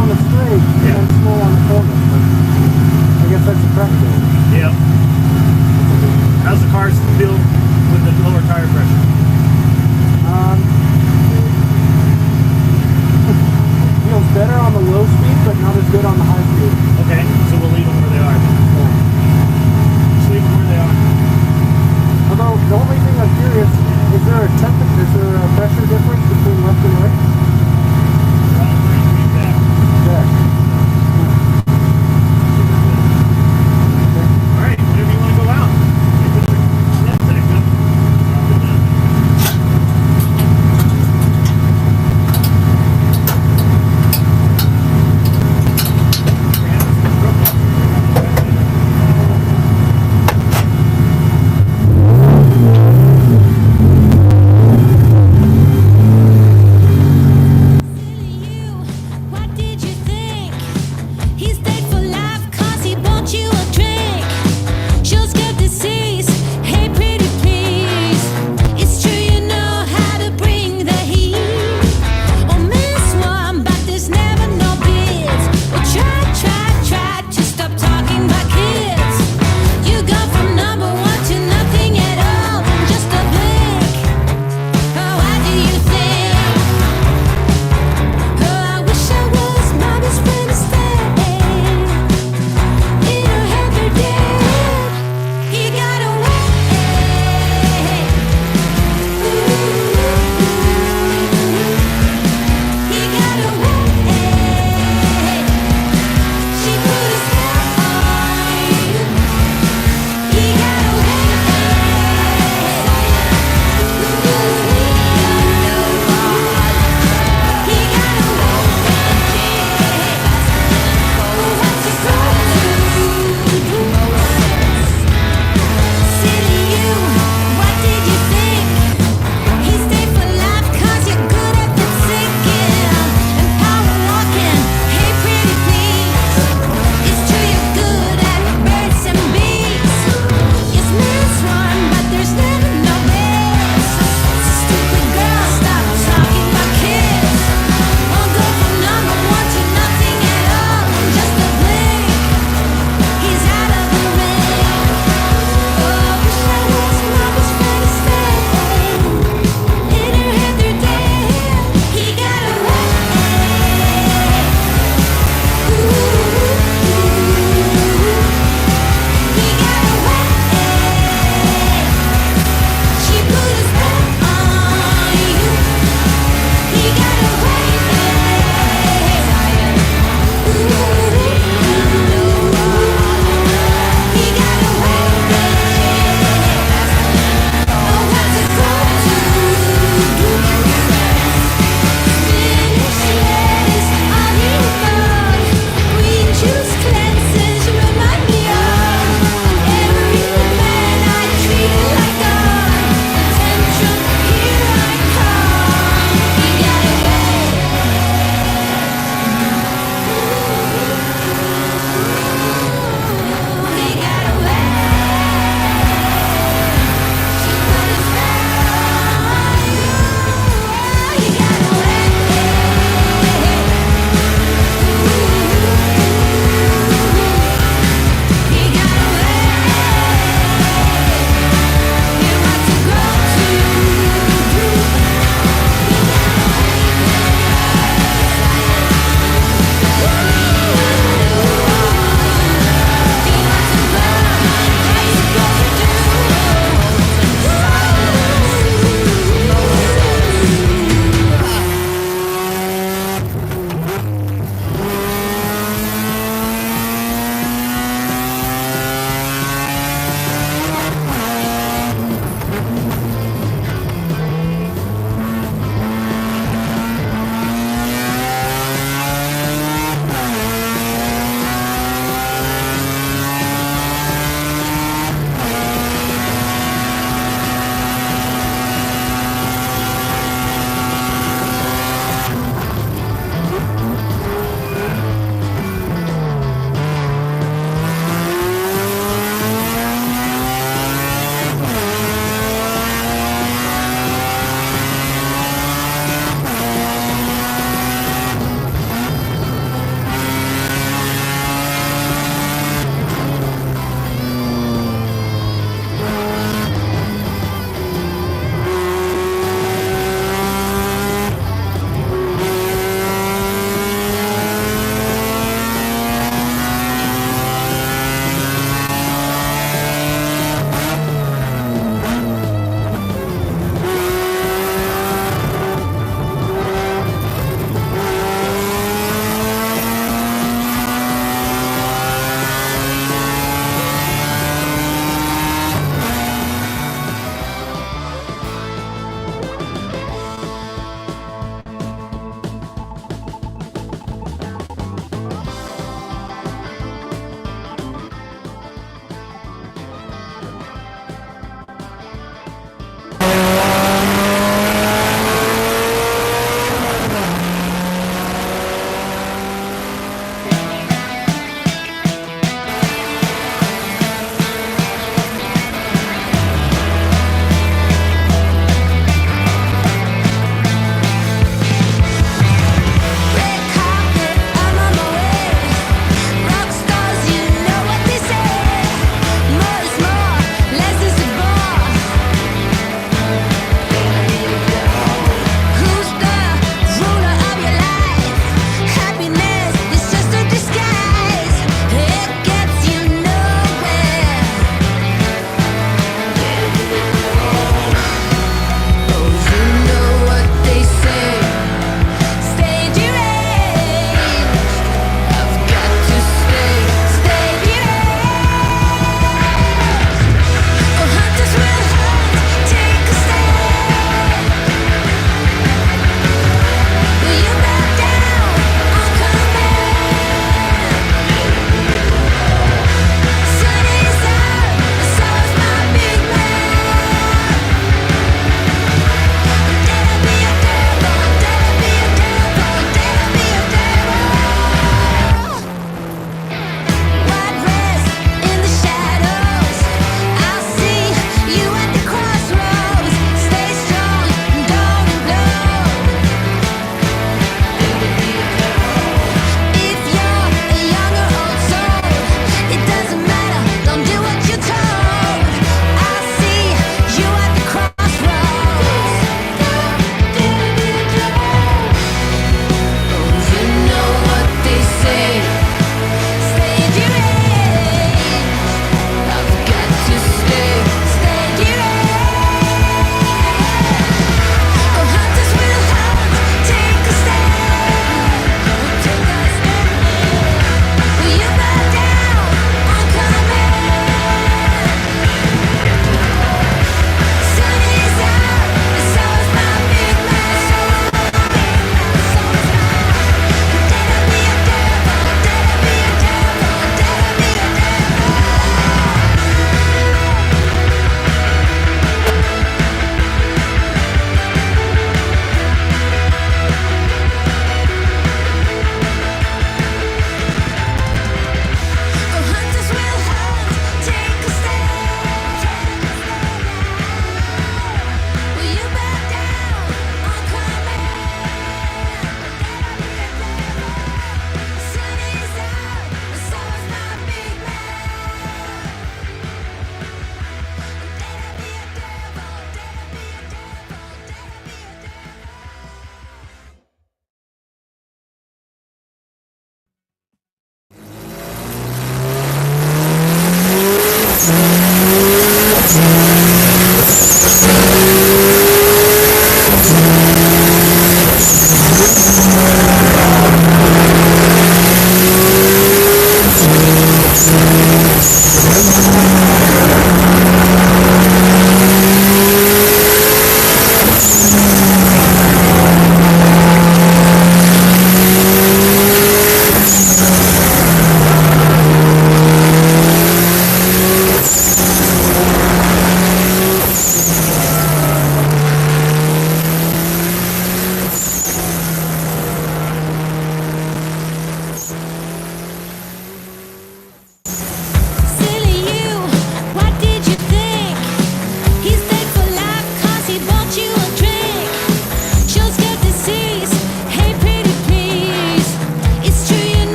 on the straight and slow on the corner. But I guess that's a practical. Yeah. How's the car feel with the lower tire pressure? Feels better on the low speed, but not as good on the high speed. Okay, so we'll leave them where they are. Yeah. Just leave them where they are. Although the only thing I'm curious, is there a pressure difference between left and right? Yeah. Alright, whenever you want to go out. Snap today.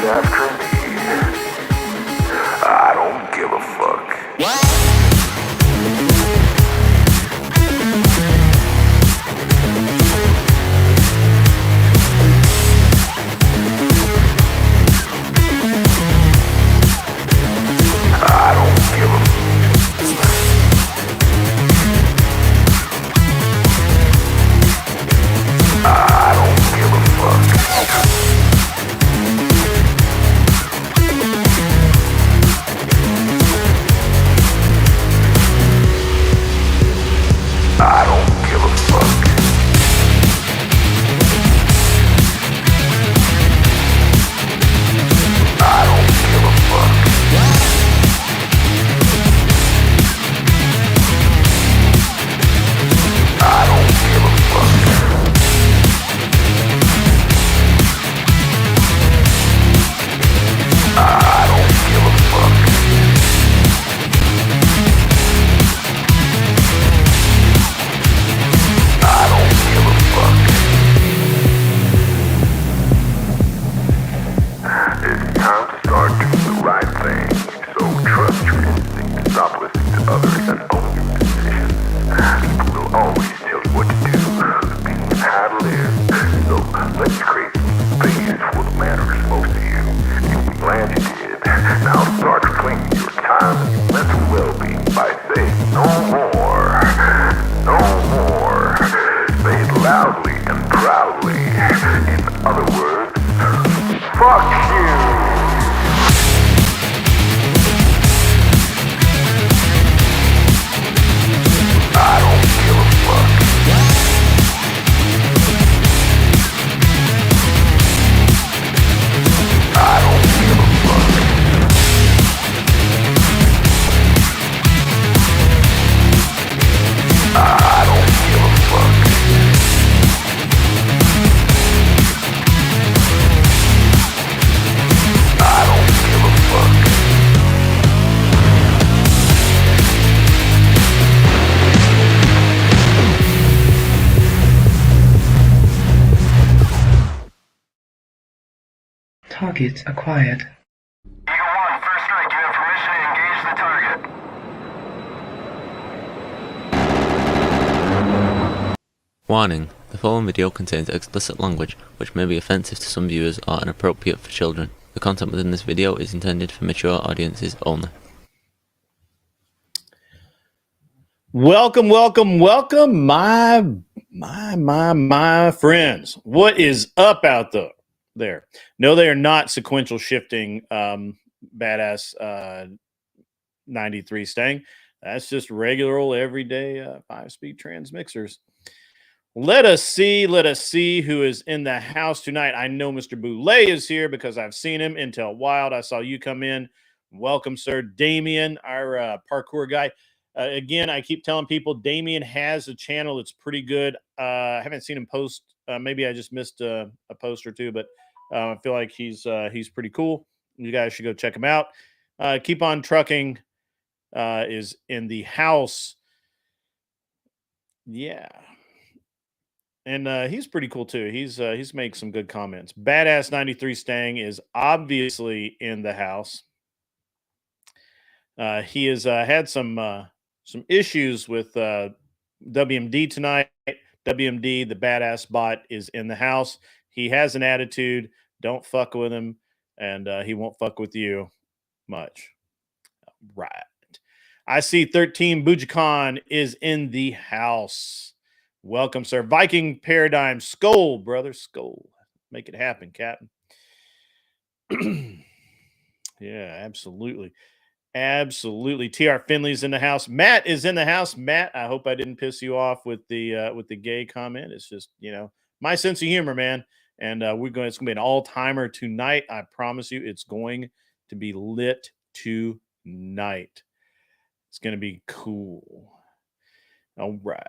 After me. stop listening to others and own your decisions. People will always tell you what to do and how to live. So let's create space for the matters most to you. You'll be glad you did. Now start claiming your time and your mental well-being by saying no more. No more. Say it loudly and proudly. In other words, fuck you. I don't give a fuck. I don't give a fuck. I don't give a fuck. I don't give a fuck. Target acquired. Eagle 1, first strike. You have permission to engage the target. Warning: the following video contains explicit language which may be offensive to some viewers or inappropriate for children. The content within this video is intended for mature audiences only. Welcome, my friends. What is up out there? No, they are not sequential shifting badass 93 Stang. That's just regular old everyday 5-speed transmixers. Let us see who is in the house tonight. I know Mr. Boulay is here because I've seen him. Intel Wild, I saw you come in. Welcome, sir. Damien, our parkour guy. Again, I keep telling people Damien has a channel that's pretty good. I haven't seen him post. Maybe I just missed a post or two, but I feel like he's pretty cool. You guys should go check him out. Keep on Trucking is in the house. Yeah. And he's pretty cool too. He's made some good comments. Badass 93 Stang is obviously in the house. He has had some issues with WMD tonight. WMD, the badass bot, is in the house. He has an attitude. Don't fuck with him, and he won't fuck with you much. Right. I see 13 Bujikon is in the house. Welcome, sir. Viking Paradigm. Skull, brother. Skull. Make it happen, Captain. Yeah, absolutely. Absolutely. TR Finley's in the house. Matt is in the house. Matt, I hope I didn't piss you off with the gay comment. It's just, my sense of humor, man. And it's going to be an all-timer tonight. I promise you, it's going to be lit tonight. It's going to be cool. All right.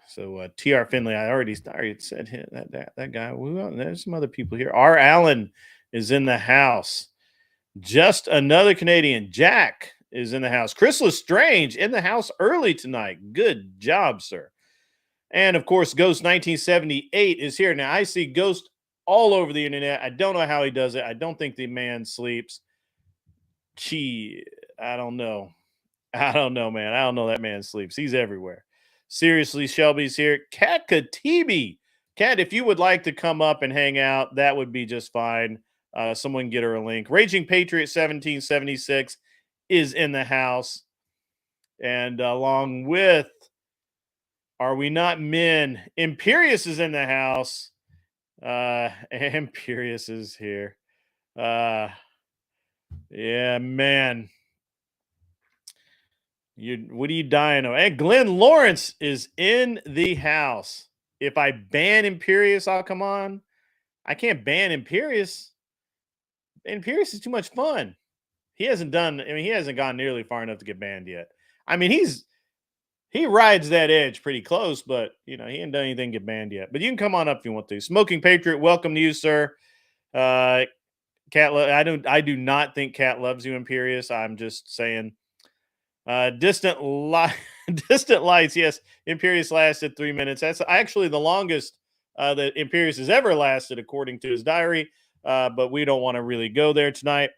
So TR Finley, I already said him, that guy. Well, there's some other people here. R. Allen is in the house. Just another Canadian. Jack is in the house. Chris Lestrange in the house early tonight. Good job, sir. And of course, Ghost 1978 is here. Now I see Ghost all over the internet. I don't know how he does it. I don't think the man sleeps. Gee, I don't know. I don't know, man. I don't know that man sleeps. He's everywhere. Seriously, Shelby's here. Kat Katibi. Kat, if you would like to come up and hang out, that would be just fine. Someone get her a link. Raging Patriot 1776 is in the house. And along with Are We Not Men, Imperious is in the house. Imperious is here. Yeah, man. What are you dying of? And Glenn Lawrence is in the house. If I ban Imperious, I'll come on. I can't ban Imperious. Imperious is too much fun. He hasn't gone nearly far enough to get banned yet. I mean, he rides that edge pretty close, but he ain't done anything to get banned yet. But you can come on up if you want to. Smoking Patriot, welcome to you, sir. Cat, I do not think Cat loves you, Imperious. I'm just saying. Distant Lights, yes. Imperious lasted 3 minutes. That's actually the longest that Imperious has ever lasted, according to his diary. But we don't want to really go there tonight.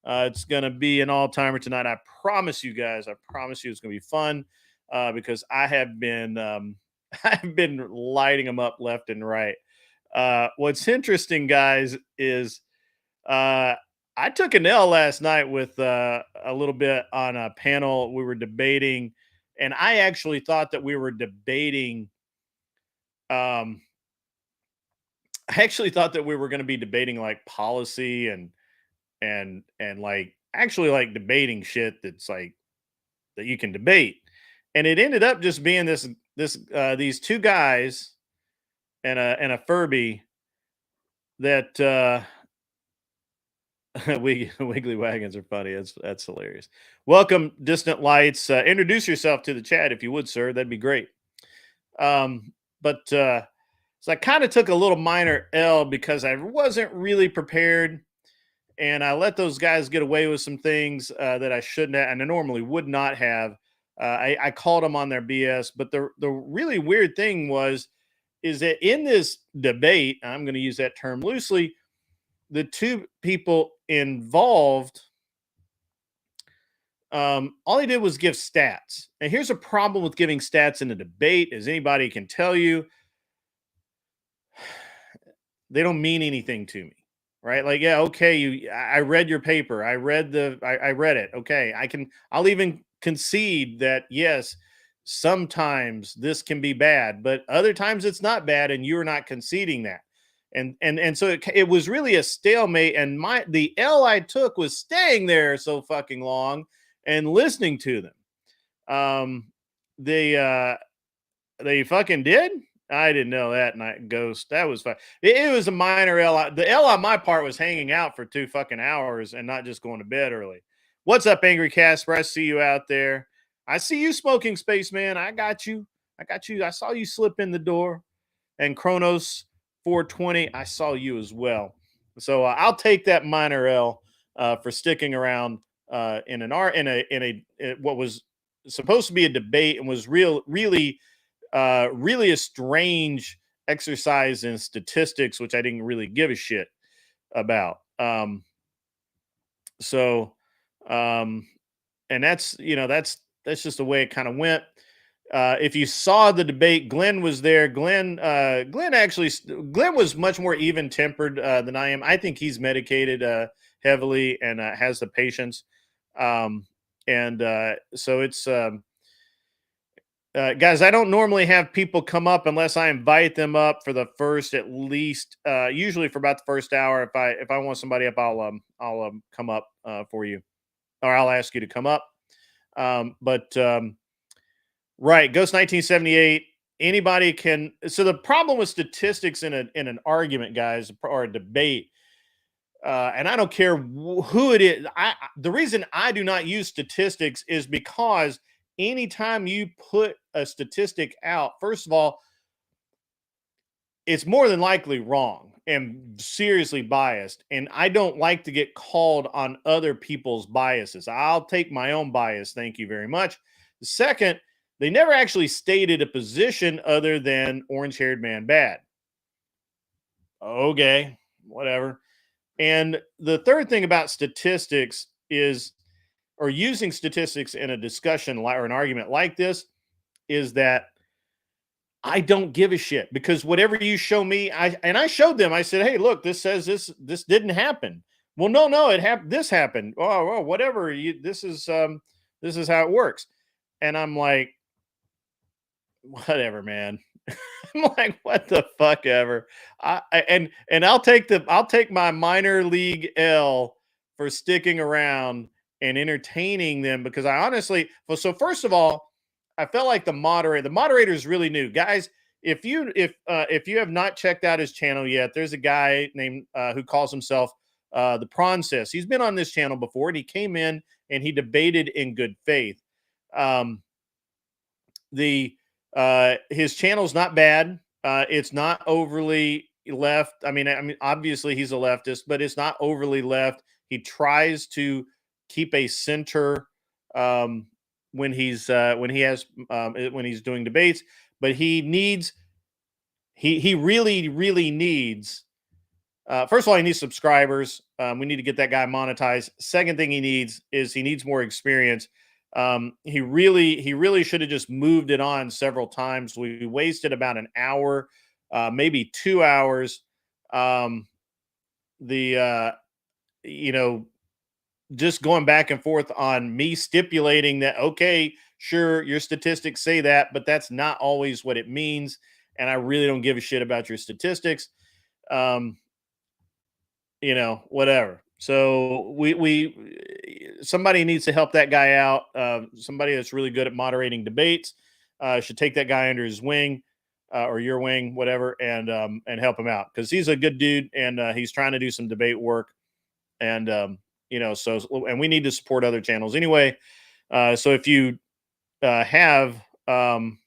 It's going to be an all-timer tonight. I promise you guys. I promise you it's going to be fun because I have been I've been lighting them up left and right. What's interesting, guys, is I took an L last night with a little bit on a panel. We were debating, and I actually thought that we were debating. I actually thought that we were going to be debating like policy and like actually like debating shit that's like that you can debate, and it ended up just being these two guys and a Furby that Wiggly wagons are funny. That's hilarious. Welcome, Distant Lights. Introduce yourself to the chat if you would, sir. That'd be great. So I kind of took a little minor L because I wasn't really prepared, and I let those guys get away with some things that I shouldn't have, and I normally would not have. I called them on their BS, but the really weird thing is that in this debate, I'm going to use that term loosely, the two people involved, all he did was give stats. And here's a problem with giving stats in a debate, as anybody can tell you. They don't mean anything to me, right? Like, yeah, okay, I read your paper. I read it. Okay, I'll even concede that yes, sometimes this can be bad, but other times it's not bad, and you're not conceding that. And so it was really a stalemate. And the L I took was staying there so fucking long and listening to them. They fucking did. I didn't know that night, Ghost. That was fun. It was a minor L. The L on my part was hanging out for 2 fucking hours and not just going to bed early. What's up, Angry Casper? I see you out there. I see you, Smoking Spaceman. I got you. I saw you slip in the door. And Kronos 420, I saw you as well. So I'll take that minor L for sticking around in what was supposed to be a debate and was really a strange exercise in statistics, which I didn't really give a shit about. And that's just the way it kind of went. If you saw the debate, Glenn was there. Glenn was much more even tempered than I am. I think he's medicated heavily and has the patience. So it's. Guys, I don't normally have people come up unless I invite them up for the first, at least, usually for about the first hour. If I want somebody up, I'll come up for you, or I'll ask you to come up. Right, Ghost 1978. Anybody can. So the problem with statistics in an argument, guys, or a debate, and I don't care who it is. The reason I do not use statistics is because anytime you put a statistic out, first of all, it's more than likely wrong and seriously biased. And I don't like to get called on other people's biases. I'll take my own bias. Thank you very much. The second, they never actually stated a position other than orange-haired man bad. Okay, whatever. And the third thing about statistics is, or using statistics in a discussion or an argument like this, is that I don't give a shit, because whatever you show me, I showed them. I said, hey, look, this says this didn't happen. Well, no, it happened. This happened. Oh, whatever. This is how it works. And I'm like, whatever, man. I'm like, what the fuck ever. And I'll take my minor league L for sticking around and entertaining them, because I honestly, so first of all, I felt like the moderator is really new, guys. If you have not checked out his channel yet, there's a guy named who calls himself the Process. He's been on this channel before, and he came in and he debated in good faith. His channel's not bad. It's not overly left. I mean, obviously he's a leftist, but it's not overly left. He tries to keep a center when he's doing debates, but he really needs first of all, he needs subscribers. We need to get that guy monetized. Second thing he needs more experience. He really should have just moved it on several times. We wasted about an hour, maybe 2 hours. Just going back and forth on me stipulating that, okay, sure, your statistics say that, but that's not always what it means. And I really don't give a shit about your statistics. Whatever. So somebody needs to help that guy out. Somebody that's really good at moderating debates should take that guy under his wing or your wing, whatever, and help him out, because he's a good dude and he's trying to do some debate work. And and we need to support other channels anyway. So if you have I'm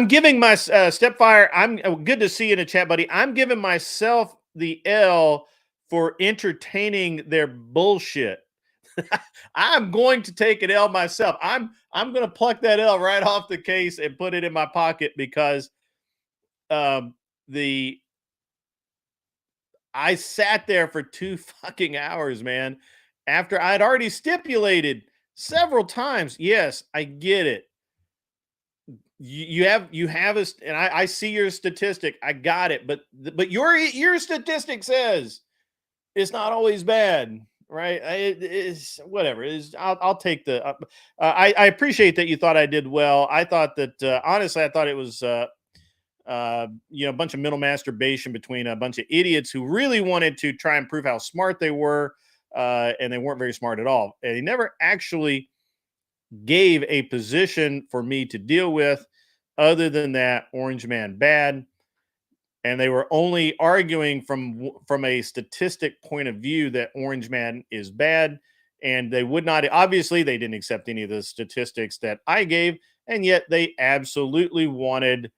giving my Stepfire. I'm good to see you in the chat, buddy. I'm giving myself the L for entertaining their bullshit. I'm going to take an L myself. I'm going to pluck that L right off the case and put it in my pocket, because I sat there for 2 fucking hours, man, after I'd already stipulated several times. Yes, I get it. You have us, and I see your statistic. I got it, but your statistic says it's not always bad, right? It's whatever. I'll take the. I appreciate that you thought I did well. I thought that honestly, I thought it was a bunch of mental masturbation between a bunch of idiots who really wanted to try and prove how smart they were, and they weren't very smart at all. And they never actually gave a position for me to deal with, other than that Orange Man bad. And they were only arguing from a statistic point of view that Orange Man is bad. And they would not, obviously they didn't accept any of the statistics that I gave, and yet they absolutely wanted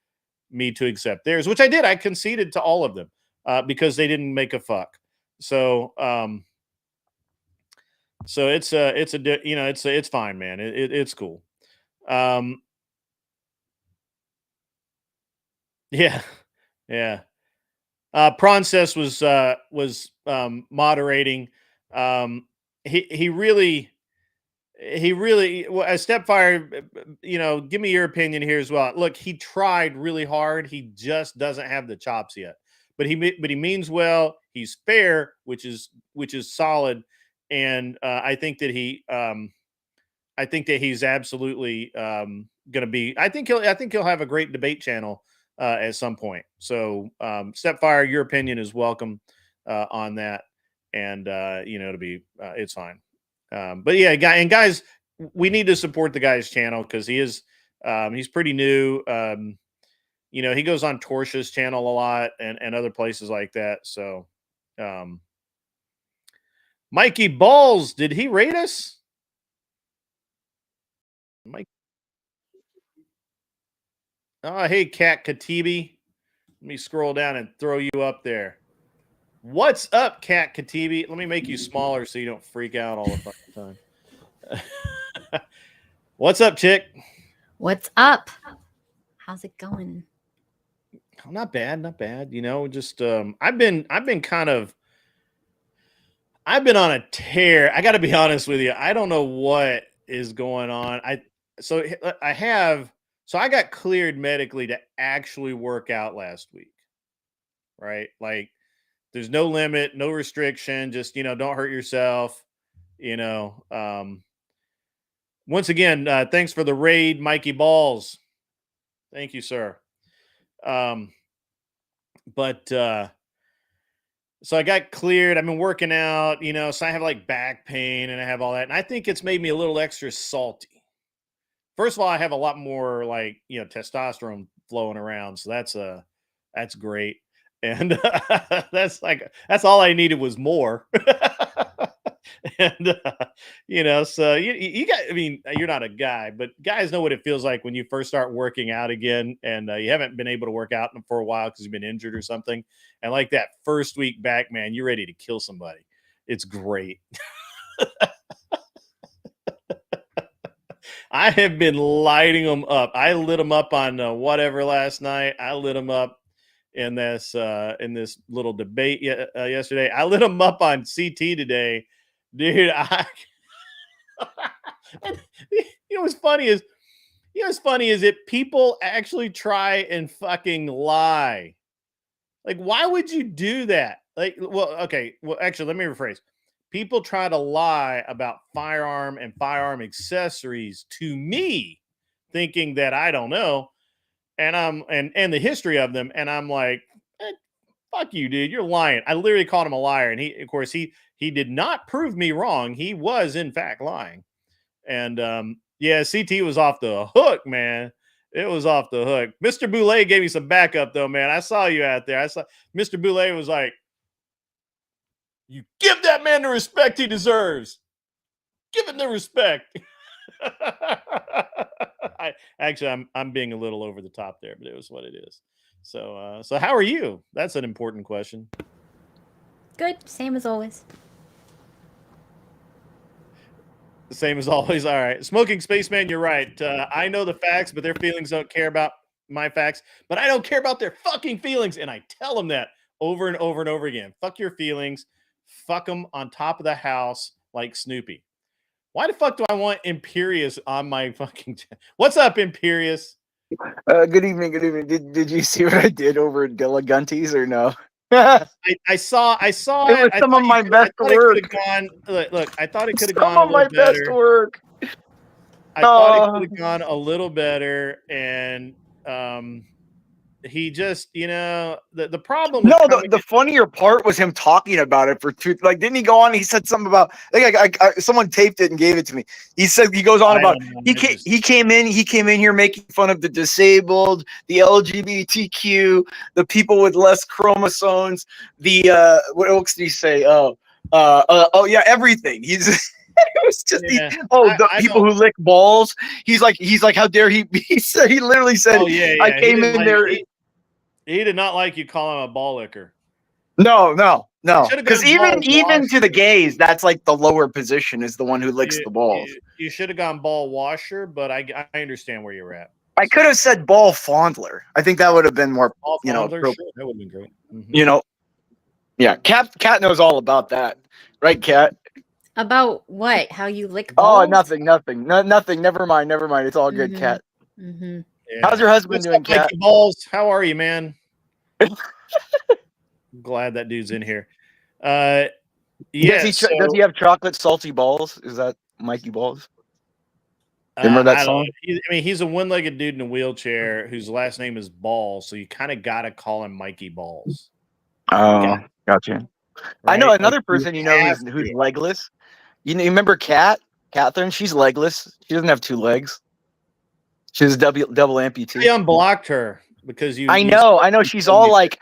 me to accept theirs, which I did. I conceded to all of them because they didn't make a fuck. So it's fine, man. It's cool. Yeah. Proncess was moderating. He really, well, as Stepfire, give me your opinion here as well. Look, he tried really hard. He just doesn't have the chops yet. But he means well. He's fair, which is solid. And I think that he's absolutely going to be. I think he'll have a great debate channel at some point. So Stepfire, your opinion is welcome on that, and it's fine. But yeah, guys, we need to support the guy's channel, because he's pretty new. He goes on Torsha's channel a lot and other places like that. So Mikey Balls, did he rate us? Mike. Oh, hey, Cat Katibi. Let me scroll down and throw you up there. What's up, Cat Katibi? Let me make you smaller so you don't freak out all the fucking time. What's up, chick? What's up? How's it going? Oh, not bad. Just I've been on a tear. I got to be honest with you. I don't know what is going on. I got cleared medically to actually work out last week. Right? Like, there's no limit, no restriction, just, don't hurt yourself, once again, thanks for the raid, Mikey Balls. Thank you, sir. So I got cleared. I've been working out, so I have like back pain and I have all that. And I think it's made me a little extra salty. First of all, I have a lot more testosterone flowing around. So that's great. And that's all I needed was more. And, so you got, you're not a guy, but guys know what it feels like when you first start working out again, and you haven't been able to work out for a while because you've been injured or something. And like that first week back, man, you're ready to kill somebody. It's great. I have been lighting them up. I lit them up on whatever last night. I lit them up. in this little debate yesterday. I lit him up on CT today, dude. And you know what's funny is that people actually try and fucking lie. Like, why would you do that? Like, well, okay, well, actually, let me rephrase. People try to lie about firearm and firearm accessories to me, thinking that I don't know, and and the history of them, and I'm like, fuck you, dude, you're lying. I literally called him a liar, and he, of course, he did not prove me wrong. He was in fact lying, and yeah, CT was off the hook, man. It was off the hook. Mr. Boulay gave me some backup, though, man. I saw you out there. I saw Mr. Boulay was like, "You give that man the respect he deserves. Give him the respect." I'm being a little over the top there, but it was what it is. So how are you? That's an important question. Good. Same as always. The same as always. All right. Smoking Spaceman, you're right. I know the facts, but their feelings don't care about my facts. But I don't care about their fucking feelings. And I tell them that over and over and over again. Fuck your feelings. Fuck them on top of the house like Snoopy. Why the fuck do I want Imperious on my fucking... What's up, Imperious? Good evening. Good evening. Did you see what I did over at Gilligantes or no? I saw it. Was some of my best work. Look, I thought it could have Some gone of my best work. I thought it could have gone a little better, and he just, the problem. No, the funnier part was him talking about it for two. Like, didn't he go on? He said something about, like, someone taped it and gave it to me. He said, he goes on about he came in here making fun of the disabled, the LGBTQ, the people with less chromosomes, the what else did he say? Oh yeah, everything. He's it was just people who lick balls. He's like, how dare he? He said, he literally said, I came in there. He did not like you calling him a ball licker. No. Because even to the gays, that's like the lower position is the one who licks the balls. You should have gone ball washer, but I understand where you're at. I could have said ball fondler. I think that would have been more, sure, that would have been great. Mm-hmm. Yeah, Cat knows all about that, right, Cat? About what? How you lick balls? Oh, nothing. Never mind. It's all good, Cat. Mm-hmm. Yeah. How's your husband doing, Cat? Balls, how are you, man? Glad that dude's in here. Does he have chocolate salty balls? Is that Mikey Balls? Remember that song? He's a one-legged dude in a wheelchair whose last name is Ball, so you kind of got to call him Mikey Balls. Oh, gotcha. Right? I know another person who's legless. You remember Catherine? She's legless. She doesn't have two legs. She's a double amputee. I unblocked her because you. I know. She's all like,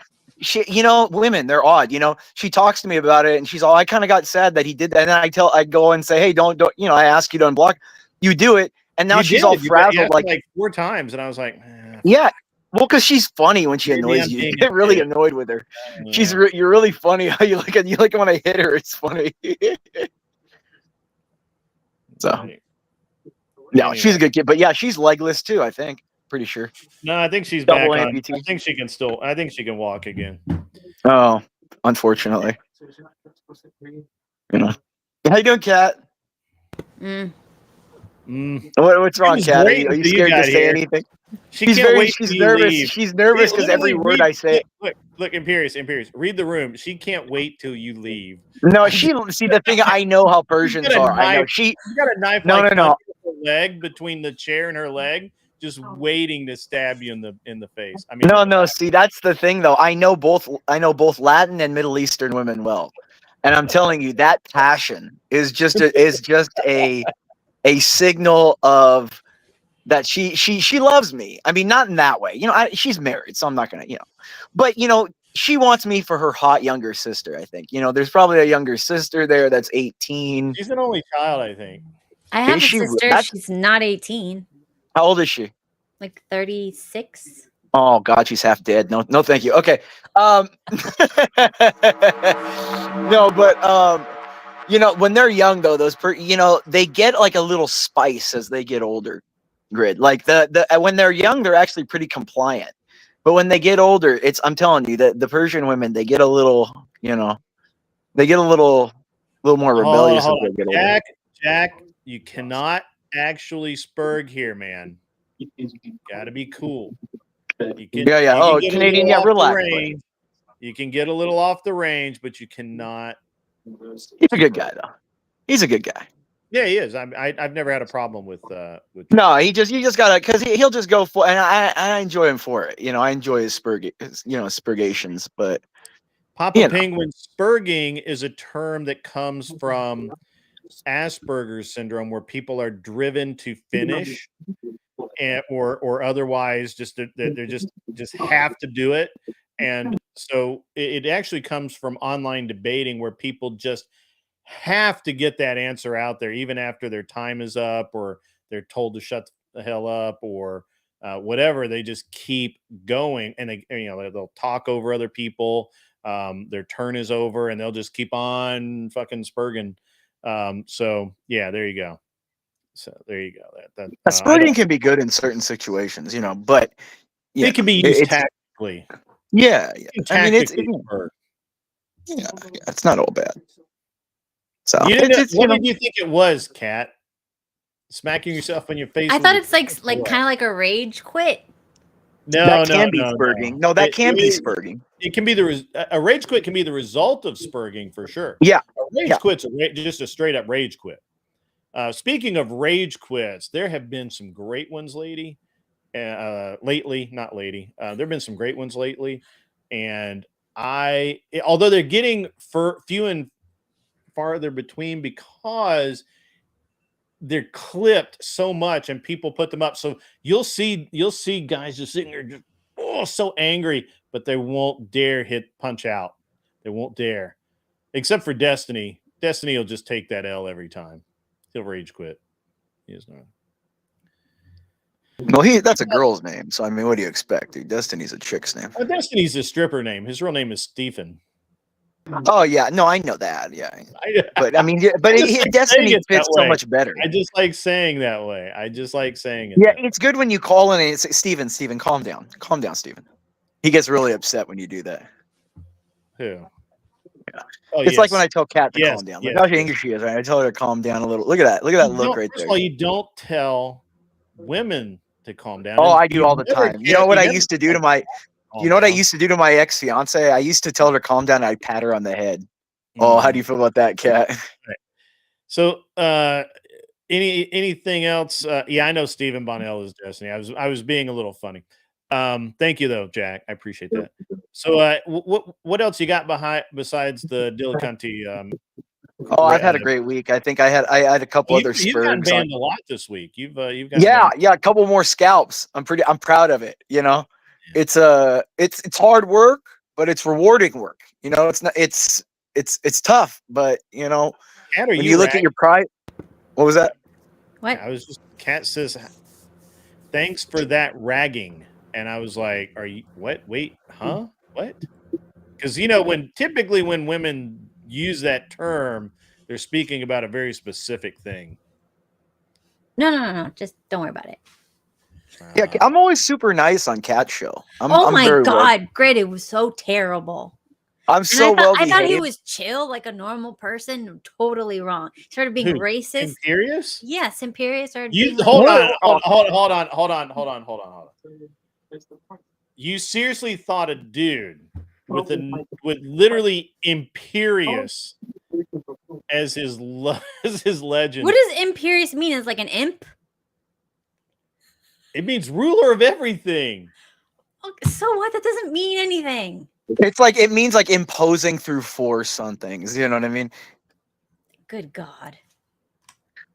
women, they're odd. She talks to me about it, and she's all. I kind of got sad that he did that, and then I go and say, hey, don't. I ask you to unblock. You do it, and now she's all frazzled, like 4 times, and I was like, yeah. Well, because she's funny when she annoys you. You get really annoyed with her. You're really funny. How you like it when I hit her. It's funny. So. No, she's a good kid, but yeah, she's legless too. I think, pretty sure. No, I think she's back on. I think she can still. I think she can walk again. Oh, unfortunately. How you doing, Kat? What's wrong, Kat? Are you scared to say anything? She's nervous. She's nervous because every word I say. Look, Imperious. Read the room. She can't wait till you leave. No, see the thing. I know how Persians are. I know she got a knife. No. Leg between the chair and her leg, just waiting to stab you in the face. I mean, no. See, that's the thing, though. I know both Latin and Middle Eastern women well, and I'm telling you that passion is just a signal of that she loves me. I mean, not in that way. She's married, so I'm not gonna, but she wants me for her hot younger sister. I think there's probably a younger sister there that's 18. She's an only child, I think. I have a sister. She's not 18. How old is she? Like 36. Oh God, she's half dead. No, thank you. Okay. No, but when they're young though, they get like a little spice as they get older. Grid. Like the when they're young, they're actually pretty compliant. But when they get older, I'm telling you that the Persian women, they get a little, they get a little more rebellious as Hold they on. get older. Jack, you cannot actually spurg here, man. Got to be cool. You can, Yeah. you can Oh, get Canadian, a yeah, little off the relax. range. You can get a little off the range, but you cannot. He's a good guy, though. He's a good guy. Yeah, he is. I've never had a problem with. No, you just gotta, because he'll just go for, and I enjoy him for it. I enjoy his spurgations, but Papa Penguin spurging is a term that comes from Asperger's syndrome, where people are driven to finish, or otherwise they're just have to do it. And so it actually comes from online debating, where people just have to get that answer out there, even after their time is up, or they're told to shut the hell up, or whatever. They just keep going, and they'll talk over other people. Their turn is over, and they'll just keep on fucking spurging. So yeah, there you go. So there you go. spurging can be good in certain situations, but it can be used tactically. Yeah. I mean, it's it's not all bad. So what did you think it was, Kat? Smacking yourself in your face? I thought it's like kind of like a rage quit. That can be spurging. No, that can be spurging. It can be a rage quit can be the result of spurging, for sure. Yeah. A rage quit's just a straight up rage quit. Speaking of rage quits, there have been some great ones lately. Not lady. There have been some great ones lately, and although they're getting few and farther between, because they're clipped so much and people put them up. So you'll see guys just sitting there just so angry, but they won't dare punch out. They won't dare. Except for Destiny. Destiny will just take that L every time. He'll rage quit. He is not. Well, that's a girl's name, so I mean, what do you expect, dude? Destiny's a chick's name. Destiny's a stripper name. His real name is Stephen. Oh yeah, no, I know that. Yeah, but I mean, Destiny fits so much better. I just like saying that way. I just like saying it. Yeah, it's good when you call in and say, Steven, calm down, Steven. He gets really upset when you do that. Who? Yeah. It's like when I tell Kat to calm down. Look how angry she is, right? I tell her to calm down a little. Look at that look right there. First of all, you don't tell women to calm down. Oh, I do all the time. You know what I used to do to my ex-fiance? I used to tell her to calm down and I'd pat her on the head. Oh, how do you feel about that, Kat? Right. So anything else? Yeah, I know Stephen Bonnell is Destiny. I was being a little funny. Thank you though, Jack. I appreciate that. So what else you got besides the Dilettante? I've had a great week. I think I had a couple other spurgs. You've gotten banned a lot this week. You've got a couple more scalps. I'm proud of it. It's hard work, but it's rewarding work. It's tough, but Kat, when you look at your pride. What was that? What? I was just, Kat says, thanks for that ragging. And I was like, are you what? Wait, huh? What? Because typically when women use that term, they're speaking about a very specific thing. No. Just don't worry about it. Yeah, I'm always super nice on Kat's show. Oh my God, great! It was so terrible. I'm so well. I thought he was chill, like a normal person. Totally wrong. He started being racist. Imperious? Yes, Imperious started. Hold on. You seriously thought a dude with literally Imperious as his legend? What does Imperious mean? Is like an imp? It means ruler of everything. So what? That doesn't mean anything. It means like imposing through force on things. You know what I mean? Good God.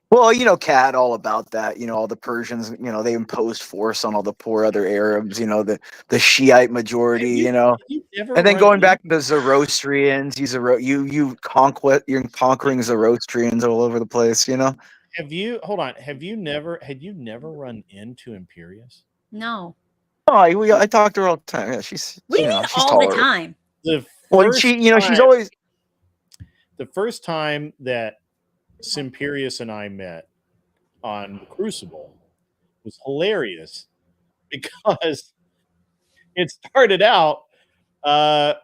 Well, Kat, all about that. All the Persians, they imposed force on all the poor other Arabs, the Shiite majority, and then going back to the Zoroastrians, you're conquering Zoroastrians all over the place, Had you never run into Imperious? No. Oh, I talk to her all the time. Yeah, she's. What do you mean she's all the time? She's always. The first time that Simperius and I met on Crucible was hilarious, because it started out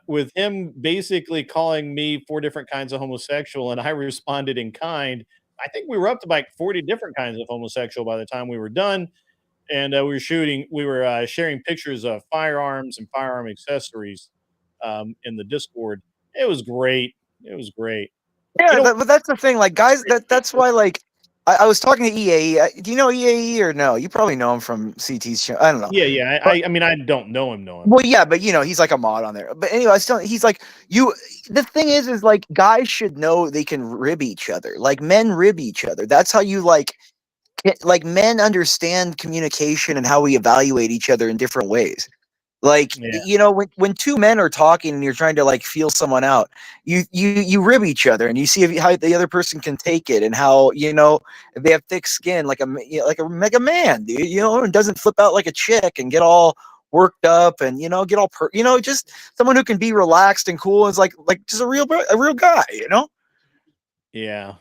with him basically calling me 4 different kinds of homosexual, and I responded in kind. I think we were up to like 40 different kinds of homosexual by the time we were done, and we were sharing pictures of firearms and firearm accessories in the Discord. It was great. It was great. You Yeah, know, but that's the thing. Like, guys, that's why. Like, I was talking to EAE. Do you know EAE or no? You probably know him from CT's show. I don't know. yeah, yeah. But I mean, I don't know him, well, yeah, but he's like a mod on there. But anyway, I still he's like you. The thing is like guys should know they can rib each other. Like men rib each other. That's how you like men understand communication and how we evaluate each other in different ways. Like, Yeah, when two men are talking and you're trying to like feel someone out, you rib each other and you see how the other person can take it and how if they have thick skin like like a mega man, dude, and doesn't flip out like a chick and get all worked up and get all just someone who can be relaxed and cool is like just a real guy. yeah.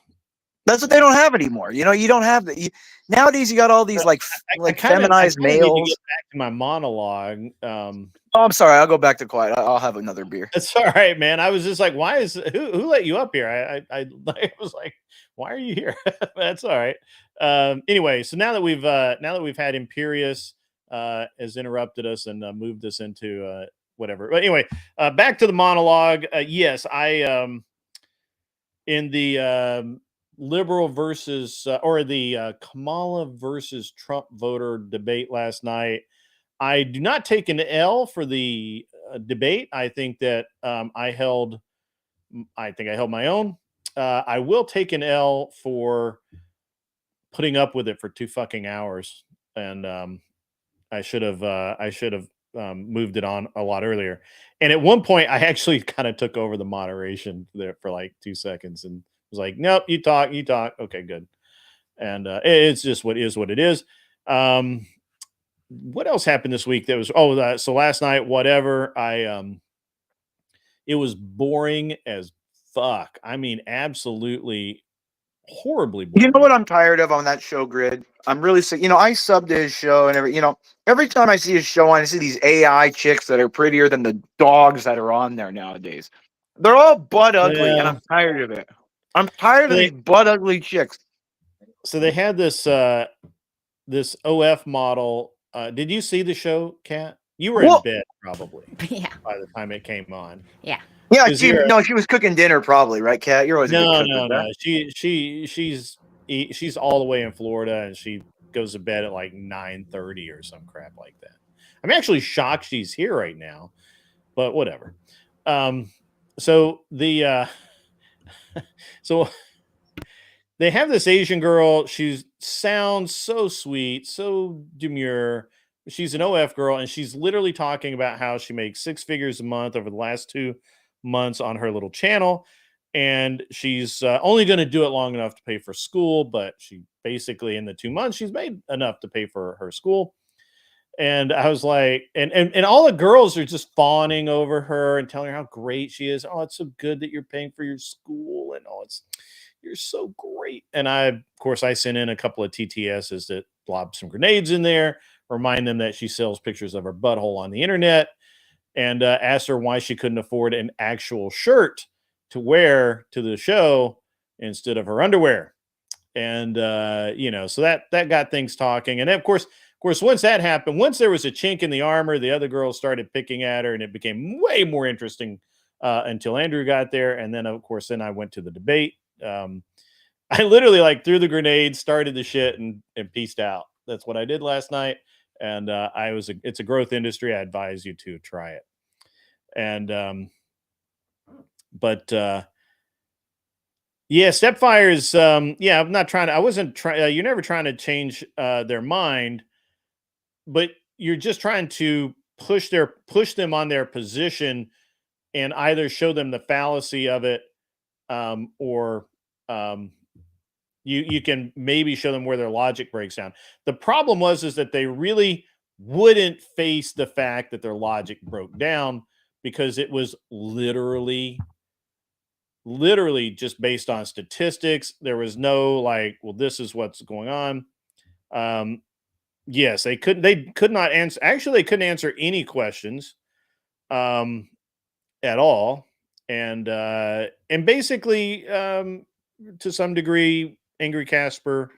That's what they don't have anymore. You don't have that. Nowadays, you got all these like I feminized kinda need to males. get back to my monologue. Oh, I'm sorry. I'll go back to quiet. I'll have another beer. It's all right, man. I was just like, why is who let you up here? I was like, why are you here? That's all right. Anyway, so now that we've had Imperius has interrupted us and moved us into whatever. But anyway, back to the monologue. Yes, I in the liberal versus or the Kamala versus Trump voter debate last night. I do not take an L for the debate. I think that I think I held my own. I will take an L for putting up with it for 2 fucking hours, and I should have moved it on a lot earlier. And at one point, I actually kind of took over the moderation there for like 2 seconds and was like, "Nope, you talk, okay, good." And it's just what is what it is. What else happened this week? That was so last night, whatever. It was boring as fuck. I mean, absolutely horribly You know boring. what I'm tired of on that show grid? I'm really sick. I subbed to his show and every time I see his show on, I see these AI chicks that are prettier than the dogs that are on there nowadays. They're all butt ugly, and Well, I'm tired of it. I'm tired so of they these butt ugly chicks. had this OF model. Did you see the show, Kat? You were in Well, bed probably Yeah. by the time it came on. Yeah. yeah, 'Cause you're she was cooking dinner probably, right, Kat? You're always a good no, cook no, with that. no. She's all the way in Florida, and she goes to bed at like 9:30 or some crap like that. I'm actually shocked she's here right now, but whatever. So the so they have this Asian girl. She sounds so sweet, so demure. She's an OF girl, and she's literally talking about how she makes 6 figures a month over the last 2 months on her little channel. And she's only going to do it long enough to pay for school, but she basically in the 2 months she's made enough to pay for her school. And I was like, and all the girls are just fawning over her and telling her how great she is. Oh, it's so good that you're paying for your school, and you're so great. And of course, I sent in a couple of TTSs that lob some grenades in there, remind them that she sells pictures of her butthole on the internet, and asked her why she couldn't afford an actual shirt to wear to the show instead of her underwear. And so that got things talking. And then, of course, once that happened, once there was a chink in the armor, the other girls started picking at her, and it became way more interesting until Andrew got there. And then, of course, then I went to the debate. I literally like threw the grenade, started the shit, and pieced out. That's what I did last night. And it's a growth industry. I advise you to try it. And but yeah, Stepfire is yeah. I'm not trying to. I wasn't trying. You're never trying to change their mind, but you're just trying to push them on their position and either show them the fallacy of it, or you can maybe show them where their logic breaks down. The problem is that they really wouldn't face the fact that their logic broke down because it was literally just based on statistics. There was no like, well, this is what's going on. Yes, they couldn't. They could not answer. Actually, they couldn't answer any questions, at all, and basically, to some degree, Angry Casper,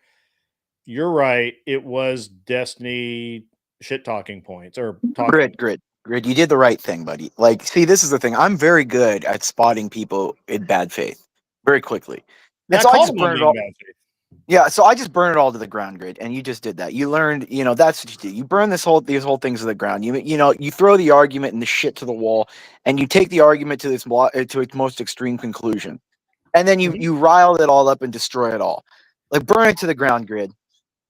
you're right. It was Destiny shit talking points or talking. Grid. You did the right thing, buddy. Like, see, this is the thing. I'm very good at spotting people in bad faith very quickly, and I so I called just them on burn it being all. bad faith. Yeah, so I just burn it all to the ground, Grid, and you just did that. You learned, that's what you do. You burn these whole things to the ground. You throw the argument and the shit to the wall, and you take the argument to its most extreme conclusion, and then Mhm. you rile it all up and destroy it all. Like, burn it to the ground, Grid.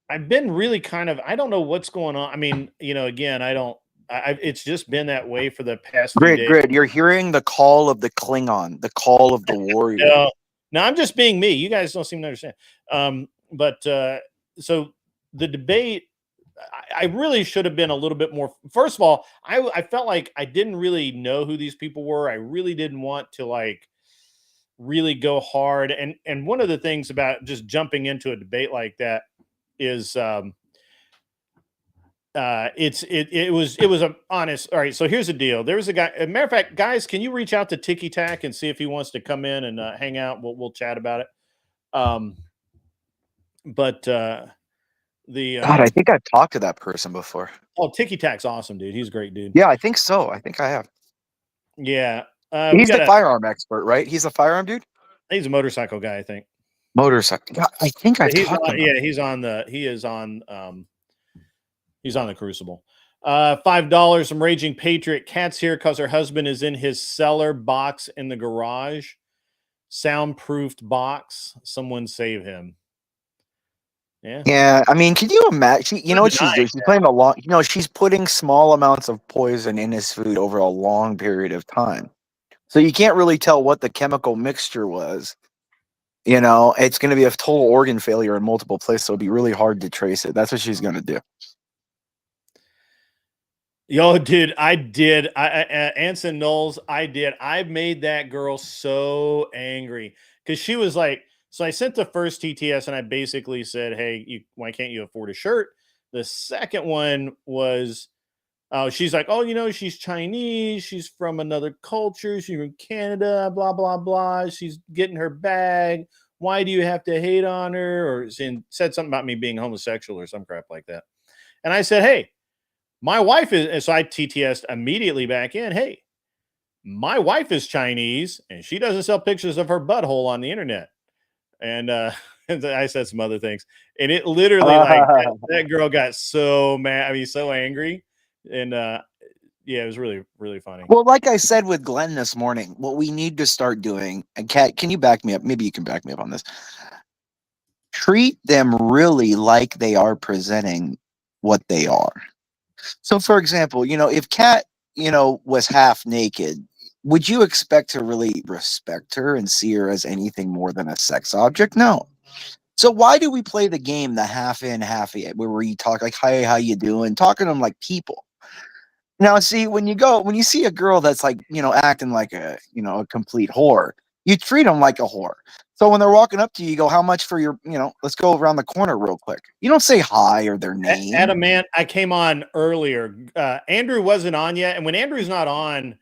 I've been really kind of. I don't know what's going on. I mean, again, I don't. It's just been that way for the past few days. Grid. You're hearing the call of the Klingon, the call of the warrior. No, I'm just being me. You guys don't seem to understand. But so the debate, I really should have been a little bit more. First of all, I felt like I didn't really know who these people were. I really didn't want to like really go hard. And one of the things about just jumping into a debate like that is it was a honest. All right, so here's the deal. There was a guy. As a matter of fact, guys, can you reach out to Tiki Tack and see if he wants to come in and hang out? We'll chat about it. But the God, I think I've talked to that person before. oh, Tiki Tack's awesome, dude. He's a great dude. Yeah, I think so. I think I have. Yeah, He's the firearm expert, right? He's a firearm dude. He's a motorcycle guy, I think. Motorcycle. Yeah, I think I've talked to him. Yeah, he's on the Crucible. $5 from Raging Patriot. Cat's here because her husband is in his cellar box in the garage. Soundproofed box. Someone save him. Yeah. I mean, can you imagine? You know what she's doing? She's playing she's putting small amounts of poison in his food over a long period of time. So you can't really tell what the chemical mixture was. It's going to be a total organ failure in multiple places. So it'd be really hard to trace it. That's what she's going to do. Yo, dude, I did. Anson Knowles, I did. I made that girl so angry because she was like, so I sent the first TTS and I basically said, hey, why can't you afford a shirt? The second one was, she's like, oh, she's Chinese. She's from another culture. She's from Canada, blah, blah, blah. She's getting her bag. Why do you have to hate on her? Or said something about me being homosexual or some crap like that. And I said, hey, my wife is, so I TTS'd immediately back in. Hey, my wife is Chinese and she doesn't sell pictures of her butthole on the internet. And I said some other things. And it literally, that girl got so mad. I mean, so angry. And yeah, it was really, really funny. Well, like I said with Glenn this morning, what we need to start doing, and Kat, can you back me up? Maybe you can back me up on this. Treat them really like they are presenting what they are. So, for example, if Kat, was half naked, would you expect to really respect her and see her as anything more than a sex object? No. So why do we play the game, the half in, half in, where we talk like, hi, how you doing? Talking to them like people. Now, see, when you see a girl that's like, acting like a complete whore, you treat them like a whore. So when they're walking up to you, you go, how much for your, let's go around the corner real quick. You don't say hi or their name. Adam, man, I came on earlier. Andrew wasn't on yet. And when Andrew's not on,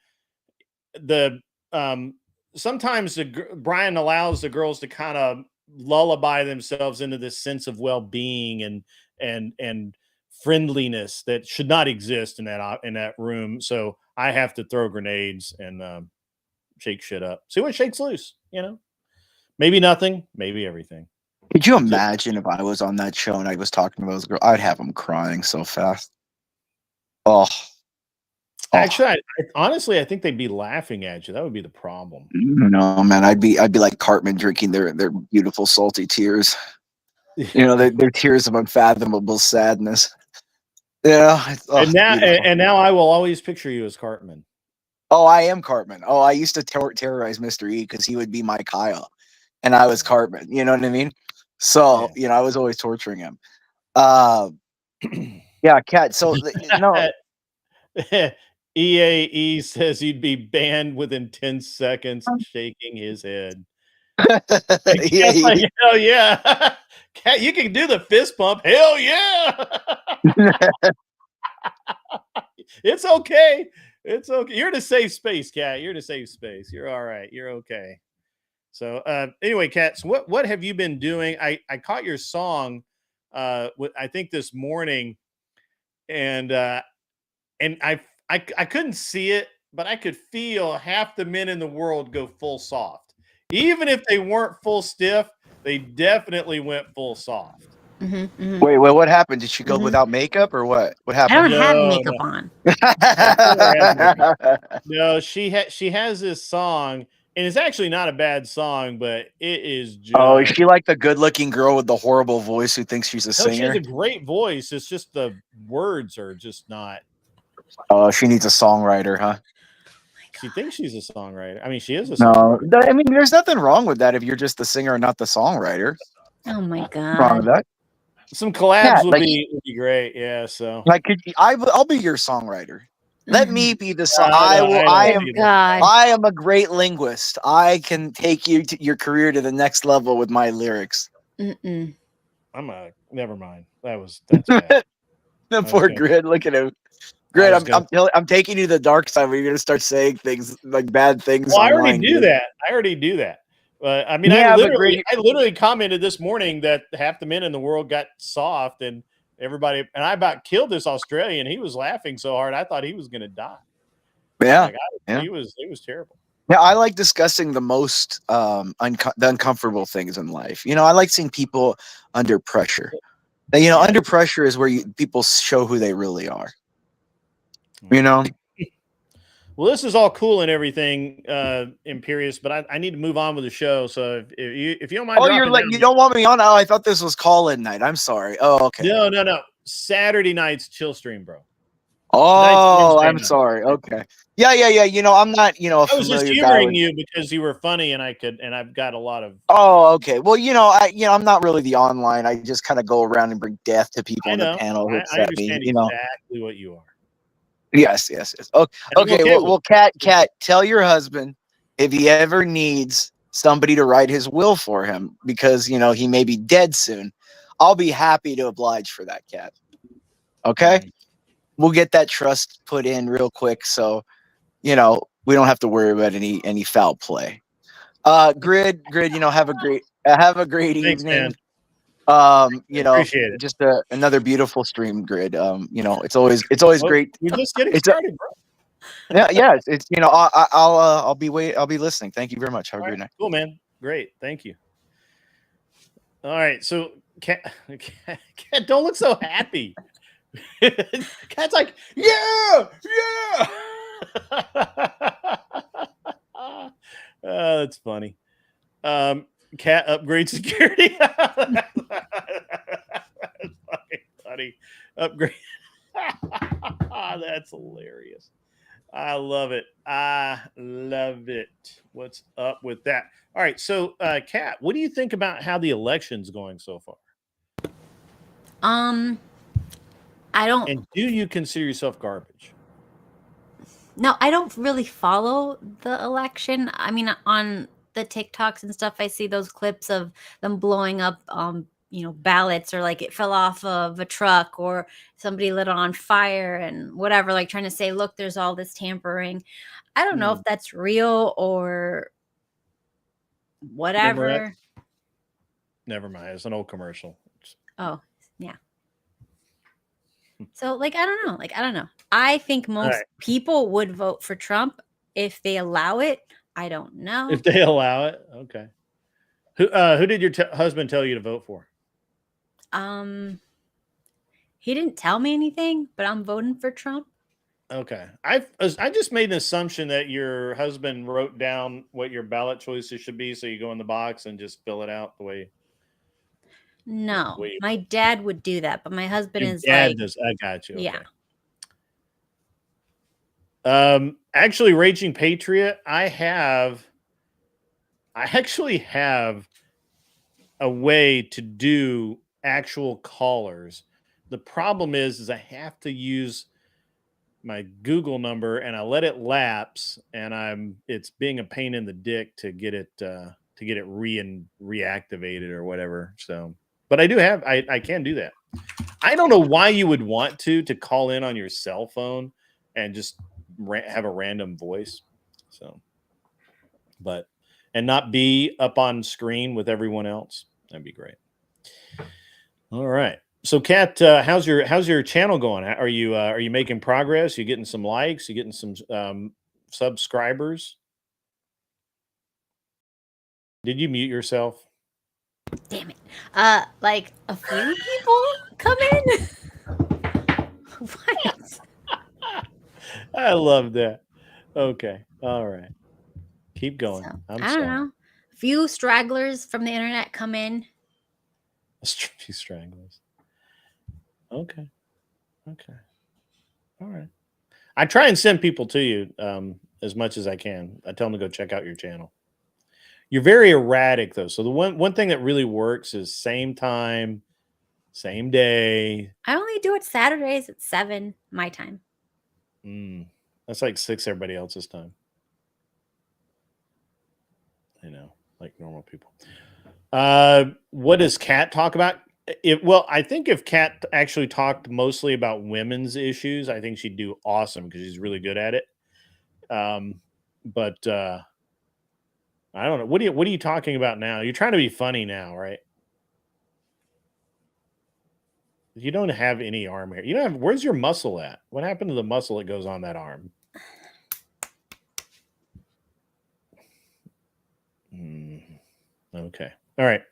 sometimes Brian allows the girls to kind of lullaby themselves into this sense of well-being and friendliness that should not exist in that room. So I have to throw grenades and shake shit up. See what shakes loose, Maybe nothing, maybe everything. Could you imagine if I was on that show and I was talking to those girls? I'd have them crying so fast. Oh. Actually, honestly, I think they'd be laughing at you. That would be the problem. No, man, I'd be like Cartman drinking their beautiful salty tears. Their tears of unfathomable sadness. Yeah. And now I will always picture you as Cartman. Oh, I am Cartman. Oh, I used to terrorize Mr. E because he would be my Kyle, and I was Cartman. You know what I mean? So I was always torturing him. Yeah, Kat. So EAE says he'd be banned within 10 seconds, shaking his head. Yeah, hell yeah. Cat, you can do the fist pump. Hell yeah. It's okay. It's okay. You're in a safe space, Cat. You're in a safe space. You're all right. You're okay. So anyway, Kat, so what have you been doing? I caught your song I think this morning, and I couldn't see it, but I could feel half the men in the world go full soft. Even if they weren't full stiff, they definitely went full soft. Wait, what happened? Did she go without makeup or what? What I happened? don't have No, makeup no. on. No, she has this song, and it's actually not a bad song, but it is Oh, is just she like the good-looking girl with the horrible voice who thinks she's a no, she has singer? a great voice. It's just the words are just not. Oh, she needs a songwriter, huh? She thinks she's a songwriter. I mean, she is a No, songwriter. I mean, there's nothing wrong with that if you're just the singer and not the songwriter. Oh my What's wrong with god. that? Some collabs Yeah, would like, be great. Yeah. So I'll be your songwriter. Let me be the song. I know, I know. I Oh am. god. I am a great linguist. I can take your career to the next level with my lyrics. Mm-mm. Never mind. That's bad. The poor Okay. Grid. Look at him. I Grid, was gonna- I'm taking you to the dark side where you're gonna start saying things like bad things Well, I online. already do Grid. that. I already do that. I mean, Yeah, I but Grid, literally commented this morning that half the men in the world got soft, and everybody, and I about killed this Australian. He was laughing so hard, I thought he was going to die. yeah, Like, yeah. He was terrible. Yeah, I like discussing the most the uncomfortable things in life. You know, I like seeing people under pressure. And, you know, Yeah. under pressure is where people show who they really are. You know. Well, this is all cool and everything, Imperious, but I need to move on with the show. So if you don't mind, Oh, dropping down, you don't want me on? Oh, I thought this was call-in night. I'm sorry. Oh, okay. no. Saturday night's chill stream, bro. Oh, Wednesday I'm night. sorry. Okay. Yeah. You know, I'm not, a I was just familiar guy. humoring you because you were funny, and I've got a lot of. Oh, okay. Well, I'm not really the online. I just kind of go around and bring death to people I on the know. panel who I upset me. understand You know. exactly what you are. Yes. Okay. And I'm Okay. okay with Well, Cat, tell your husband if he ever needs somebody to write his will for him because he may be dead soon. I'll be happy to oblige for that, Cat. Okay. Mhm. We'll get that trust put in real quick, so we don't have to worry about any foul play. Grid. Have a great Thanks, evening. man. Appreciate it. Just another beautiful stream, Grid. It's always great. We're just getting It's a, started, bro. yeah. It's I'll be listening. Thank you very much. Have a All great right, night. cool, man. Great, thank you. All right, so Cat, don't look so happy. Cat's like, yeah. Oh, that's funny. Cat upgrade security. That's fucking funny. Upgrade. That's hilarious. I love it. What's up with that? All right, so Kat, what do you think about how the election's going so far? I don't. And do you consider yourself garbage? No, I don't really follow the election. I mean, on the TikToks and stuff, I see those clips of them blowing up, ballots, or like it fell off of a truck, or somebody lit it on fire and whatever, like trying to say, look, there's all this tampering. I don't know if that's real or whatever. Never mind. It's an old commercial. Oh, yeah. So, I don't know. I think most people would vote for Trump if they allow it. I don't know. If they allow it, okay. Who did your husband tell you to vote for? He didn't tell me anything, but I'm voting for Trump. Okay. I just made an assumption that your husband wrote down what your ballot choices should be, so you go in the box and just fill it out the way. No, my dad would do that, but my husband is I got you. Okay. Yeah. Actually, Raging Patriot, I actually have a way to do actual callers. The problem is I have to use my Google number, and I let it lapse, and it's being a pain in the dick to get it reactivated or whatever. So, But I do have, I can do that. I don't know why you would want to call in on your cell phone and just have a random voice. So, but, and not be up on screen with everyone else. That'd be great. All right. So, Kat, how's your channel going? Are you making progress? You getting some likes? You getting some subscribers? Did you mute yourself? Damn it. Like a few people come in. What? I love that. Okay. All right. Keep going. So, I'm I don't sorry. know. A few stragglers from the internet come in. Few stranglers. Okay. Okay. All right. I try and send people to you as much as I can. I tell them to go check out your channel. You're very erratic though. So the one thing that really works is same time, same day. I only do it Saturdays at 7 my time. That's like 6 everybody else's time. I know, like normal people. What does Kat talk about? Well, I think if Kat actually talked mostly about women's issues, I think she'd do awesome because she's really good at it. But I don't know. What are you talking about now? You're trying to be funny now, right? You don't have any arm hair. You don't have. Where's your muscle at? What happened to the muscle that goes on that arm? Okay. All right.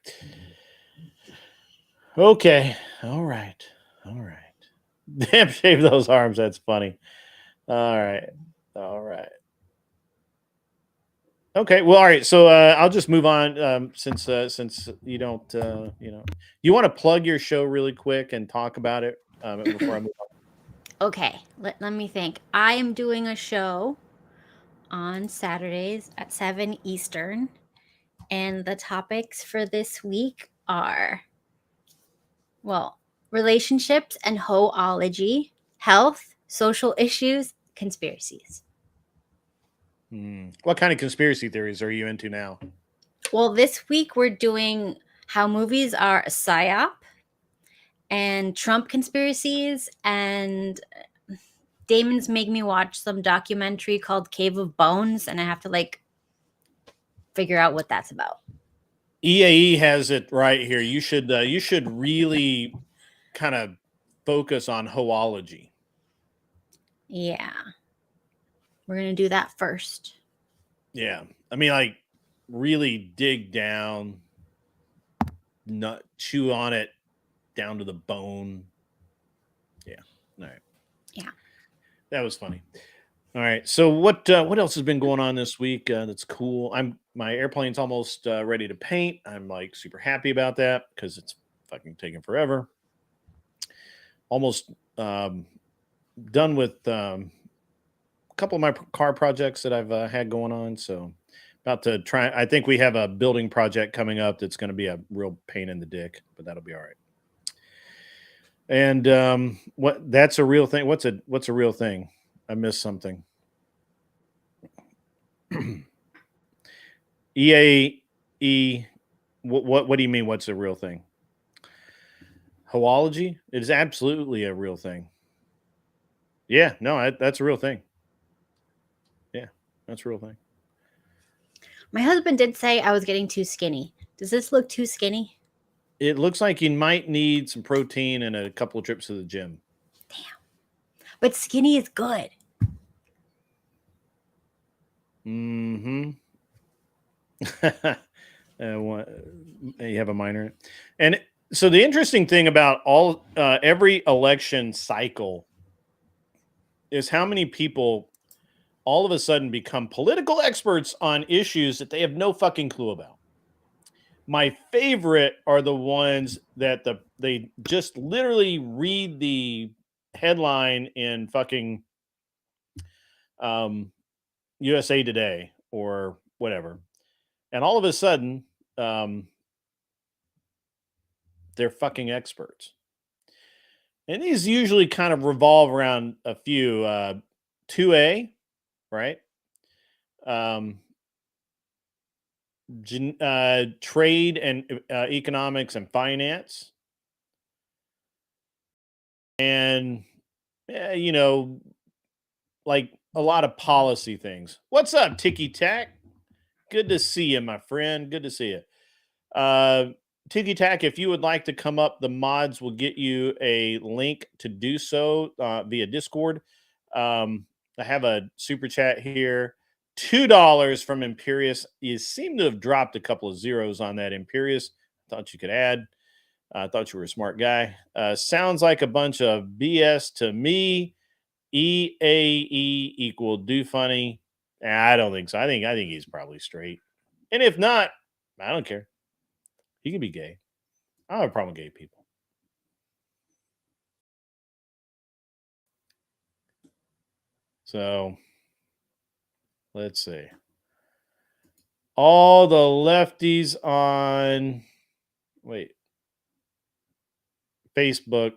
Okay. All right. All right. Damn, shave those arms. That's funny. All right. All right. Okay. Well, all right. So I'll just move on since you don't, you want to plug your show really quick and talk about it before I move on. Okay, let me think. I am doing a show on Saturdays at 7 Eastern, and the topics for this week are, well, relationships and hoology, health, social issues, conspiracies. What kind of conspiracy theories are you into now? Well, this week we're doing how movies are a psyop, and Trump conspiracies, and Damon's making me watch some documentary called Cave of Bones, and I have to like figure out what that's about. EAE has it right here. You should really kind of focus on hoology. Yeah. We're going to do that first. Yeah. I mean, like, really dig down, not chew on it down to the bone. Yeah. All right. Yeah. That was funny. All right. So what else has been going on this week that's cool? My airplane's almost ready to paint. I'm like super happy about that because it's fucking taking forever. Almost done with a couple of my car projects that I've had going on. So about to try. I think we have a building project coming up that's going to be a real pain in the dick, but that'll be all right. And that's a real thing. What's a real thing? I missed something. EAE. What do you mean? What's a real thing? Hoology? It is absolutely a real thing. Yeah, no, that's a real thing. Yeah, that's a real thing. My husband did say I was getting too skinny. Does this look too skinny? It looks like you might need some protein and a couple of trips to the gym. Damn. But skinny is good. Mm-hmm. You have a minor. And so the interesting thing about every election cycle is how many people all of a sudden become political experts on issues that they have no fucking clue about. My favorite are the ones that they just literally read the headline in fucking USA Today or whatever, and all of a sudden they're fucking experts. And these usually kind of revolve around a few 2A, right? trade and economics and finance, and you know, like a lot of policy things. What's up, Tiki Tack? Good to see you, my friend. Good to see you. Tiki Tack, if you would like to come up, the mods will get you a link to do so via Discord. I have a super chat here. $2 from Imperious. You seem to have dropped a couple of zeros on that, Imperious. Thought you could add. I thought you were a smart guy. Sounds like a bunch of BS to me. EAE equal do funny. I don't think so. I think he's probably straight. And if not, I don't care. He can be gay. I don't have a problem with gay people. So let's see. All the lefties on Facebook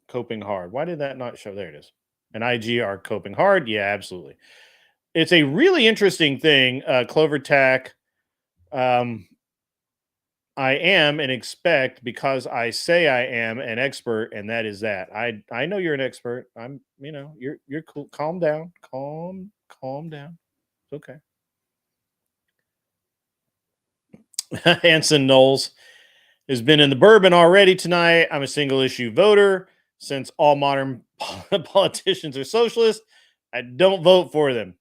coping hard. Why did that not show? There it is. And IG are coping hard. Yeah, absolutely. It's a really interesting thing. Clover Tack. I am and expect because I say I am an expert, and that is that. I know you're an expert. I'm, you're cool. Calm down. Calm down. It's okay. Anson Knowles has been in the bourbon already tonight. I'm a single issue voter. Since all modern politicians are socialists, I don't vote for them.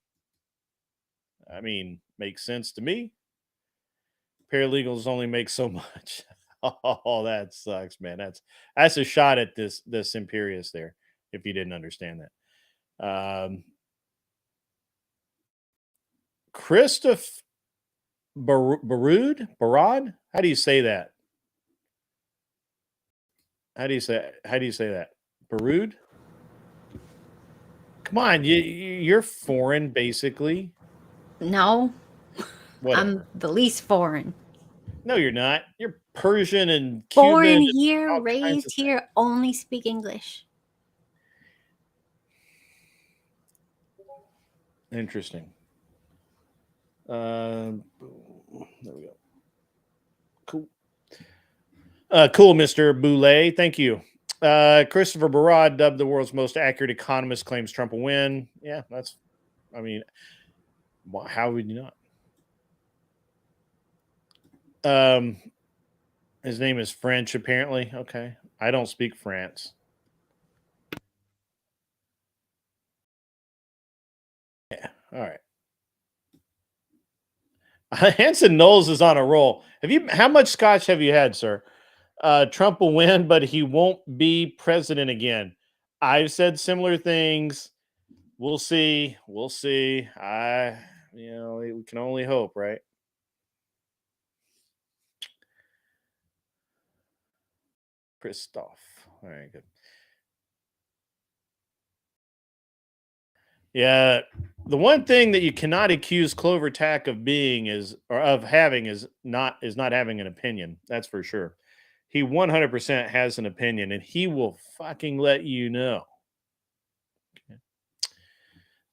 I mean, makes sense to me. Paralegals only make so much. Oh, that sucks, man. That's a shot at this Imperious there, if you didn't understand that. Christoph Barad? How do you say that? How do you say that? Barud? Come on, you're foreign, basically. No. Whatever. I'm the least foreign. No, you're not. You're Persian and Cuban. Born here, raised here, only speak English. Interesting. There we go. Cool. Cool, Mr. Boulay. Thank you. Christopher Barad, dubbed the world's most accurate economist, claims Trump will win. Yeah, how would you not? His name is French, apparently. Okay. I don't speak France. Yeah. All right. Hanson Knowles is on a roll. How much scotch have you had, sir? Trump will win, but he won't be president again. I've said similar things. We'll see. We'll see. We can only hope, right? Christoph. All right, good. Yeah, the one thing that you cannot accuse Clover Tack of having is not having an opinion. That's for sure. He 100% has an opinion, and he will fucking let you know. Okay.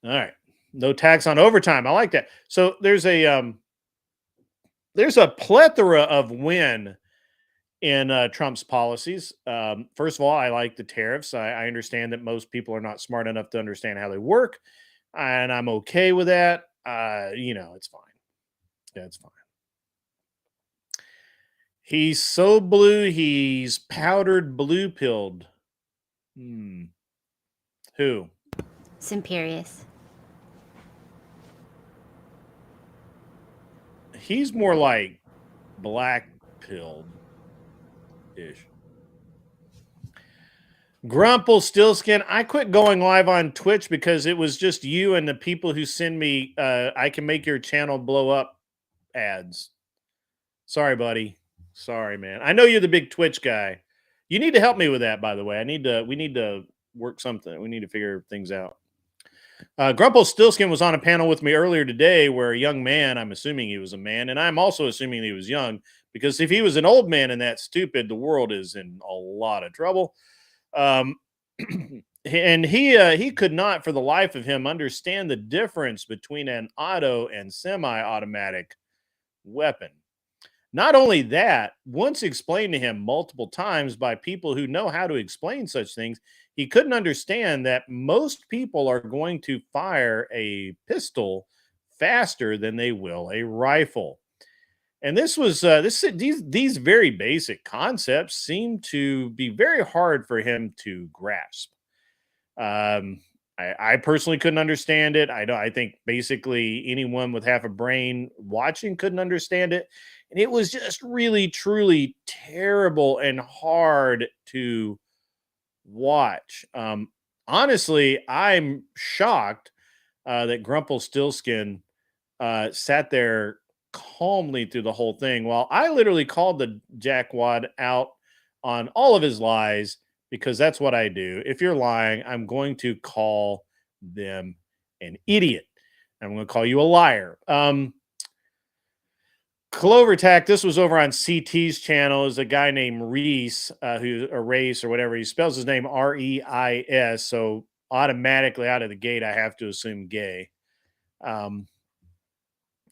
All right, no tax on overtime. I like that. So there's a plethora of win in Trump's policies. First of all, I like the tariffs. I understand that most people are not smart enough to understand how they work, and I'm okay with that. It's fine. Yeah, it's fine. He's so blue, he's powdered blue pilled. Who? It's Imperious. He's more like black pilled ish. Grumple Stillskin. I quit going live on Twitch because it was just you and the people who send me I can make your channel blow up ads. Sorry, buddy. Sorry, man. I know you're the big Twitch guy. You need to help me with that, by the way. We need to work something. We need to figure things out. Grumple Stillskin was on a panel with me earlier today where a young man, I'm assuming he was a man, and I'm also assuming he was young, because if he was an old man and that stupid, the world is in a lot of trouble. And he could not for the life of him understand the difference between an auto and semi-automatic weapon. Not only that, once explained to him multiple times by people who know how to explain such things, he couldn't understand that most people are going to fire a pistol faster than they will a rifle. And this was these very basic concepts seem to be very hard for him to grasp. Um, I personally couldn't understand it. I think basically anyone with half a brain watching couldn't understand it, and it was just really truly terrible and hard to watch. Honestly, I'm shocked that Grumple sat there calmly through the whole thing while I literally called the jackwad out on all of his lies, because that's what I do. If you're lying, I'm going to call them an idiot. I'm going to call you a liar. Clover Tack, this was over on CT's channel, is a guy named Reese, Race or whatever. He spells his name Reis. So automatically out of the gate, I have to assume gay.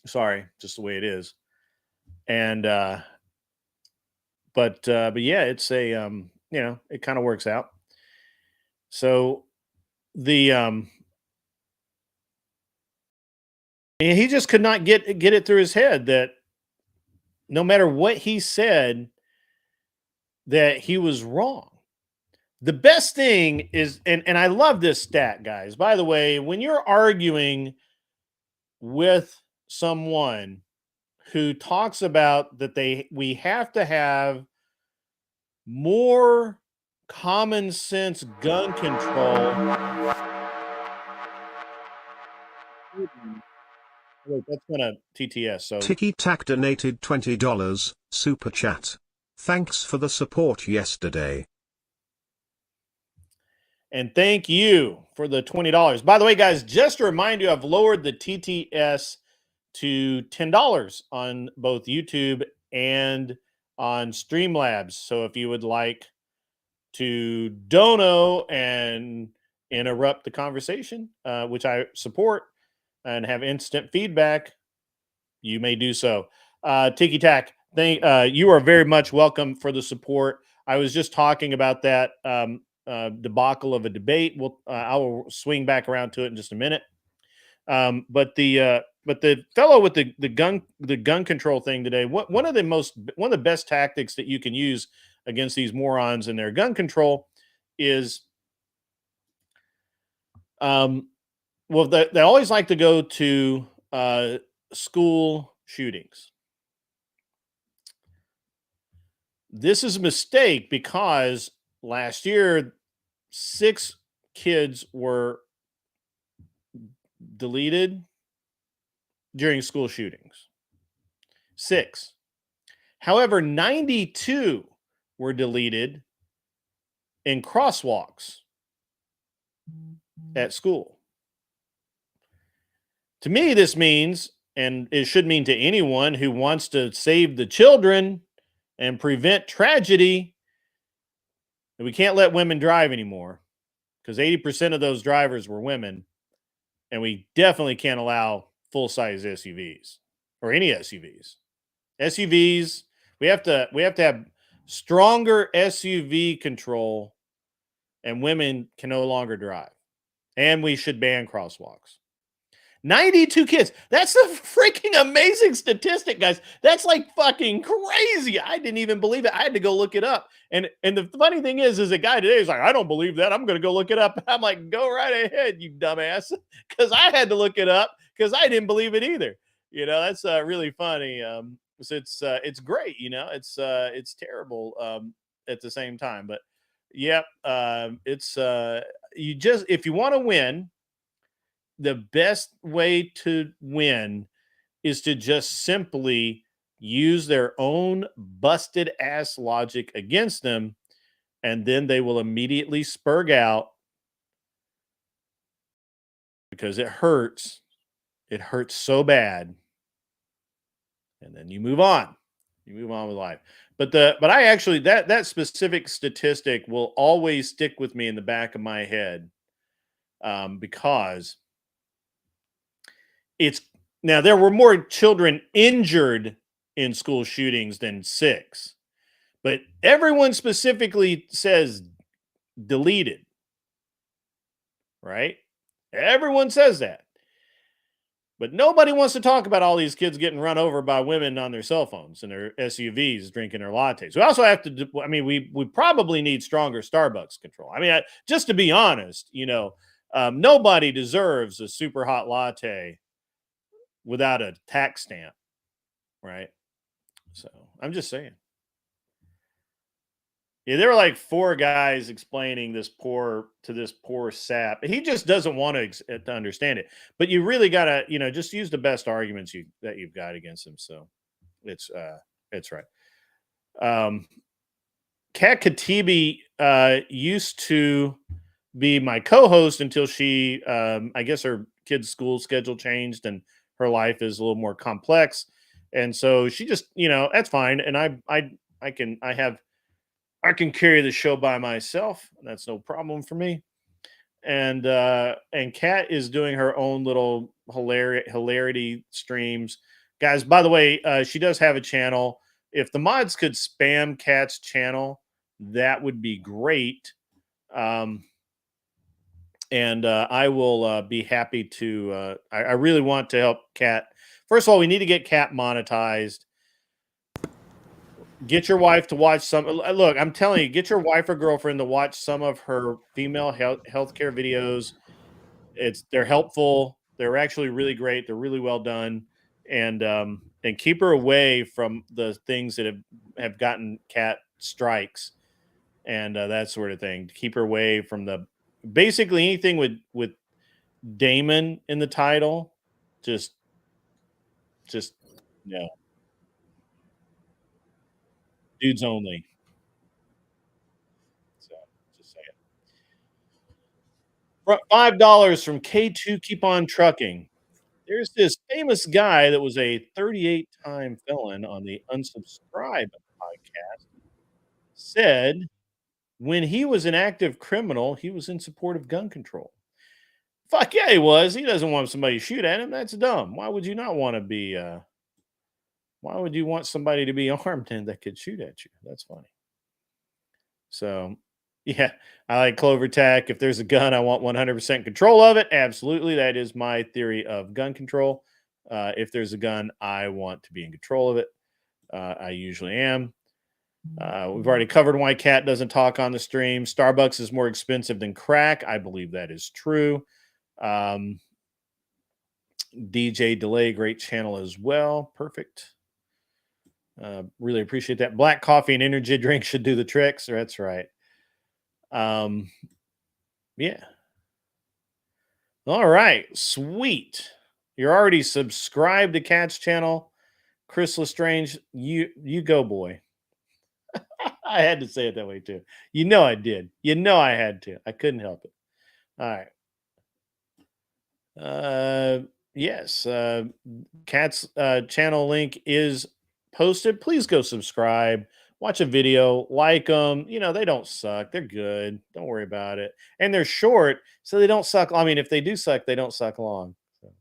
Sorry, just the way it is. And but yeah, it's a it kind of works out. So the and he just could not get it through his head that no matter what he said, that he was wrong. The best thing is, and I love this stat, guys. By the way, when you're arguing with someone who talks about that we have to have more common sense gun control. Wait, that's gonna TTS. So Tiki Tack donated $20 super chat. Thanks for the support yesterday. And thank you for the $20. By the way, guys, just to remind you, I've lowered the TTS to $10 on both YouTube and on Streamlabs. So if you would like to dono and interrupt the conversation, which I support, and have instant feedback, you may do so. Tiki Tack, you are very much welcome for the support. I was just talking about that debacle of a debate. I will swing back around to it in just a minute. But the fellow with the gun control thing today, one of the best tactics that you can use against these morons and their gun control is well, they always like to go to school shootings. This is a mistake because last year 6 kids were deleted during school shootings. 6. However, 92 were deleted in crosswalks at school. To me, this means, and it should mean to anyone who wants to save the children and prevent tragedy, that we can't let women drive anymore, because 80% of those drivers were women, and we definitely can't allow full-size SUVs or any SUVs. SUVs, we have to have stronger SUV control, and women can no longer drive. And we should ban crosswalks. 92 kids. That's a freaking amazing statistic, guys. That's like fucking crazy. I didn't even believe it. I had to go look it up. And the funny thing is a guy today is like, I don't believe that. I'm going to go look it up. I'm like, go right ahead, you dumbass. Because I had to look it up because I didn't believe it either. You know, that's really funny. So it's great. You know, it's terrible at the same time. But yep, it's if you want to win, the best way to win is to just simply use their own busted ass logic against them, and then they will immediately spurg out because it hurts. It hurts so bad. And then you move on. You move on with life. But I actually that specific statistic will always stick with me in the back of my head, because now there were more children injured in school shootings than 6. But everyone specifically says deleted, right? Everyone says that. But nobody wants to talk about all these kids getting run over by women on their cell phones and their SUVs drinking their lattes. We also have to, I mean, we probably need stronger Starbucks control. I mean, just to be honest, nobody deserves a super hot latte without a tax stamp, right? So I'm just saying. Yeah, there were like 4 guys explaining this poor sap. He just doesn't want to understand it. But you really gotta, just use the best arguments that you've got against him. So it's right. Kat Katibi used to be my co-host until she, I guess her kid's school schedule changed and her life is a little more complex, and so she just, that's fine. And I can carry the show by myself. That's no problem for me. And Kat is doing her own little hilarity streams. Guys, by the way, she does have a channel. If the mods could spam Kat's channel, that would be great. And I will be happy to. I really want to help Kat. First of all, we need to get Kat monetized. Get your wife to watch some. Look, I'm telling you, get your wife or girlfriend to watch some of her female healthcare videos. They're helpful. They're actually really great. They're really well done, and keep her away from the things that have gotten Kat strikes and that sort of thing. Keep her away from basically anything with Damon in the title. Just no. Dudes only. So just saying. $5 from K2 Keep On Trucking. There's this famous guy that was a 38-time felon on the Unsubscribe podcast. Said when he was an active criminal, he was in support of gun control. Fuck yeah, he was. He doesn't want somebody to shoot at him. That's dumb. Why would you not want to be why would you want somebody to be armed and that could shoot at you? That's funny. So, yeah, I like Clover Tech. If there's a gun, I want 100% control of it. Absolutely. That is my theory of gun control. If there's a gun, I want to be in control of it. I usually am. We've already covered why Kat doesn't talk on the stream. Starbucks is more expensive than crack. I believe that is true. DJ Delay, great channel as well. Perfect. Really appreciate that. Black coffee and energy drink should do the tricks. That's right. Yeah. All right. Sweet. You're already subscribed to Kat's channel. Chris Lestrange, you go, boy. I had to say it that way too. I did. I had to. I couldn't help it. All right. Yes. Kat's channel link is posted. Please go subscribe. Watch a video, like them. They don't suck. They're good. Don't worry about it. And they're short, so they don't suck. I mean, if they do suck, they don't suck long. So,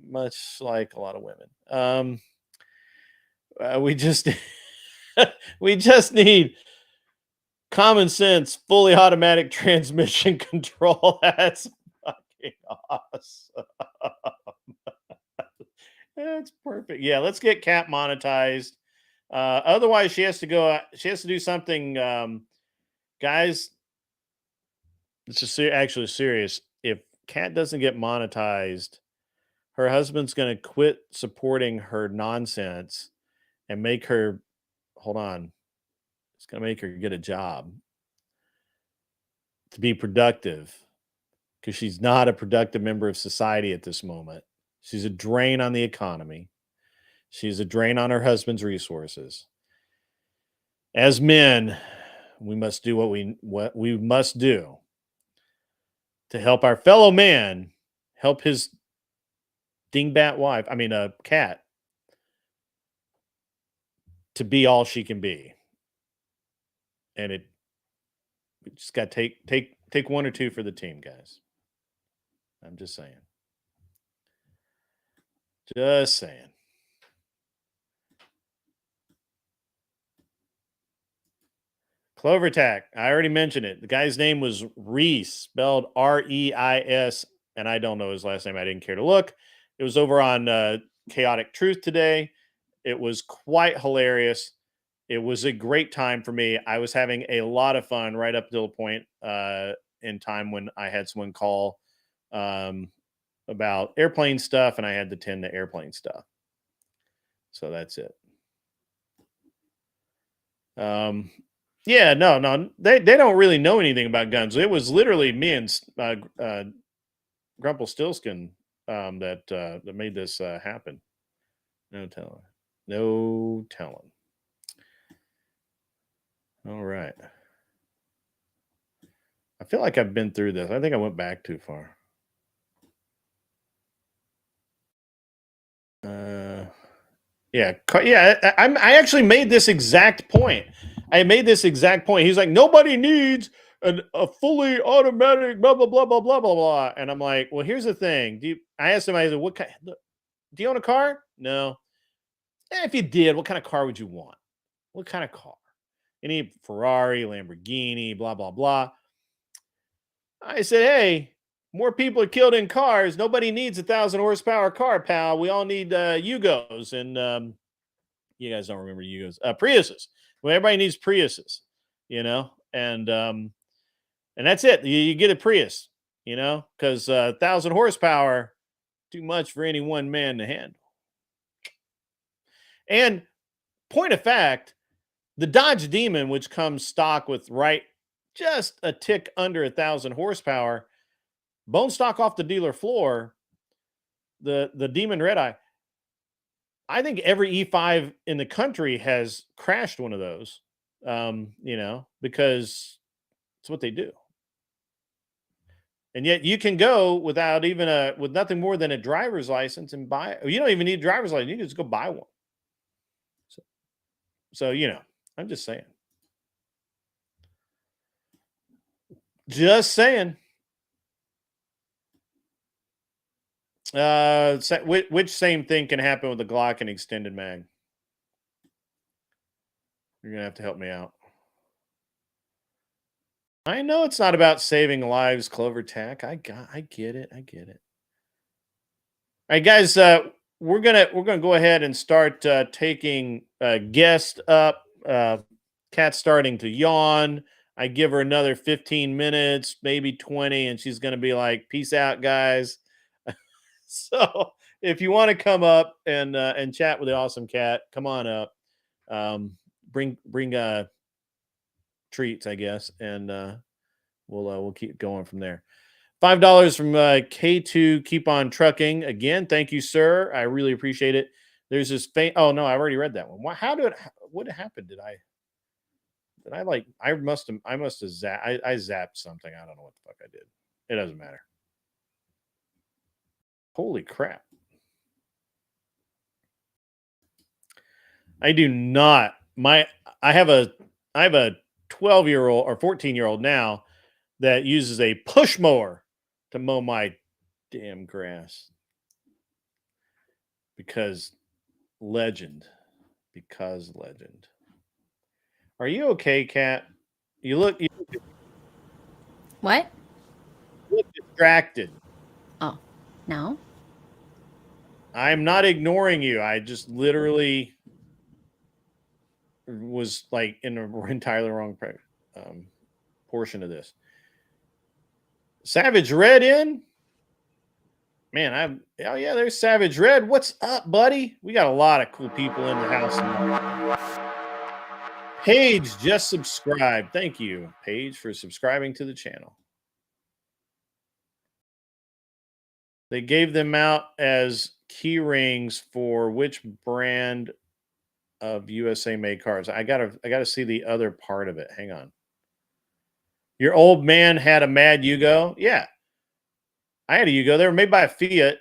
much like a lot of women. We just we just need common sense, fully automatic transmission control. That's fucking awesome. That's perfect. Yeah, let's get Kat monetized. Otherwise, she has to go. She has to do something, guys. It's just actually serious. If Kat doesn't get monetized, her husband's going to quit supporting her nonsense and make her. Hold on. It's going to make her get a job to be productive because she's not a productive member of society at this moment. She's a drain on the economy. She's a drain on her husband's resources. As men, we must do what we must do to help our fellow man help his dingbat wife, Kat, to be all she can be. And we just got to take one or two for the team, guys. I'm just saying. Just saying. Clover Tack. I already mentioned it. The guy's name was Reese, spelled Reis, and I don't know his last name. I didn't care to look. It was over on Chaotic Truth today. It was quite hilarious. It was a great time for me. I was having a lot of fun right up till the point in time when I had someone call about airplane stuff, and I had to tend to airplane stuff. So that's it. Yeah, no, they don't really know anything about guns. It was literally me and Grumpelstiltskin that made this happen. No telling. No telling. All right. I feel like I've been through this. I think I went back too far. Yeah. I actually made this exact point. I made this exact point. He's like, nobody needs a fully automatic blah, blah, blah, blah, blah, blah, blah. And I'm like, well, here's the thing. I asked him, I said, what kind, do you own a car? No. If you did, what kind of car would you want? What kind of car? Any Ferrari, Lamborghini, blah, blah, blah. I said, hey, more people are killed in cars. Nobody needs 1,000 horsepower car, pal. We all need Yugos. And you guys don't remember Yugos. Priuses. Well, everybody needs Priuses, and that's it. You get a Prius, because 1,000 horsepower, too much for any one man to handle. And point of fact, the Dodge Demon, which comes stock with just a tick under 1,000 horsepower, bone stock off the dealer floor, the Demon Red Eye. I think every E5 in the country has crashed one of those, because it's what they do. And yet you can go without even with nothing more than a driver's license and buy. You don't even need a driver's license. You can just go buy one. So I'm just saying. Just saying. Which same thing can happen with the Glock and extended mag? You're gonna have to help me out. I know it's not about saving lives, Clover Tack. I get it. I get it. All right, guys. We're gonna go ahead and start taking guests up. Cat's starting to yawn. I give her another 15 minutes, maybe 20, and she's gonna be like, "Peace out, guys." So if you want to come up and chat with the awesome cat, come on up. Bring treats, I guess, and we'll keep going from there. $5 from K2. Keep on trucking. Again, thank you, sir. I really appreciate it. There's this oh no, I already read that one. What happened? I must have I zapped something. I don't know what the fuck I did. It doesn't matter. Holy crap. I do not. I have a 12-year-old or 14-year-old now that uses a push mower to mow my damn grass. Because legend. Are you okay, Kat? You look What? distracted. Oh, no. I'm not ignoring you. I just literally was like in the entirely wrong portion of this. Savage Red in? Man, oh yeah, there's Savage Red. What's up, buddy? We got a lot of cool people in the house now. Paige just subscribed. Thank you, Paige, for subscribing to the channel. They gave them out as key rings for which brand of USA made cars. I gotta see the other part of it. Hang on. Your old man had a Mad Yugo? Yeah. I had a Yugo. They were made by Fiat.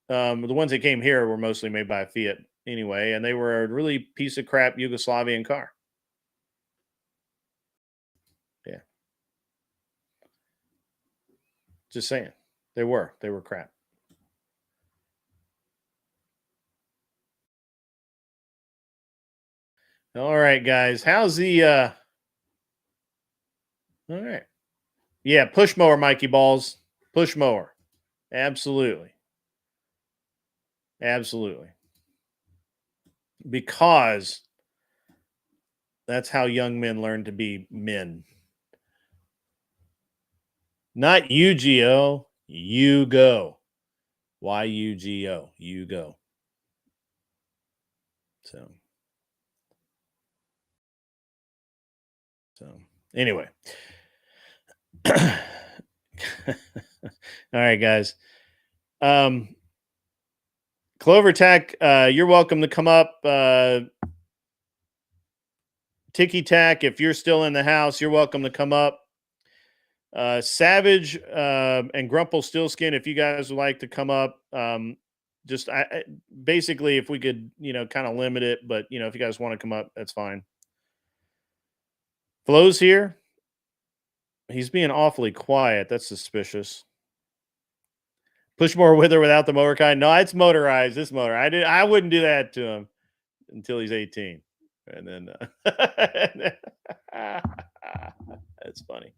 The ones that came here were mostly made by Fiat anyway, and they were a really piece of crap Yugoslavian car. Yeah. Just saying. They were crap. All right, guys. How's the All right. Yeah, push mower, Mikey Balls. Push mower. Absolutely. Absolutely. Because that's how young men learn to be men. Not UGO, you go. YUGO, you go. So anyway. All right, guys. Clover Tack, you're welcome to come up. Ticky Tack, if you're still in the house, you're welcome to come up. Savage and Grumple Stillskin, if you guys would like to come up, just basically, if we could, kind of limit it, but if you guys want to come up, that's fine. Flo's here. He's being awfully quiet. That's suspicious. Push more with or without the mower kind. No, it's motorized. This motor. I wouldn't do that to him until he's 18. And then that's funny.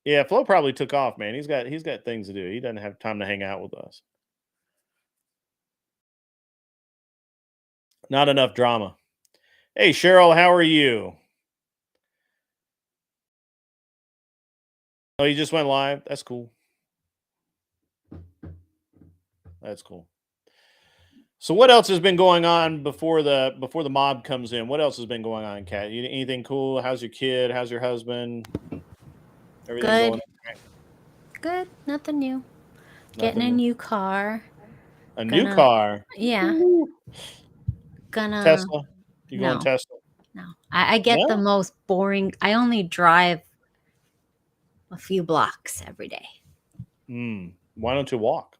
Yeah, Flo probably took off, man. He's got things to do. He doesn't have time to hang out with us. Not enough drama. Hey, Cheryl, how are you? Oh, you just went live? That's cool. That's cool. So what else has been going on before the mob comes in? What else has been going on, Kat? Anything cool? How's your kid? How's your husband? Everything Good. going on? Good. Nothing new. Getting a new car. New car? Yeah. Gonna Tesla? You going No. Tesla? No. I get the most boring. I only drive a few blocks every day. Why don't you walk?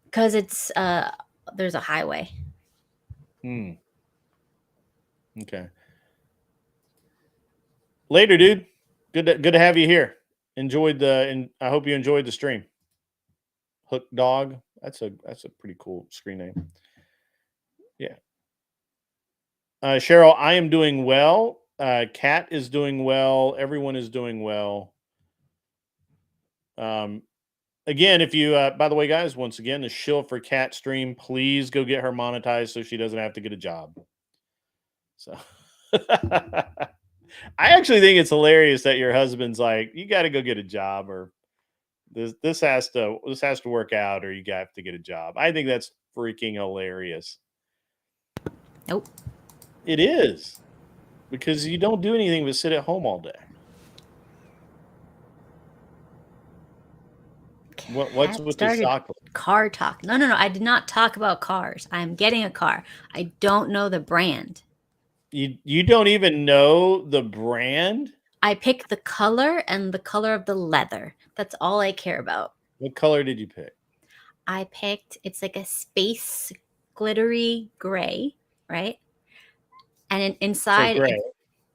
Because it's there's a highway. Okay. Later, dude. Good to have you here. I hope you enjoyed the stream. Hook Dog. That's a pretty cool screen name. Yeah. Cheryl, I am doing well. Kat is doing well. Everyone is doing well. Again, if you, by the way, guys, once again, the Shill for Cat stream, please go get her monetized so she doesn't have to get a job. So I actually think it's hilarious that your husband's like, you got to go get a job, or this has to work out, or you got to get a job. I think that's freaking hilarious. Nope. It is, because you don't do anything but sit at home all day. What's with the stock? Car talk. No. I did not talk about cars. I'm getting a car. I don't know the brand. You don't even know the brand? I pick the color and the color of the leather. That's all I care about. What color did you pick? I picked, it's like a space glittery gray, right? And inside, so gray.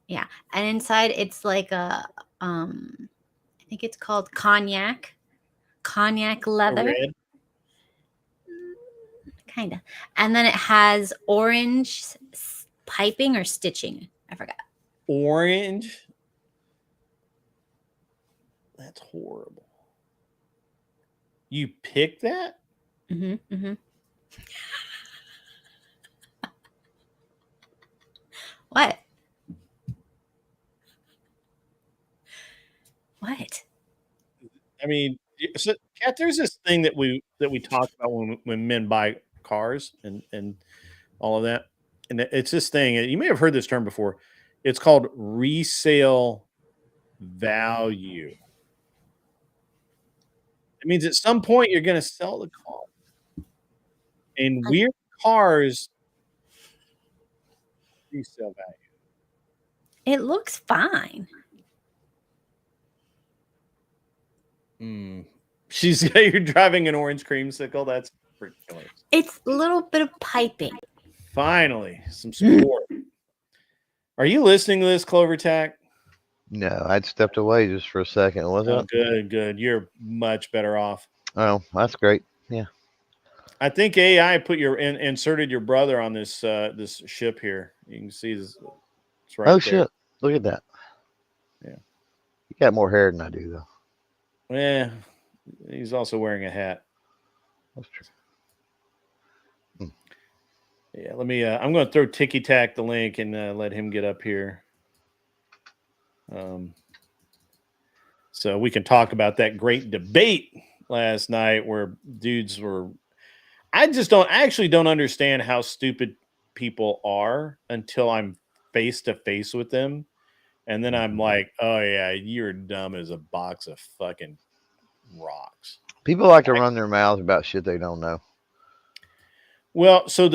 Yeah. And inside it's like a, I think it's called cognac leather. Red? Kind of. And then it has orange piping or stitching. I forgot. Orange? That's horrible. You picked that? Mm-hmm. What? What? I mean, so, Kat, there's this thing that we talk about when men buy cars and all of that. And it's this thing, you may have heard this term before. It's called resale value. It means at some point you're going to sell the car. And weird cars resale value. It looks fine. You're driving an orange creamsicle. That's ridiculous. It's a little bit of piping. Finally, some sport. Are you listening to this, Clover Tack? No, I'd stepped away just for a second. Was it? Good. You're much better off. Oh, that's great. Yeah. I think AI inserted your brother on this this ship here. You can see this. It's right there. Shit! Look at that. Yeah. You got more hair than I do, though. Yeah, he's also wearing a hat. That's true. Yeah, let me. I'm going to throw Ticky Tack the link and let him get up here. So we can talk about that great debate last night where dudes were. I actually don't understand how stupid people are until I'm face to face with them. And then I'm like, oh, yeah, you're dumb as a box of fucking rocks. People like to run their mouths about shit they don't know. Well, so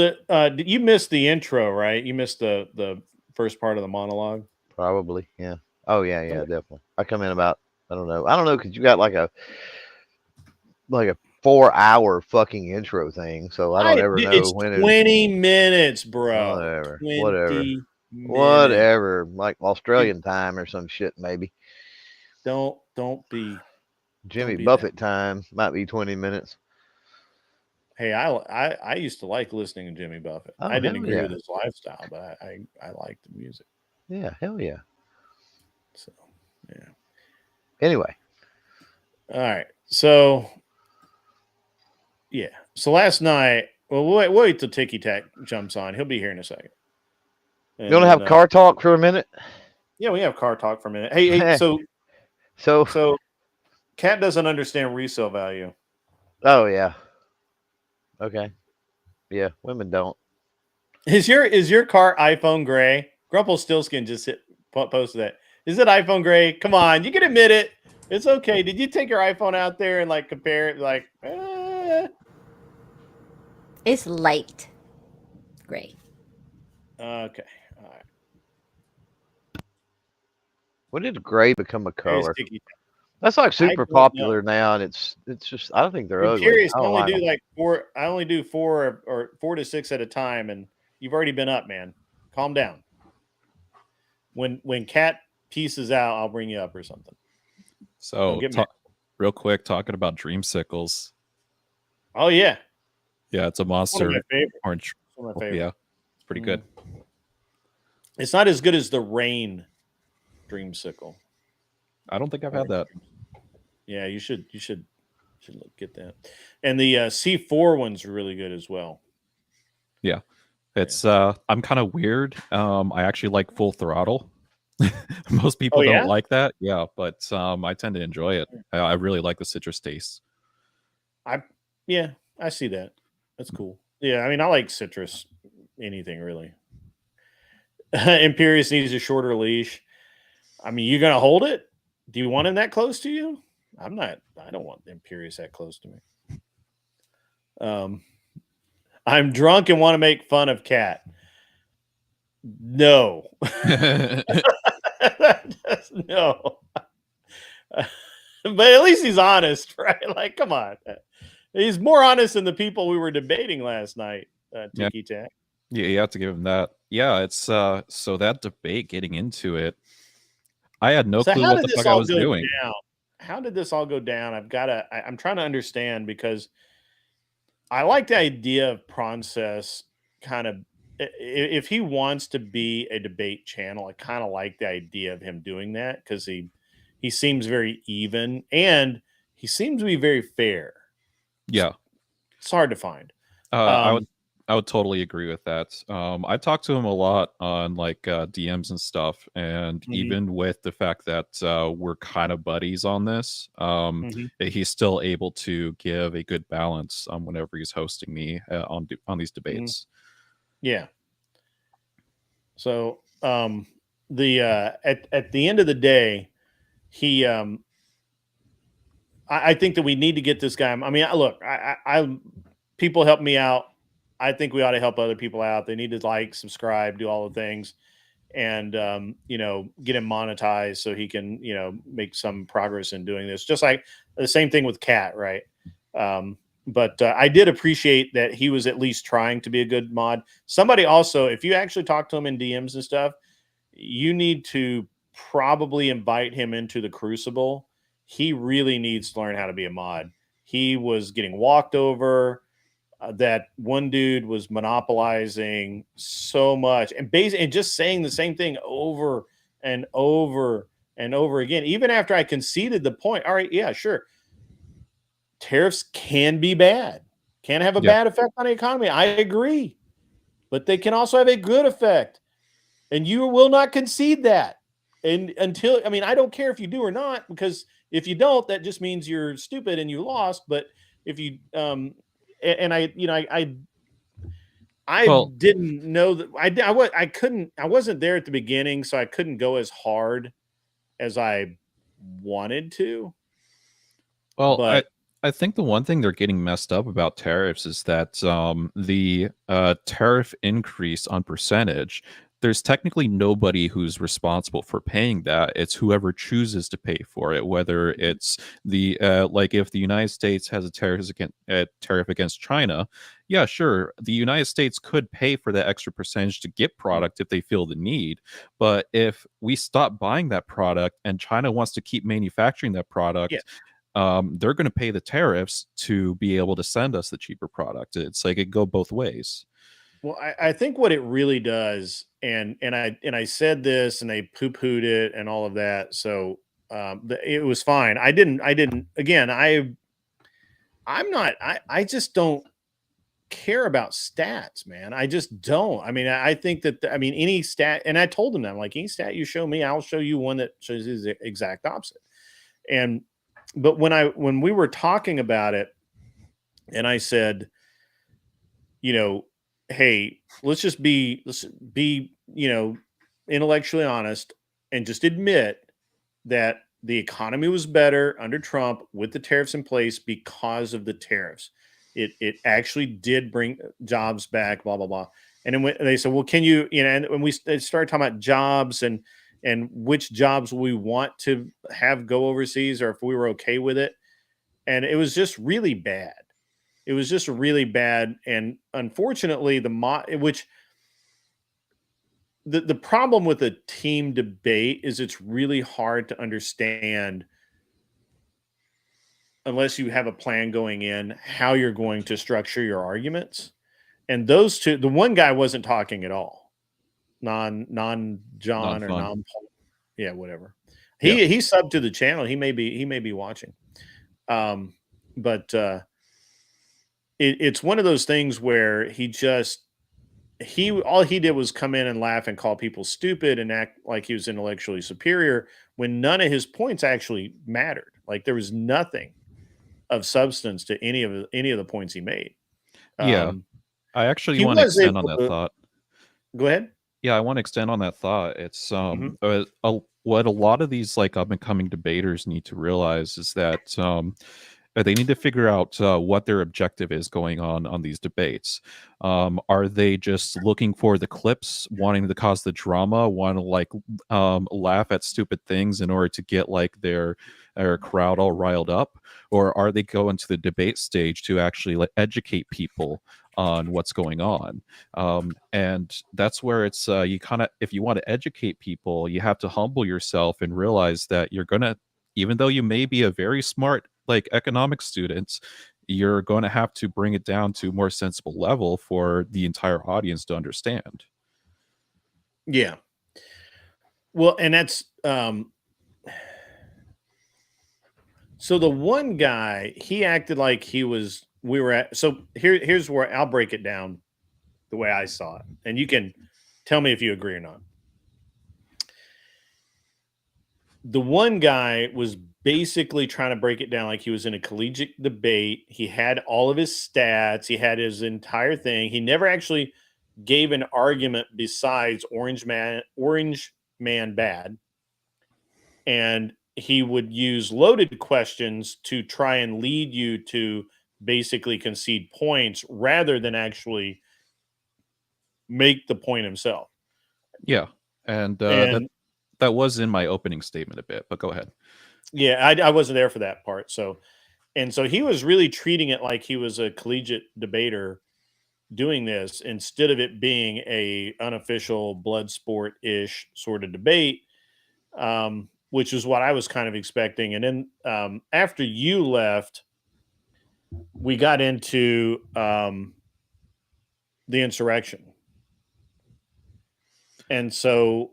you missed the intro, right? You missed the first part of the monologue. Probably, yeah. Oh yeah, definitely. I come in about I don't know because you got like a 4-hour fucking intro thing, so I don't ever know it's when 20 minutes, bro. Whatever. Minutes. Like Australian time or some shit maybe. Don't be Jimmy Buffett time might be 20 minutes. Hey, I used to like listening to Jimmy Buffett. Oh, I didn't agree yeah. with his lifestyle, but I liked the music. Yeah, hell yeah. So, yeah. Anyway. All right. So, yeah. So last night, well, we'll wait till Ticky Tack jumps on. He'll be here in a second. You want to have car talk for a minute? Yeah, we have car talk for a minute. Hey, so Cat doesn't understand resale value. Oh yeah. Okay. Yeah, women don't. Is your car iPhone gray? Grumpelstiltskin just posted that. Is it iPhone gray? Come on, you can admit it. It's okay. Did you take your iPhone out there and like compare it? Like, It's light gray. Okay. All right. When did gray become a color? Sticky. That's like super popular now, and it's just I don't think they're ugly. Curious. I only do like four. I only do four or 4 to 6 at a time, and you've already been up, man. Calm down. When Cat pieces out, I'll bring you up or something. So, real quick, talking about dreamsicles. Oh yeah, yeah, it's a monster. One of my favorite. Orange. One of my favorite. Yeah, it's pretty good. It's not as good as the Rain dreamsicle. I don't think I've had that. Yeah, you should get that. And the C4 one's really good as well. Yeah. It's I'm kind of weird. I actually like full throttle. Most people don't like that. Yeah, but I tend to enjoy it. I really like the citrus taste. I see that. That's cool. Yeah, I mean I like citrus anything really. Imperius needs a shorter leash. I mean, you gonna hold it? Do you want him that close to you? I don't want Imperius that close to me. I'm drunk and want to make fun of Cat. No. No. But at least he's honest, right? Like, come on. He's more honest than the people we were debating last night, Tiki Tack. Yeah, you have to give him that. Yeah, it's so that debate, getting into it, I had no clue what the fuck I was doing. How did this all go down? I'm trying to understand, because I like the idea of Process kind of, if he wants to be a debate channel, I kind of like the idea of him doing that, because he seems very even and he seems to be very fair. Yeah. It's hard to find. I would totally agree with that. I talked to him a lot on like DMs and stuff, and even with the fact that we're kind of buddies on this, he's still able to give a good balance whenever he's hosting me on these debates. Yeah. So the at the end of the day, he I think that we need to get this guy. I mean, look, I people help me out. I think we ought to help other people out. They need to like, subscribe, do all the things, and get him monetized so he can make some progress in doing this. Just like the same thing with Cat, right? But I did appreciate that he was at least trying to be a good mod. Somebody also, if you actually talk to him in DMs and stuff, you need to probably invite him into the Crucible. He really needs to learn how to be a mod. He was getting walked over. That one dude was monopolizing so much and just saying the same thing over and over and over again, even after I conceded the point. All right, yeah, sure. Tariffs can be bad, can have a bad effect on the economy. I agree, but they can also have a good effect, and you will not concede that. And until, I mean, I don't care if you do or not, because if you don't, that just means you're stupid and you lost. But if you, and I, you know, I Well, didn't know that I wasn't there at the beginning, so I couldn't go as hard as I wanted to. Well, But I think the one thing they're getting messed up about tariffs is that the tariff increase on percentage, there's technically nobody who's responsible for paying that. It's whoever chooses to pay for it, whether it's the like if the United States has a tariff against China, yeah, sure, the United States could pay for that extra percentage to get product if they feel the need. But if we stop buying that product and China wants to keep manufacturing that yeah, product, they're going to pay the tariffs to be able to send us the cheaper product. It's like it go both ways. well, I think what it really does, and I said this, and they poo-pooed it and all of that. So it was fine. I didn't. Again, I'm not. I just don't care about stats, man. I just don't. I mean, I think that I mean any stat, and I told them that, I'm like, any stat you show me, I'll show you one that shows the exact opposite. And but when we were talking about it, and I said, you know, hey, let's be, you know, intellectually honest and just admit that the economy was better under Trump with the tariffs in place because of the tariffs. It actually did bring jobs back, blah blah blah. And then when they said, well, can you, you know, and when we started talking about jobs and which jobs we want to have go overseas, or if we were okay with it, and it was just really bad. It was just really bad, and unfortunately, which the problem with a team debate is it's really hard to understand unless you have a plan going in how you're going to structure your arguments. And those two, the one guy wasn't talking at all, non John or Non-fun. non Paul, yeah, whatever. Yeah. He subbed to the channel. He may be watching, but it's one of those things where all he did was come in and laugh and call people stupid and act like he was intellectually superior when none of his points actually mattered. Like there was nothing of substance to any of the points he made. Yeah. I actually He want to was extend on able that to thought. go ahead. Yeah, I want to extend on that thought. It's Mhm. what a lot of these like up and coming debaters need to realize is that they need to figure out what their objective is going on these debates. Are they just looking for the clips, wanting to cause the drama, want to like laugh at stupid things in order to get like their crowd all riled up, or are they going to the debate stage to actually like educate people on what's going on? And that's where it's you kind of, if you want to educate people, you have to humble yourself and realize that you're gonna, even though you may be a very smart like economics students, you're going to have to bring it down to a more sensible level for the entire audience to understand. Yeah. Well, and that's so the one guy, he acted like we were at, so here's where I'll break it down the way I saw it. And you can tell me if you agree or not. The one guy was basically trying to break it down like he was in a collegiate debate. He had all of his stats, he had his entire thing. He never actually gave an argument besides Orange Man bad. And he would use loaded questions to try and lead you to basically concede points rather than actually make the point himself. Yeah, and And that was in my opening statement a bit, but go ahead. yeah, I wasn't there for that part. So he was really treating it like he was a collegiate debater doing this instead of it being a unofficial blood sport ish sort of debate, which is what I was kind of expecting. And then after you left, we got into the insurrection, and so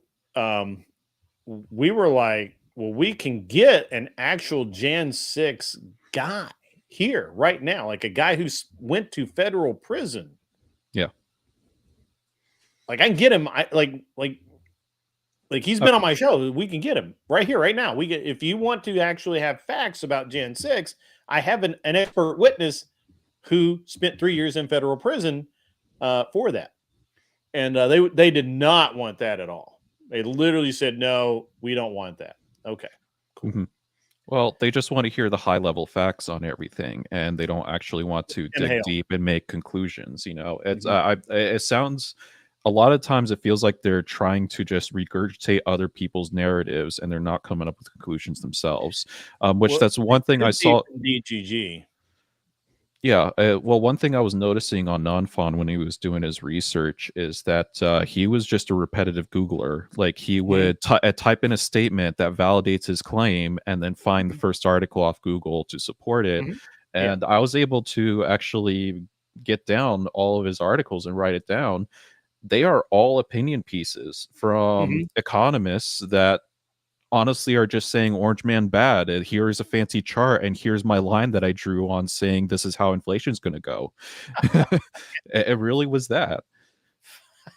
we were like, well, we can get an actual Jan 6 guy here right now, like a guy who went to federal prison. Yeah. Like I can get him. Like he's been on my show. We can get him right here, right now. If you want to actually have facts about Jan 6, I have an expert witness who spent 3 years in federal prison for that. And they did not want that at all. They literally said, no, we don't want that. Okay, cool. Mm-hmm. Well, they just want to hear the high level facts on everything, and they don't actually want to dig deep and make conclusions. You know, it's it sounds a lot of times it feels like they're trying to just regurgitate other people's narratives, and they're not coming up with conclusions themselves. That's one thing I saw. DGG. Yeah, well, one thing I was noticing on Nonfon when he was doing his research is that he was just a repetitive Googler. Like he would type in a statement that validates his claim and then find the first article off Google to support it. And I was able to actually get down all of his articles and write it down. They are all opinion pieces from economists that honestly are just saying Orange Man bad, and here's a fancy chart, and here's my line that I drew on saying this is how inflation's going to go. It really was that.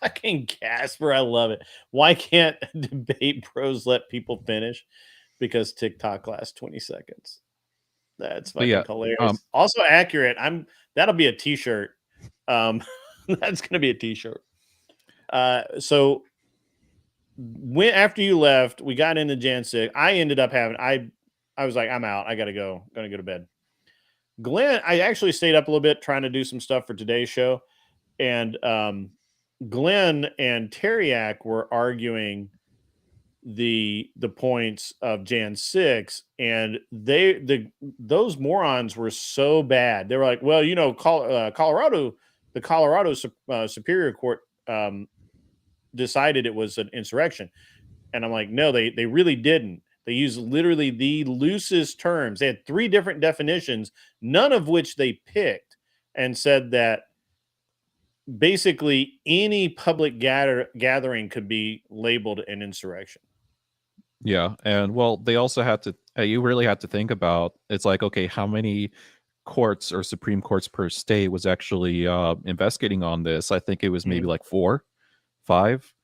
Fucking Casper, I love it. Why can't debate pros let people finish? Because TikTok lasts 20 seconds. That's fucking hilarious. Also accurate. That'll be a t-shirt. That's gonna be a t-shirt. So after you left, we got into Jan 6. I ended up having I was like, I'm out. I gotta go. Gonna go to bed. Glenn, I actually stayed up a little bit trying to do some stuff for today's show. And Glenn and Teriak were arguing the points of Jan 6, and those morons were so bad. They were like, well, you know, Colorado, the Colorado Superior Court decided it was an insurrection. And I'm like, no, they really didn't. They used literally the loosest terms. They had 3 different definitions, none of which they picked, and said that basically any public gathering could be labeled an insurrection. Yeah. And well, they also had to, you really had to think about, it's like, okay, how many courts or Supreme Courts per state was actually investigating on this? I think it was maybe like 4, 5.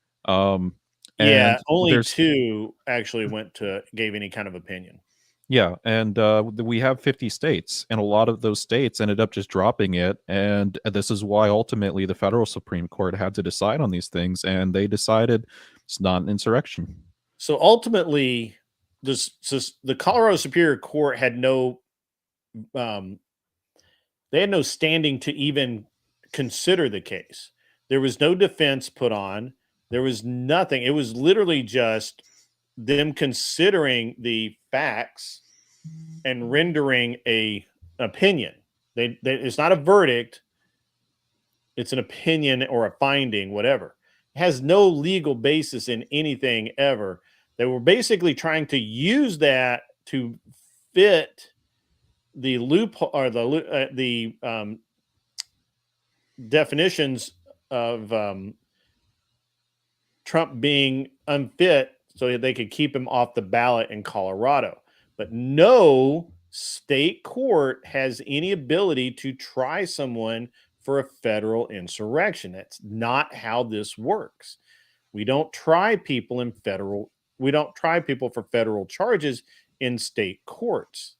Yeah, only 2 actually gave any kind of opinion. Yeah, and we have 50 states, and a lot of those states ended up just dropping it, and this is why ultimately the federal Supreme Court had to decide on these things, and they decided it's not an insurrection. So ultimately, the Colorado Superior Court had no standing to even consider the case. There was no defense put on. There was nothing. It was literally just them considering the facts and rendering an opinion. It's not a verdict. It's an opinion or a finding, whatever. It has no legal basis in anything ever. They were basically trying to use that to fit the loophole or the definitions of Trump being unfit so that they could keep him off the ballot in Colorado. But no state court has any ability to try someone for a federal insurrection. That's not how this works. We don't try people for federal charges in state courts.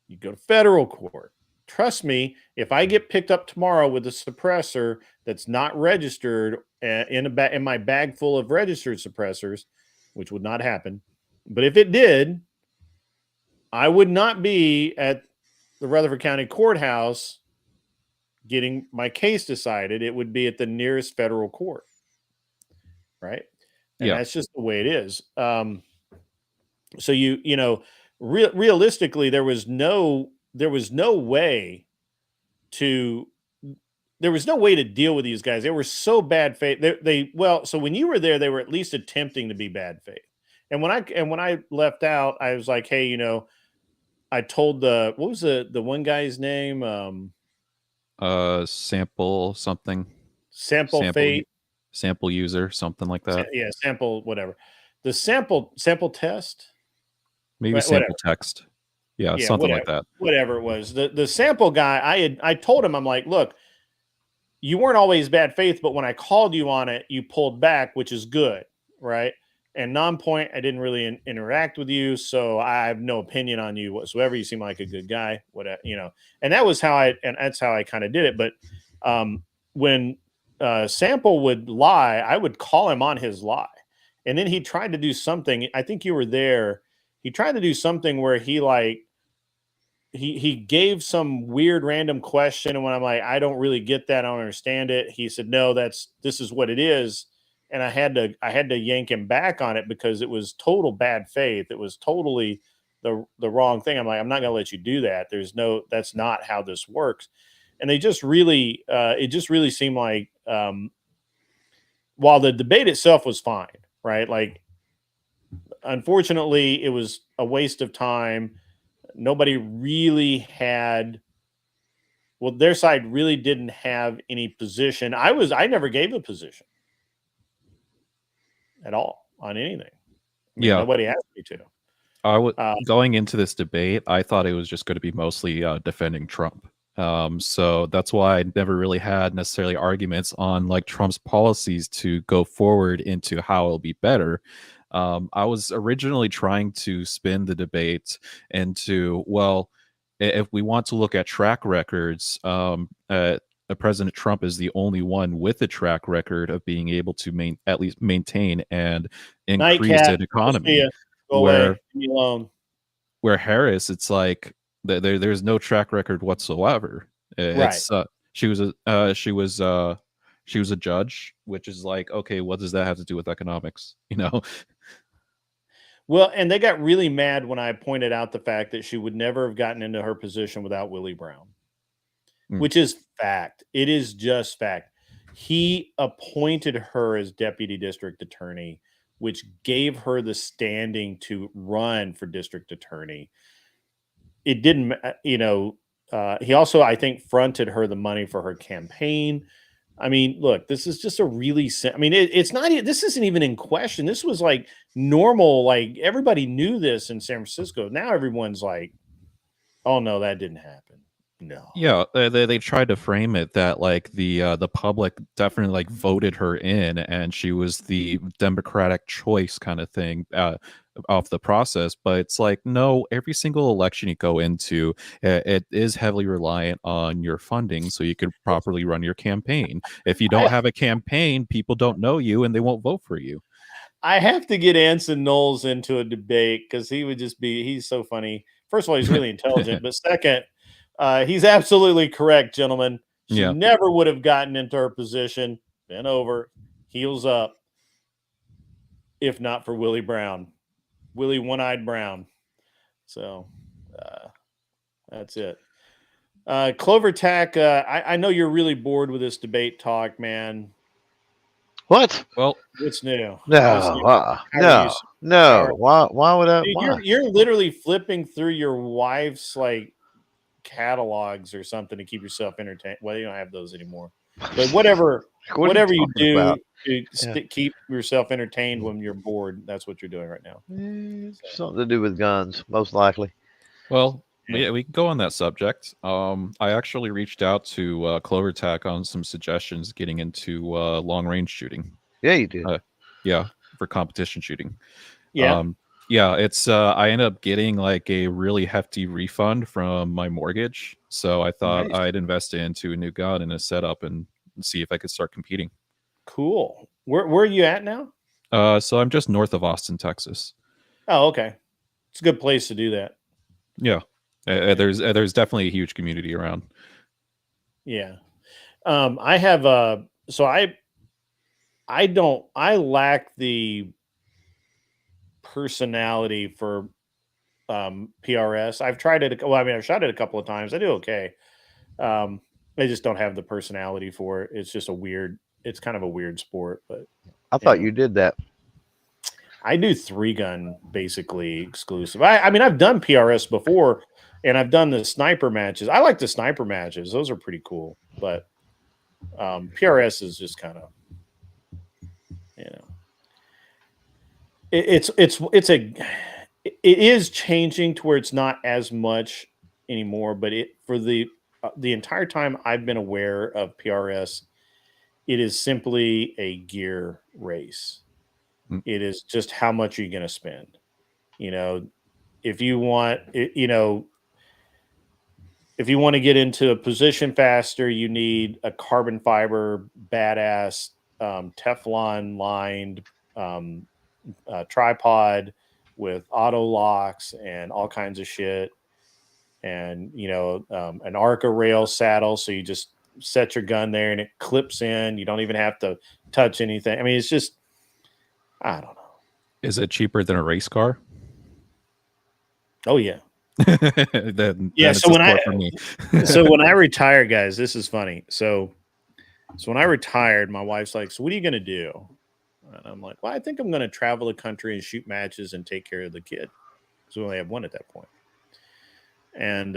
You go to federal court. Trust me, if I get picked up tomorrow with a suppressor that's not registered in my bag full of registered suppressors, which would not happen, but if it did, I would not be at the Rutherford County Courthouse getting my case decided. It would be at the nearest federal court, right? And that's just the way it is. So realistically, there was no way to deal with these guys. They were so bad faith. So when you were there, they were at least attempting to be bad faith. And when I left out, I was like, hey, I told what was the one guy's name? Sample something. Sample fate. Sample user, something like that. Yeah, sample whatever. The sample test. Maybe sample text. Yeah, something like that. Whatever it was. The sample guy, I told him, I'm like, look, you weren't always bad faith, but when I called you on it, you pulled back, which is good, right? And non-point, I didn't really interact with you, so I have no opinion on you whatsoever. You seem like a good guy, whatever, And that was that's how I kind of did it. But when Sample would lie, I would call him on his lie, and then he tried to do something. I think you were there. He tried to do something where he gave some weird random question, and when I'm like, I don't really get that, I don't understand it, he said, no, this is what it is. And I had to yank him back on it because it was total bad faith. It was totally the wrong thing. I'm like, I'm not going to let you do that. That's not how this works. And they just really, it just really seemed like, while the debate itself was fine, right? Like, unfortunately, it was a waste of time. Nobody really their side really didn't have any position. I never gave a position at all on anything. Nobody asked me to. I was going into this debate, I thought it was just going to be mostly defending Trump. So that's why I never really had necessarily arguments on like Trump's policies to go forward into how it'll be better. I was originally trying to spin the debate into, well, if we want to look at track records, President Trump is the only one with a track record of being able to at least maintain and increase an economy. Where Harris, it's like there's no track record whatsoever. It's she was a judge, which is like, okay, what does that have to do with economics? Well, and they got really mad when I pointed out the fact that she would never have gotten into her position without Willie Brown, which is fact. It is just fact. He appointed her as deputy district attorney, which gave her the standing to run for district attorney. It didn't, he also, I think, fronted her the money for her campaign. I mean, look, this is just a really, it's not, this isn't even in question. This was like normal. Like, everybody knew this in San Francisco. Now everyone's like, oh no, that didn't happen. No. Yeah, they tried to frame it that like the public definitely like voted her in, and she was the democratic choice kind of thing off the process. But it's like, no, every single election you go into, it is heavily reliant on your funding so you could properly run your campaign. If you don't have a campaign, people don't know you and they won't vote for you. I have to get Anson Knowles into a debate because he's so funny. First of all, he's really intelligent, but second, he's absolutely correct, gentlemen. She never would have gotten into her position, bent over, heels up, if not for Willie Brown. Willie One-Eyed Brown. So that's it. Clover Tack, I know you're really bored with this debate talk, man. What? Well, what's new? No. Why would I? Dude, you're literally flipping through your wife's like catalogs or something to keep yourself entertained. Well, you don't have those anymore. But whatever you do to keep yourself entertained when you're bored, that's what you're doing right now. Something to do with guns, most likely. Well, we can go on that subject. I actually reached out to Clover Tack on some suggestions getting into long-range shooting. Yeah, you did. For competition shooting. Yeah. It's I ended up getting like a really hefty refund from my mortgage. So I thought I'd invest into a new gun and a setup and see if I could start competing. Cool. Where are you at now? So I'm just north of Austin, Texas. Oh, okay. It's a good place to do that. Yeah. There's definitely a huge community around. Yeah. I have I lack the personality for PRS. I've tried it. I've shot it a couple of times. I do okay. I just don't have the personality for it. It's just it's kind of a weird sport, but I thought you did that. I do 3-gun basically exclusive. I've done PRS before, and I've done the sniper matches. I like the sniper matches. Those are pretty cool, but PRS is just kind of, it is changing to where it's not as much anymore, but for the entire time I've been aware of PRS, it is simply a gear race. Mm. It is just how much are you going to spend. You know, if you want, if you want to get into a position faster, you need a carbon fiber, badass, Teflon lined tripod with auto locks and all kinds of shit. And, an Arca rail saddle. So you just set your gun there and it clips in. You don't even have to touch anything. I mean, it's just, I don't know. Is it cheaper than a race car? Oh, yeah. then Yeah. it's So a when sport for me. so when I retire, guys, this is funny. So when I retired, my wife's like, "So what are you going to do?" And I'm like, "Well, I think I'm going to travel the country and shoot matches and take care of the kid." Because we only have one at that point. And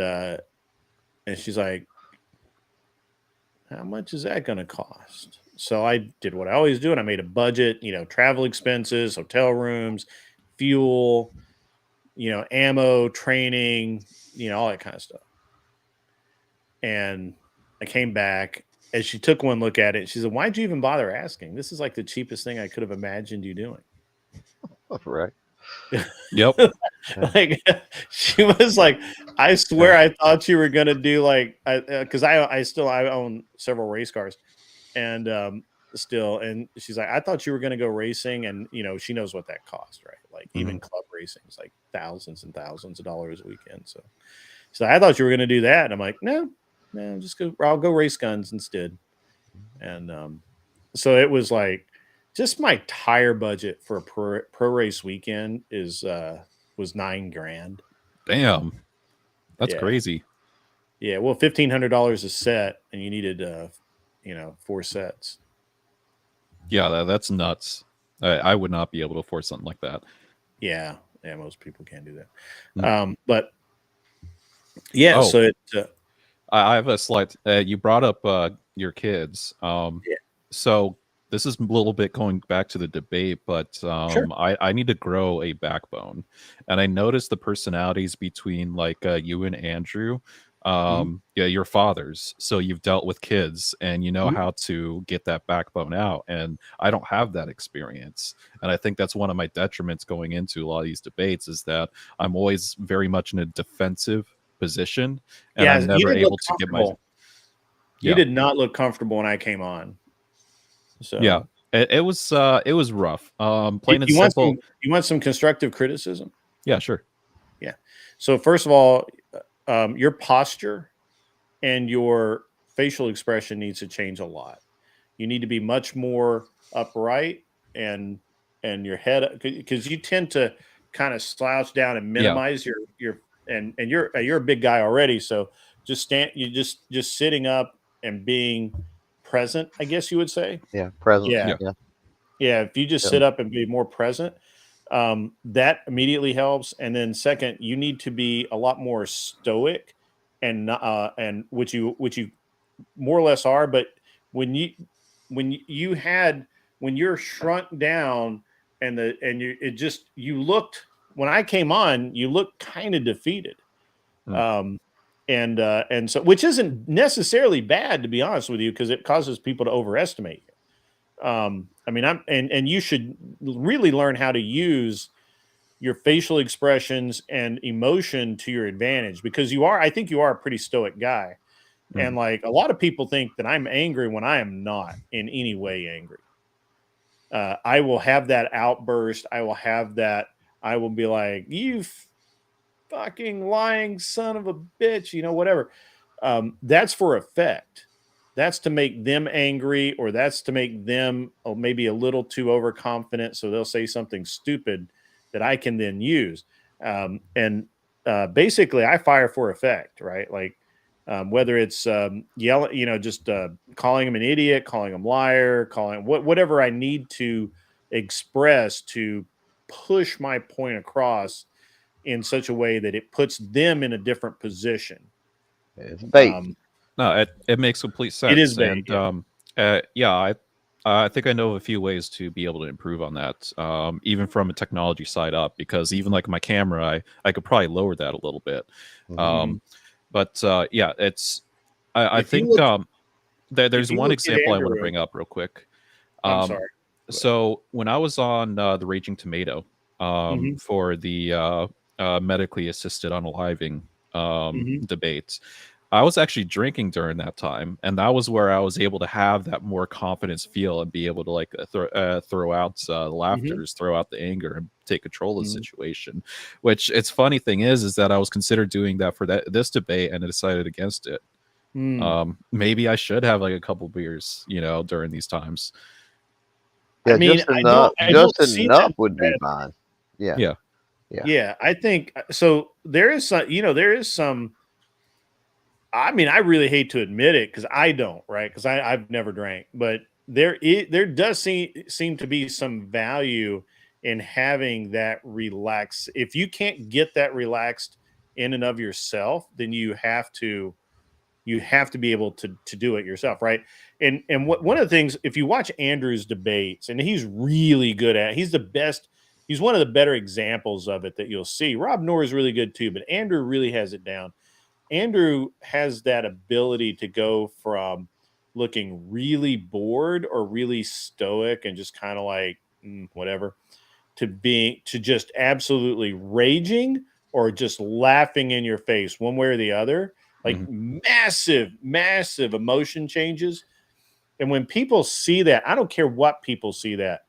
she's like, "How much is that going to cost?" So I did what I always do, and I made a budget. Travel expenses, hotel rooms, fuel, ammo, training, all that kind of stuff. And I came back, and she took one look at it. She said, "Why'd you even bother asking? This is like the cheapest thing I could have imagined you doing." Right. Yep. Like, she was like, "I swear I thought you were gonna do like," because I own several race cars, and and she's like, "I thought you were gonna go racing," and she knows what that costs, right? Like even club racing is like thousands and thousands of dollars a weekend. So she's like, "I thought you were gonna do that," and I'm like, "No, just go. I'll go race guns instead." And so it was like, just my tire budget for a pro race weekend was $9,000. Damn. That's Yeah. crazy. Yeah, well, $1,500 a set, and you needed 4 sets. Yeah, that's nuts. I would not be able to afford something like that. Yeah, most people can't do that. Mm. But yeah, Oh. so it. I have a slight. You brought up your kids. Yeah. So this is a little bit going back to the debate, but Sure. I need to grow a backbone, and I noticed the personalities between like you and Andrew. Yeah, your fathers. So you've dealt with kids, and you know how to get that backbone out. And I don't have that experience, and I think that's one of my detriments going into a lot of these debates is that I'm always very much in a defensive position, and Yeah, I'm you never didn't look able to get my. comfortable. You did not look comfortable when I came on. So Yeah, it was rough. Plain and you want simple. you want some constructive criticism? Yeah, sure. Yeah. So first of all, your posture and your facial expression needs to change a lot. You need to be much more upright and your head, because you tend to kind of slouch down and minimize your and you're a big guy already, so just sitting up and being present, I guess you would say. Yeah, presence. Yeah. If you just sit up and be more present, that immediately helps. And then second, you need to be a lot more stoic, and which you more or less are. But when you're shrunk down you looked, when I came on, you looked kind of defeated. And so, which isn't necessarily bad, to be honest with you, because it causes people to overestimate you. I mean, and you should really learn how to use your facial expressions and emotion to your advantage, because I think you are a pretty stoic guy. And like, a lot of people think that I'm angry when I am not in any way angry. I will have that outburst. I will be like, "You fucking lying son of a bitch," whatever. That's for effect. That's to make them angry, or that's to make them maybe a little too overconfident, so they'll say something stupid that I can then use. And basically, I fire for effect, right? Like, whether it's yelling, just calling them an idiot, calling them liar, calling whatever I need to express to push my point across in such a way that it puts them in a different position. It's bait. No, it makes complete sense. It is bait. And yeah, I think I know of a few ways to be able to improve on that, even from a technology side up, because even like my camera, I could probably lower that a little bit. But yeah, it's I If you think look, if there's you one look at example I want to Andrew, bring up real quick. I'm sorry. So when I was on the Raging Tomato Mhm. for the medically assisted unaliving Mhm. debates, I was actually drinking during that time, and that was where I was able to have that more confidence feel and be able to like throw out the Mhm. laughters, throw out the anger, and take control of the Mhm. situation. Which it's funny thing is that I was considered doing that for this debate, and I decided against it. Mm. Maybe I should have like a couple beers, during these times. I Yeah, mean, I just don't see that enough as would be bad. fine. Yeah, Yeah. yeah. Yeah, I think so. There is some, there is some. I mean, I really hate to admit it because I don't, right? Because I've never drank, but there does seem to be some value in having that relax. If you can't get that relaxed in and of yourself, then you have to be able to do it yourself, right? And one of the things, if you watch Andrew's debates, and he's really good at, he's the best. He's one of the better examples of it that you'll see. Rob Noor is really good too, but Andrew really has it down. Andrew has that ability to go from looking really bored or really stoic and just kind of like whatever to just absolutely raging or just laughing in your face one way or the other, like Mhm. massive emotion changes. And when people see that, I don't care what people see that,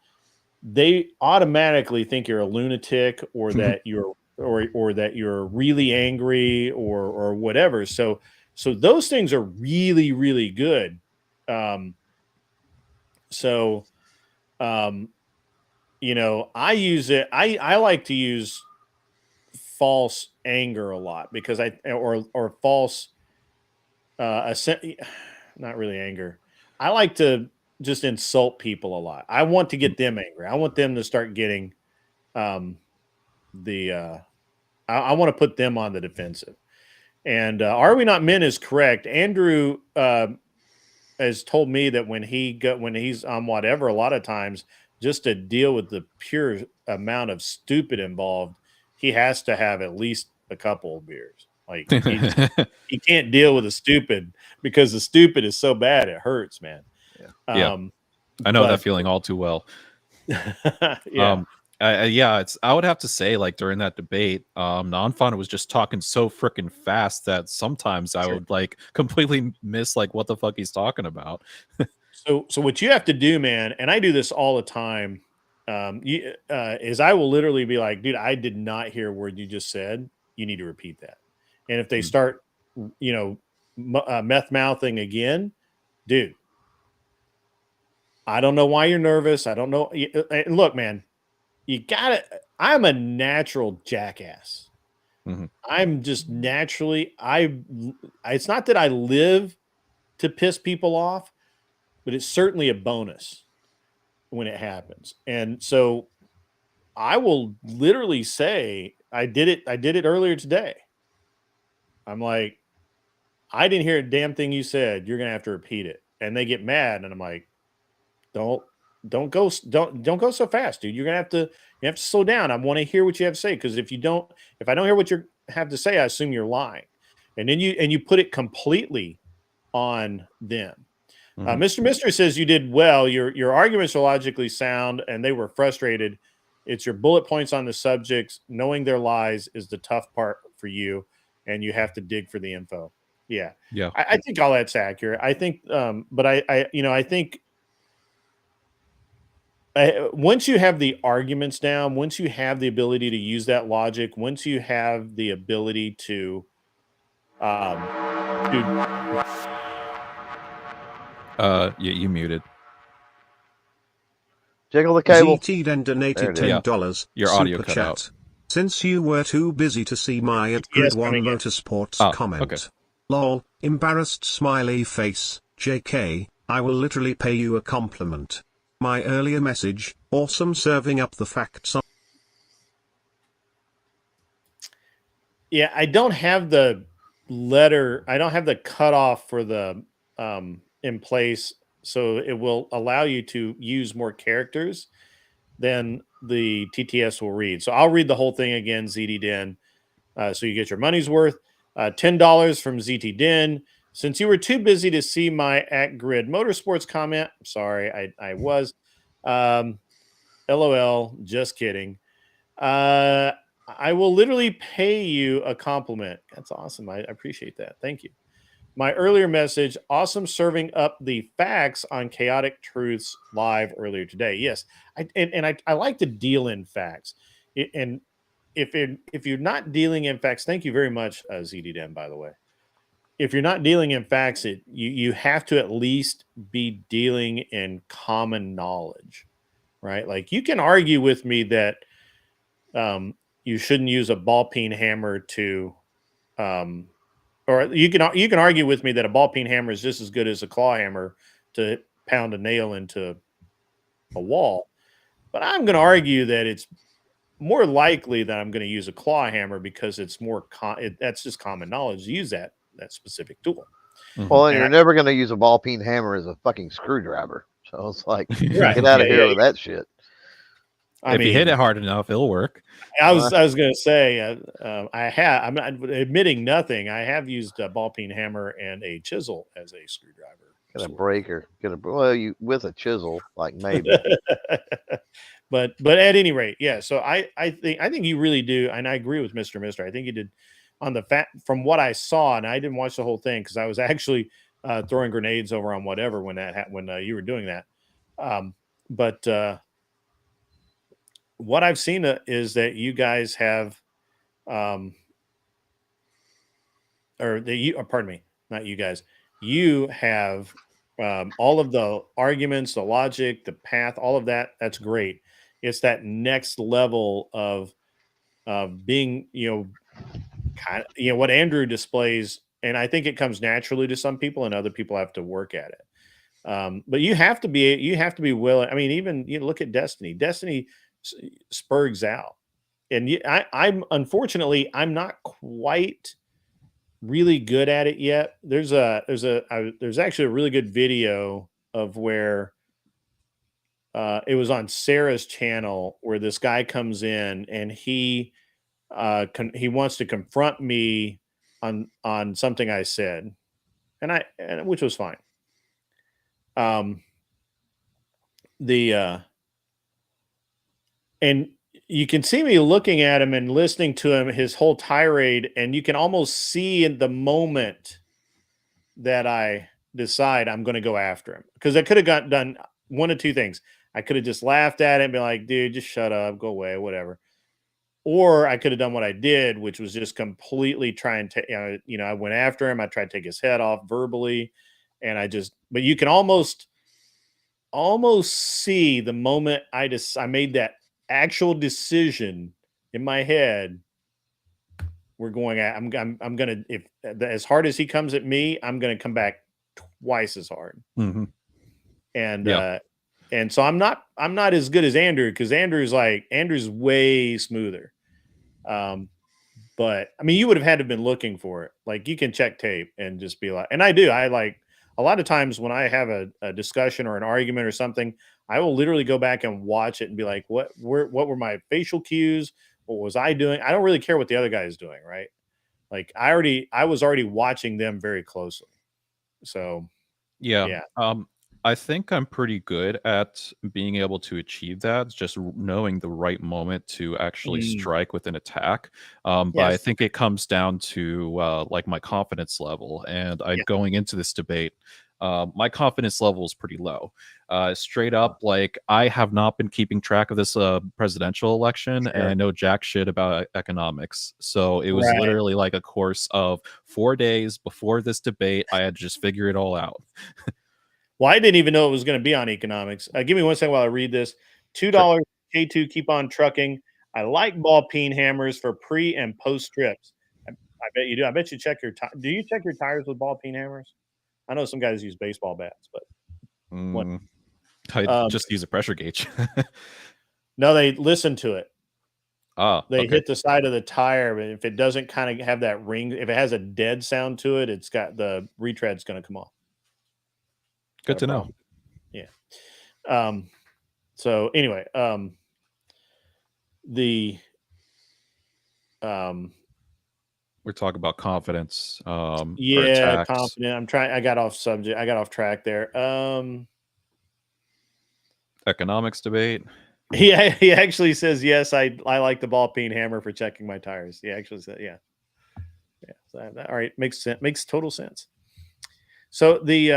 they automatically think you're a lunatic or that you're or that you're really angry or whatever. So those things are really good. Um, so um, I use it. I like to use false anger a lot because or false not really anger. I like to just insult people a lot. I want to get them angry. I want them to start getting um the I want to put them on the defensive. And Are We Not Men is correct. Andrew has told me that when he's on whatever, a lot of times just to deal with the pure amount of stupid involved, he has to have at least a couple of beers. Like he can't deal with the stupid because the stupid is so bad it hurts, man. Yeah, Um, I know that but feeling all too well. yeah, Yeah, I would have to say, like during that debate, non-fun was just talking so freaking fast that sometimes I sure. would like completely miss like what the fuck he's talking about. So what you have to do, man, and I do this all the time, is I will literally be like, dude, I did not hear a word you just said. You need to repeat that. And if they Mm. start, meth mouthing again, dude, I don't know why you're nervous. I don't know. And look, man, you gotta. I'm a natural jackass. Mhm. I'm just naturally. It's not that I live to piss people off, but it's certainly a bonus when it happens. And so I will literally say, I did it earlier today. I'm like, I didn't hear a damn thing you said. You're gonna have to repeat it. And they get mad, and I'm like, don't don't go so fast, dude. You have to slow down. I want to hear what you have to say. Because if I don't hear what you have to say, I assume you're lying. And then you put it completely on them. Mhm. Mr. says you did well. Your arguments are logically sound, and they were frustrated. It's your bullet points on the subjects. Knowing their lies is the tough part for you, and you have to dig for the info. Yeah, Yeah. I think all that's accurate. I think, but I think once you have the arguments down, once you have the ability to use that logic, once you have the ability to, dude, You muted. Jiggle the cable. ZT then There donated it is. Yeah. $10. Your audio Super cut out. chat. Since you were too busy to see my at yes, Grid 1 coming in. Motorsports Ah, comment. okay. Lol, embarrassed smiley face, JK, I will literally pay you a compliment. My earlier message, awesome serving up the facts on. Yeah, I don't have the letter. I don't have the cutoff for the in place so it will allow you to use more characters than the TTS will read. So I'll read the whole thing again, ZD Den, so you get your money's worth. $10 from ZT Den. Since you were too busy to see my at Grid Motorsports comment, sorry, I was. LOL, just kidding. I will literally pay you a compliment. That's awesome. I appreciate that. Thank you. My earlier message, awesome serving up the facts on Chaotic Truths live earlier today. Yes, I like to deal in facts. And if you're not dealing in facts, thank you very much, ZDDM, by the way. If you're not dealing in facts, you have to at least be dealing in common knowledge, right? Like you can argue with me that you shouldn't use a ball peen hammer to or you can argue with me that a ball peen hammer is just as good as a claw hammer to pound a nail into a wall. But I'm going to argue that it's more likely that I'm going to use a claw hammer because it's more that's just common knowledge to use that specific tool. Well, and you're never going to use a ball peen hammer as a fucking screwdriver. So it's like, right. get out of here with that shit. If you hit it hard enough, it'll work. I was going to say, I'm not admitting nothing. I have used a ball peen hammer and a chisel as a screwdriver. Get a breaker. You with a chisel, like maybe. but at any rate, yeah. So I think you really do, and I agree with Mr. Mister. I think you did on the from what I saw, and I didn't watch the whole thing because I was actually throwing grenades over on whatever when you were doing that. But what I've seen is that you guys have, pardon me, not you guys. You have all of the arguments, the logic, the path, all of that. That's great. It's that next level of being, kind of, what Andrew displays, and I think it comes naturally to some people, and other people have to work at it. But you have to be willing. I mean, even look at Destiny. Destiny spurgs out, and I'm unfortunately I'm not quite really good at it yet. There's actually a really good video of where it was on Sarah's channel where this guy comes in and he wants to confront me on something I said, and which was fine. And you can see me looking at him and listening to him, his whole tirade, and you can almost see in the moment that I decide I'm going to go after him. Because I could have done one of two things. I could have just laughed at it and been like, dude, just shut up, go away, whatever. Or I could have done what I did, which was just completely try and I went after him. I tried to take his head off verbally, but you can almost see the moment I made that actual decision in my head. We're going at, I'm gonna, if as hard as he comes at me, I'm gonna come back twice as hard. Mm-hmm. And so I'm not as good as Andrew, because Andrew's way smoother. But I mean, you would have had to have been looking for it. Like, you can check tape and just be like, and I like a lot of times when I have a discussion or an argument or something, I will literally go back and watch it and be like, what were my facial cues? What was I doing? I don't really care what the other guy is doing, right? Like, I was already watching them very closely. So yeah. I think I'm pretty good at being able to achieve that, just knowing the right moment to actually strike with an attack. But I think it comes down to like my confidence level. And going into this debate, my confidence level is pretty low. Straight up, like, I have not been keeping track of this presidential election, and I know jack shit about economics. So it was literally like a course of 4 days before this debate. I had to just figure it all out. Well, I didn't even know it was going to be on economics. Give me 1 second while I read this. $2 K2, keep on trucking. I like ball peen hammers for pre and post strips. I bet you do. I bet you check your do you check your tires with ball peen hammers? I know some guys use baseball bats, but I just use a pressure gauge. No, they listen to it. They Okay. hit the side of the tire, but if it doesn't kind of have that ring, if it has a dead sound to it, it's got the retread's going to come off. Good to know. So anyway, the We're talking about confidence or yeah, attacks. confident. I'm trying. I got off subject. I got off track there. Economics debate. He actually says yes. I like the ball peen hammer for checking my tires. He actually said yeah. So all right, makes sense. Makes total sense. So the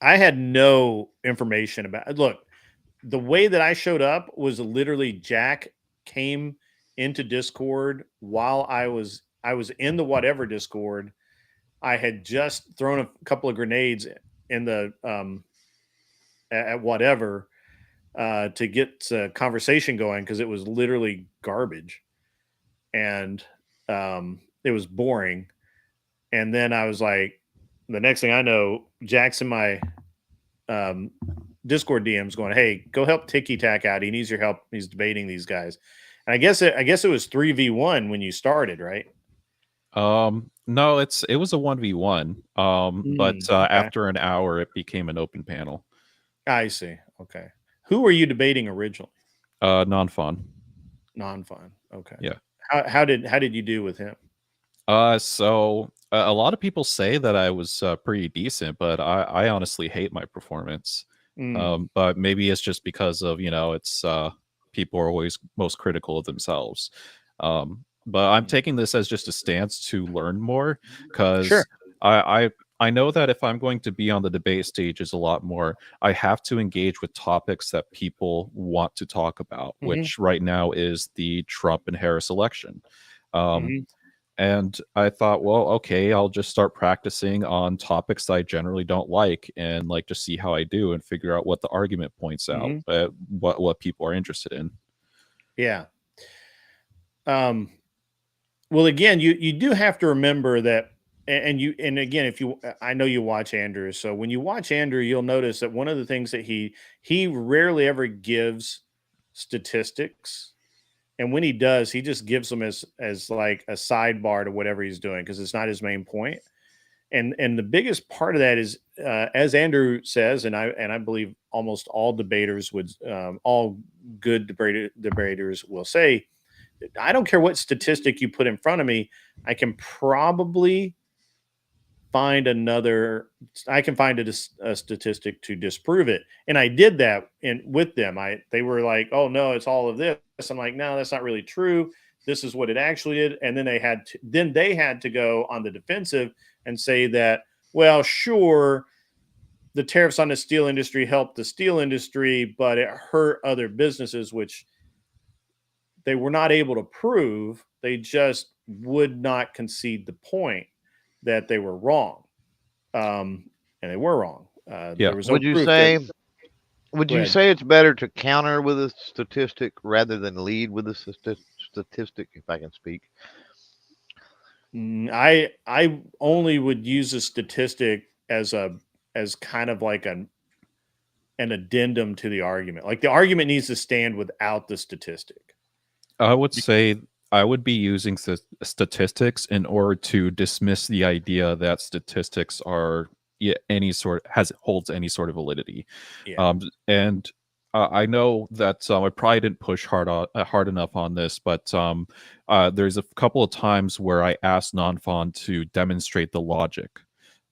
I had no information about. Look, the way that I showed up was literally Jack came into Discord while I was in the whatever Discord. I had just thrown a couple of grenades in the at whatever to get conversation going because it was literally garbage and it was boring. And then I was like, the next thing I know, Jack's in my Discord DMs going, "Hey, go help Tiki Tack out. He needs your help. He's debating these guys." And I guess it was 3v1 when you started, right? No, it was a 1v1. But Okay. after an hour it became an open panel. I see. Okay. Who were you debating originally? Non-fun. Non-fun. Okay. Yeah. How did you do with him? So a lot of people say that I was pretty decent, but I honestly hate my performance. But maybe it's just because of, it's people are always most critical of themselves. But I'm taking this as just a stance to learn more because Sure. I know that if I'm going to be on the debate stages a lot more, I have to engage with topics that people want to talk about, which right now is the Trump and Harris election. And I thought, well, okay, I'll just start practicing on topics that I generally don't like and like just see how I do and figure out what the argument points out, what people are interested in. Yeah. Well, again, you do have to remember that, and again, I know you watch Andrew, so when you watch Andrew, you'll notice that one of the things that he rarely ever gives statistics. And when he does, he just gives them as like a sidebar to whatever he's doing because it's not his main point. And the biggest part of that is, as Andrew says, and I believe almost all debaters would, all good debaters will say, I don't care what statistic you put in front of me, I can probably find a statistic to disprove it. And I did that with them. They were like, "Oh no, it's all of this." I'm like, "No, that's not really true. This is what it actually did." And then they had to go on the defensive and say that, well, sure, the tariffs on the steel industry helped the steel industry, but it hurt other businesses, which they were not able to prove. They just would not concede the point that they were wrong. And they were wrong. There was no Would you proof say that, would Go you ahead. say it's better to counter with a statistic rather than lead with a statistic, if I can speak? I only would use a statistic as kind of like an addendum to the argument. Like the argument needs to stand without the statistic. I would say I would be using statistics in order to dismiss the idea that statistics are holds any sort of validity. Yeah. And I know that I probably didn't push hard enough on this, but there's a couple of times where I asked Nonfon to demonstrate the logic.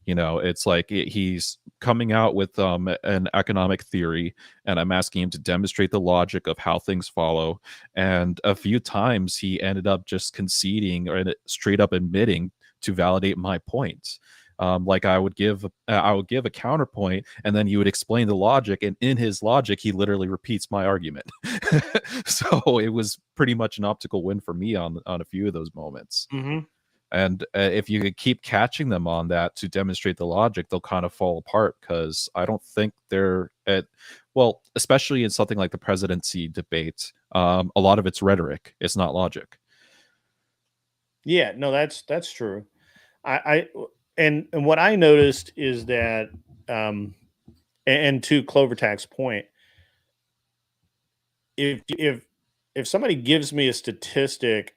It's like he's coming out with an economic theory, and I'm asking him to demonstrate the logic of how things follow. And a few times he ended up just conceding or straight up admitting to validate my point. Like I would give a counterpoint, and then he would explain the logic, and in his logic, he literally repeats my argument. So it was pretty much an optical win for me on a few of those moments. And if you could keep catching them on that to demonstrate the logic, they'll kind of fall apart because I don't think they're especially in something like the presidency debate, a lot of it's rhetoric. It's not logic. Yeah, no, that's true. And what I noticed is that, and to Clovertack's point, if somebody gives me a statistic,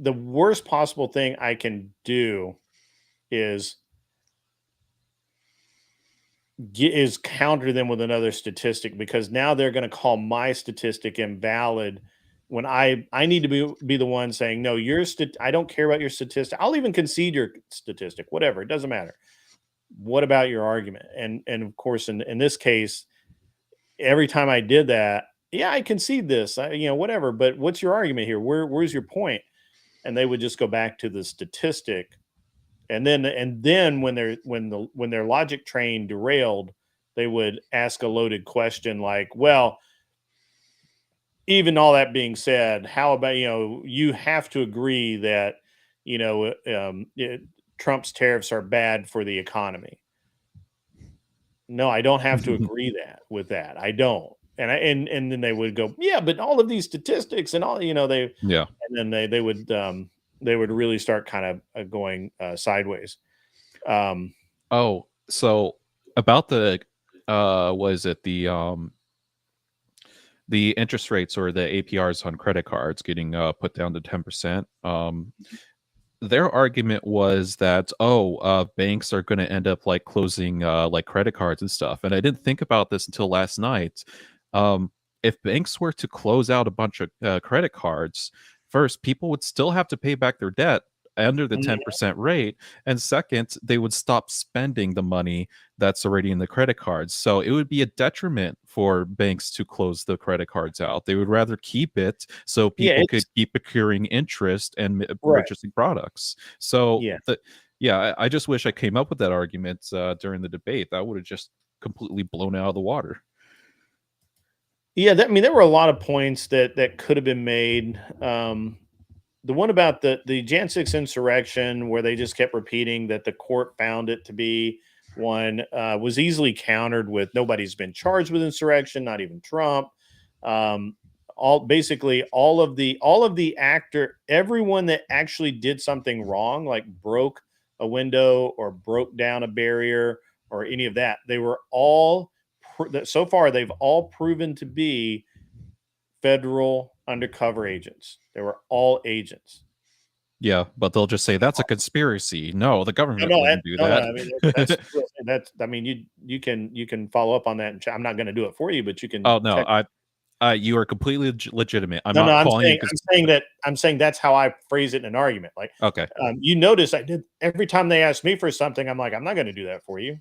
the worst possible thing I can do is is counter them with another statistic, because now they're going to call my statistic invalid when I need to be the one saying, no, I don't care about your statistic. I'll even concede your statistic, whatever. It doesn't matter. What about your argument? And of course, in this case, every time I did that, yeah, I concede this, whatever. But what's your argument here? Where's your point? And they would just go back to the statistic. And then when their logic train derailed, they would ask a loaded question like, well, even all that being said, how about, you have to agree that, Trump's tariffs are bad for the economy. No, I don't have to agree with that. I don't. And then they would go, yeah, but all of these statistics and all, and then they would really start kind of going sideways. So about the was it the interest rates or the APRs on credit cards getting put down to 10%? Their argument was that banks are going to end up like closing like credit cards and stuff. And I didn't think about this until last night. If banks were to close out a bunch of credit cards, first, people would still have to pay back their debt under the 10% rate, and second, they would stop spending the money that's already in the credit cards. So it would be a detriment for banks to close the credit cards out. They would rather keep it so people could keep accruing interest and purchasing products. So I just wish I came up with that argument during the debate. That would have just completely blown out of the water. Yeah, there were a lot of points that could have been made. The one about the Jan 6 insurrection, where they just kept repeating that the court found it to be one, was easily countered with nobody's been charged with insurrection, not even Trump. All of the everyone that actually did something wrong, like broke a window or broke down a barrier or any of that, they were all so far they've all proven to be federal undercover agents. They were all agents. Yeah, but they'll just say that's a conspiracy. No, the government wouldn't do that. You can follow up on that. And I'm not going to do it for you, but you can. Oh no, you are completely legitimate. I'm saying that's how I phrase it in an argument. Like, okay, you notice I did every time they ask me for something. I'm like, I'm not going to do that for you.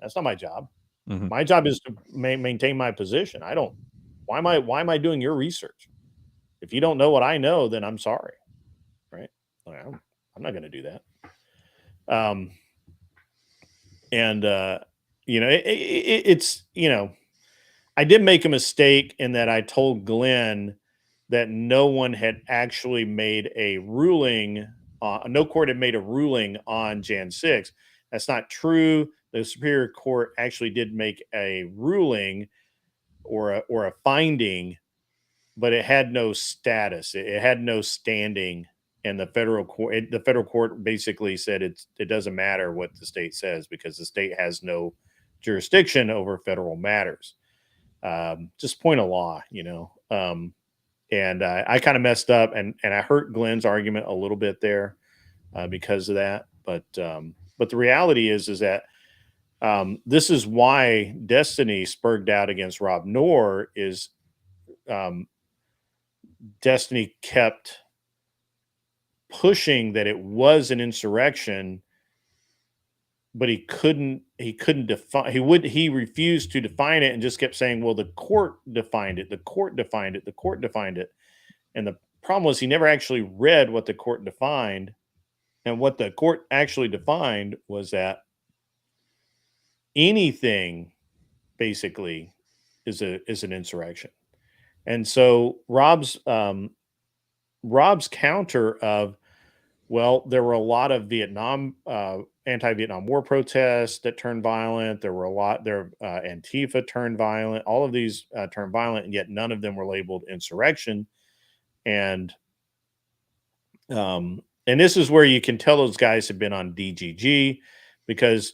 That's not my job. Mm-hmm. My job is to maintain my position. Why am I doing your research? If you don't know what I know, then I'm sorry. Right? Like, I'm not going to do that. It's, I did make a mistake in that I told Glenn that no one had actually made a ruling. No court had made a ruling on Jan 6. That's not true. The Superior Court actually did make a ruling or a finding, but it had no status. It had no standing in the federal court. The federal court basically said it doesn't matter what the state says because the state has no jurisdiction over federal matters. Just point of law, and I kind of messed up and I hurt Glenn's argument a little bit there because of that. But the reality is that this is why Destiny spurred out against Rob Knorr is Destiny kept pushing that it was an insurrection, but he couldn't define. He refused to define it and just kept saying, well, the court defined it. The court defined it. The court defined it. And the problem was he never actually read what the court defined. And what the court actually defined was that anything basically is an insurrection. And so Rob's counter of, well, there were a lot of anti-Vietnam War protests that turned violent. There were Antifa turned violent. All of these turned violent, and yet none of them were labeled insurrection. And this is where you can tell those guys have been on DGG, because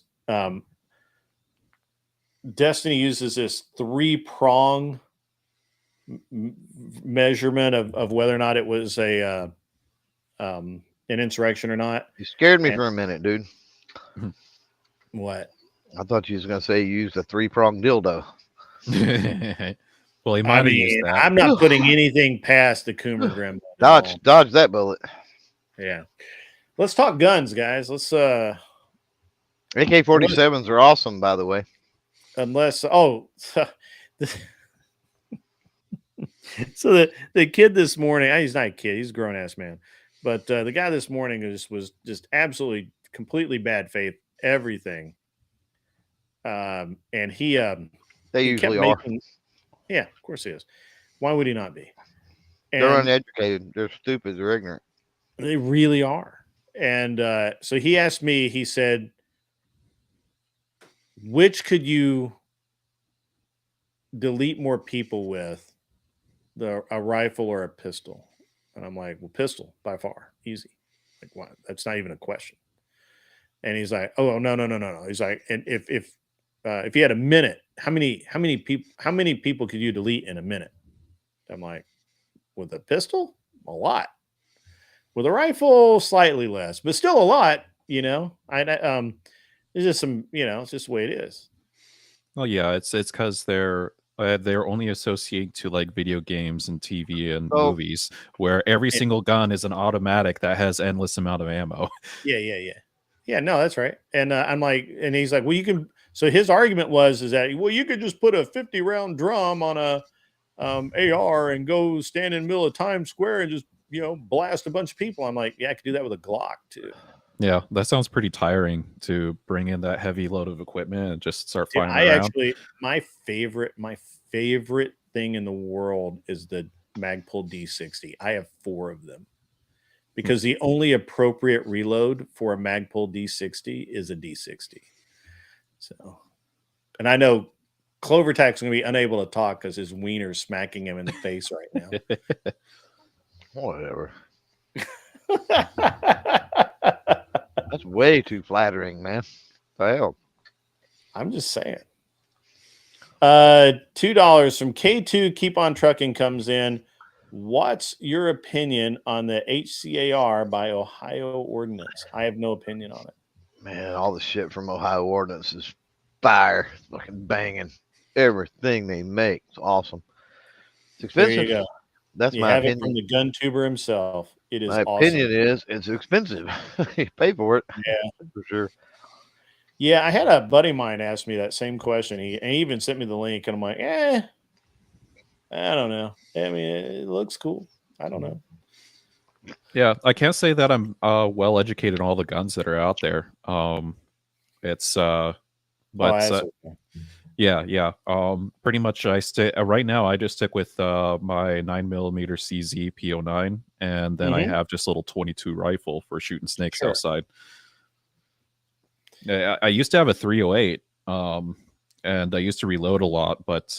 Destiny uses this 3-prong measurement of whether or not it was an insurrection or not. You scared me for a minute, dude. What? I thought you was gonna say you used a 3-pronged dildo. Well, he I might have used mean, that. I'm not putting anything past the Coomer grandma. Dodge that bullet. Yeah. Let's talk guns, guys. Let's AK-47s are awesome, by the way. unless so the kid this morning, he's not a kid, he's a grown ass man. But the guy this morning was just absolutely completely bad faith, everything. And he They he usually kept are. making, yeah, of course he is. Why would he not be? They're And uneducated. They're stupid. They're ignorant. they really are. And so he asked me, he said, which could you delete more people with, a rifle or a pistol? And I'm like, well, pistol by far, easy. Like, what? That's not even a question. And he's like, oh, no. He's like, and if you had a minute, how many people could you delete in a minute? I'm like, with a pistol, a lot. With a rifle, slightly less, but still a lot. It's just some, it's just the way it is. Well, yeah, it's because they're only associated to like video games and TV and movies, where every single gun is an automatic that has endless amount of ammo. Yeah. No, that's right. And I'm like, and he's like, well, you can. So his argument is that, well, you could just put a 50-round drum on a AR and go stand in the middle of Times Square and just blast a bunch of people. I'm like, yeah, I could do that with a Glock too. Yeah, that sounds pretty tiring to bring in that heavy load of equipment and just start firing around. Actually, my favorite thing in the world is the Magpul D60. I have 4 of them because the only appropriate reload for a Magpul D60 is a D60. So, and I know Clovertack's going to be unable to talk because his wiener's smacking him in the face right now. Whatever. That's way too flattering, man. Hell. I'm just saying. $2 from K2 Keep on Trucking comes in. What's your opinion on the HCAR by Ohio Ordinance? I have no opinion on it. Man, all the shit from Ohio Ordinance is fire. It's fucking banging. Everything they make is awesome. It's expensive. There you go. That's you my have opinion. It from the gun tuber himself. It is my awesome. opinion is it's expensive. You pay for it. Yeah, for sure. Yeah, I had a buddy of mine ask me that same question. He even sent me the link, and I'm like, I don't know. I mean, it looks cool. I don't know. Yeah, I can't say that I'm well educated on all the guns that are out there. Yeah. Pretty much I stay right now. I just stick with my 9mm CZ P09, and then I have just a little 22 rifle for shooting snakes outside. I used to have a 308, and I used to reload a lot, but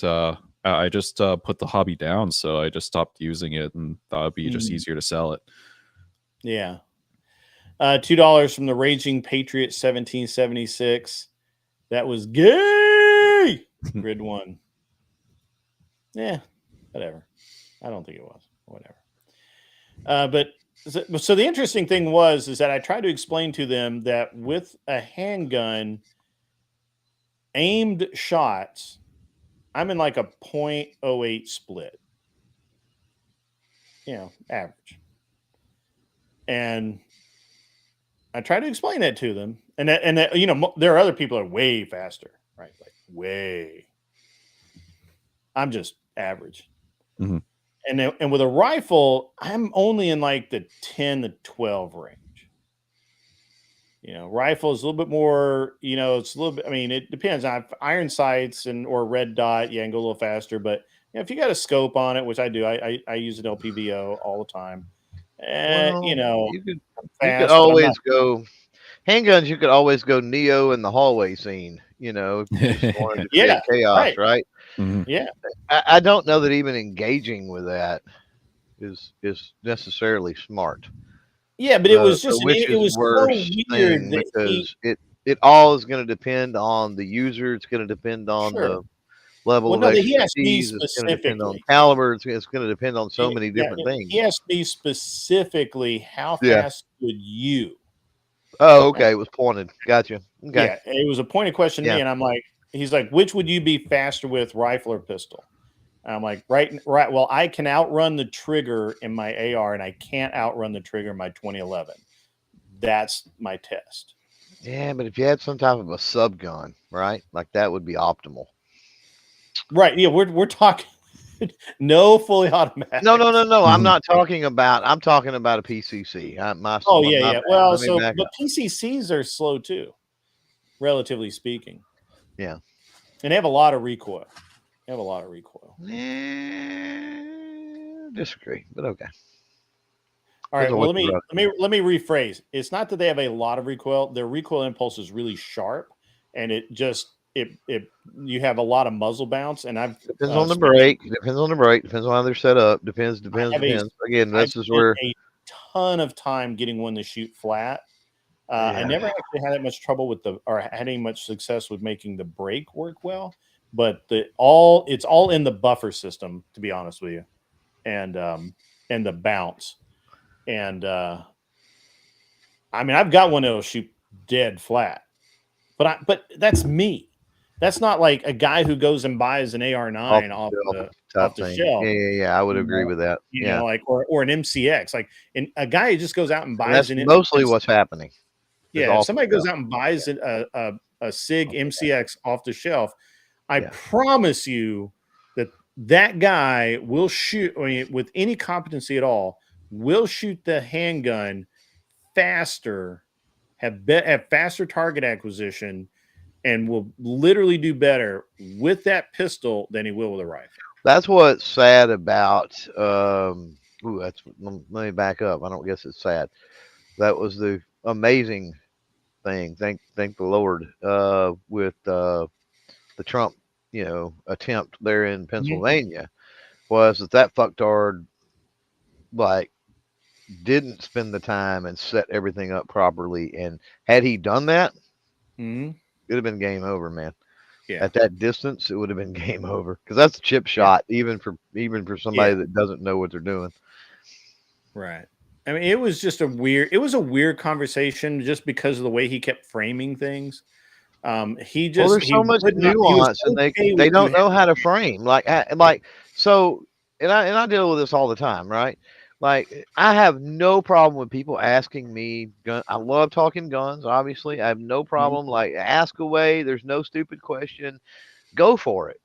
I just put the hobby down, so I just stopped using it and thought it'd be just easier to sell it. Yeah. $2 from the Raging Patriot 1776. That was gay. Grid 1. Yeah, whatever. I don't think it was. Whatever. But so the interesting thing is that I tried to explain to them that with a handgun, aimed shots, I'm in like a 0.08 split. Average. And I tried to explain that to them, and that there are other people that are way faster, right? Like way. I'm just average. Mm-hmm. And with a rifle, I'm only in like the 10 to 12 range. Rifle is a little bit more. It's a little bit. I mean, it depends on iron sights or red dot. Yeah, and go a little faster. But if you got a scope on it, which I do, I use an LPVO all the time. You could always go handguns. You could always go Neo in the hallway scene. If you just wanted to create chaos, right? Mm-hmm. Yeah. I don't know that even engaging with that is necessarily smart. Yeah, but it was just it was so weird because it all is going to depend on the user. It's going to depend on the level of expertise. It's going to depend on caliber. It's going to depend on so many different things. He asked me specifically, how fast could you? Oh, okay. It was pointed. Gotcha. Okay. Yeah, it was a pointed question to me, and I'm like, he's like, which would you be faster with, rifle or pistol? And I'm like, right. Well, I can outrun the trigger in my AR, and I can't outrun the trigger in my 2011. That's my test. Yeah, but if you had some type of a sub gun, right, like that would be optimal. Right. Yeah, we're talking no fully automatic. No. I'm not talking about. I'm talking about a PCC. Yeah. Well, but PCCs are slow too, relatively speaking. Yeah, and they have a lot of recoil. Disagree, but okay. All right. Well, let me rephrase. It's not that they have a lot of recoil. Their recoil impulse is really sharp, and it you have a lot of muzzle bounce. And depends on the brake. Depends on how they're set up. Depends. Again, this is where a ton of time getting one to shoot flat. I never actually had that much trouble or had any much success with making the brake work well. But it's all in the buffer system, to be honest with you, and the bounce. And I mean, I've got one that'll shoot dead flat, but that's me. That's not like a guy who goes and buys an AR9 off the shelf. Yeah. I would agree with that. You know, like or an MCX, like a guy who just goes out and buys an mostly what's happening. Yeah, if somebody goes out and buys a SIG MCX off the shelf, I promise you that guy will shoot. I mean, with any competency at all, will shoot the handgun faster, have faster target acquisition, and will literally do better with that pistol than he will with a rifle. That's what's sad about. Let me back up. I don't guess it's sad. That was the amazing thing. Thank the Lord. With the Trump, attempt there in Pennsylvania, was that fucktard like didn't spend the time and set everything up properly. And had he done that, it would have been game over, man. Yeah. At that distance, it would have been game over, because that's a chip shot, even for somebody that doesn't know what they're doing. Right. I mean, it was a weird conversation just because of the way he kept framing things. There's so much nuance, and they don't know how to frame. So, and I deal with this all the time, right? Like, I have no problem with people asking me. I love talking guns. Obviously, I have no problem. Like, ask away. There's no stupid question. Go for it.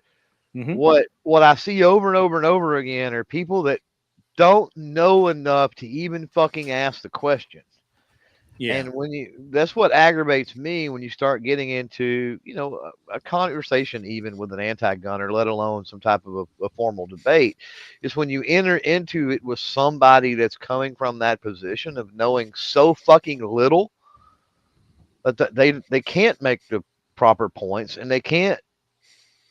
What I see over and over and over again are people that don't know enough to even fucking ask the question. Yeah. And that's what aggravates me when you start getting into, a conversation even with an anti-gunner, let alone some type of a formal debate, is when you enter into it with somebody that's coming from that position of knowing so fucking little that they can't make the proper points, and they can't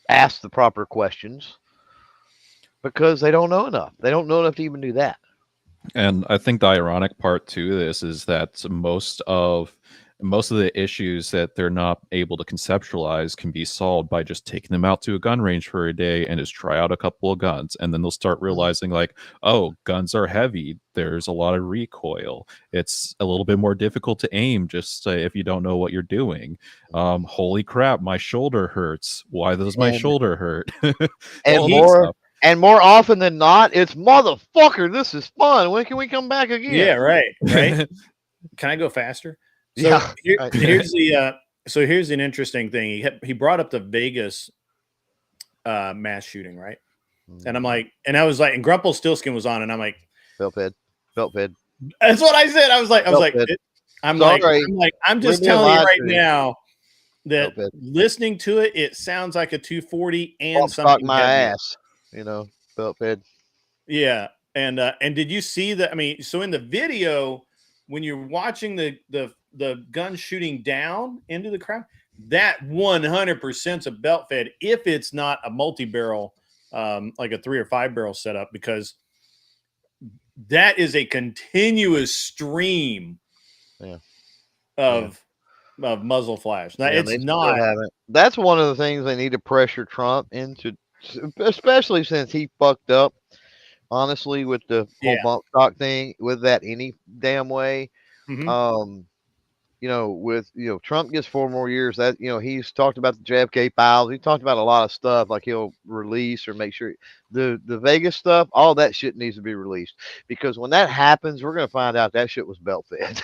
ask the proper questions because they don't know enough. They don't know enough to even do that. And I think the ironic part to this is that most of the issues that they're not able to conceptualize can be solved by just taking them out to a gun range for a day and just try out a couple of guns. And then they'll start realizing, like, oh, guns are heavy. There's a lot of recoil. It's a little bit more difficult to aim just if you don't know what you're doing. Holy crap, my shoulder hurts. Why does my shoulder hurt? And more often than not, it's motherfucker, this is fun. When can we come back again? Yeah, right. Can I go faster? So here's an interesting thing. He brought up the Vegas mass shooting, right? And I'm like, and Grumpelstiltskin was on, and I'm like, felt fed. That's what I said. I'm just telling you right now that listening to it, it sounds like a 240 and something. My ass. Felt fed. Yeah. And did you see that? I mean, so in the video, when you're watching the gun shooting down into the crowd, that 100% a belt fed, if it's not a multi-barrel, like a 3 or 5 barrel setup, because that is a continuous stream of muzzle flash. Now, it's not. That's one of the things they need to pressure Trump into, especially since he fucked up, honestly, with the whole bump stock thing with that any damn way. you know, with, you know, Trump gets 4 more years. That, you know, he's talked about the JFK files. He talked about a lot of stuff, like he'll release or make sure the Vegas stuff, all that shit needs to be released, because when that happens, we're gonna find out that shit was belt fed.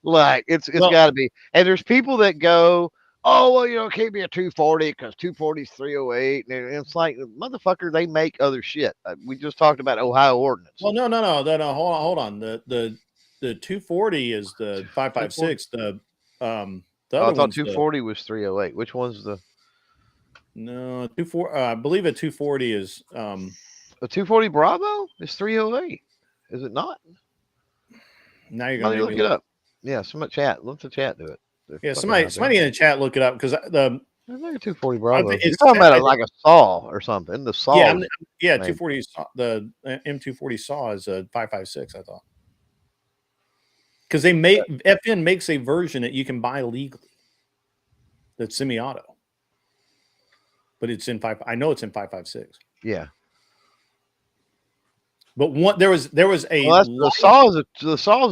like it's got to be. And there's people that go, oh well, you know, it can't be a 240 because 240 is 308, and it's like, motherfucker, they make other shit. We just talked about Ohio ordinance. Well, no. Hold on. The 240 is the 556. The I thought 240 was 308. Which one's the? No, 24. I believe a 240 is a 240 Bravo is 308. Is it not? Now you're gonna look it up. Yeah, somebody chat. Let the chat do it. Yeah, somebody in the chat look it up, because the I think a 240 Bravo. You're talking about like a saw or something. The saw. Yeah, 240. The M240 saw is a 556. I thought, because they make FN makes a version that you can buy legally. That's semi-auto, but it's in 5. I know it's in 556. Yeah. But there was a the saw is a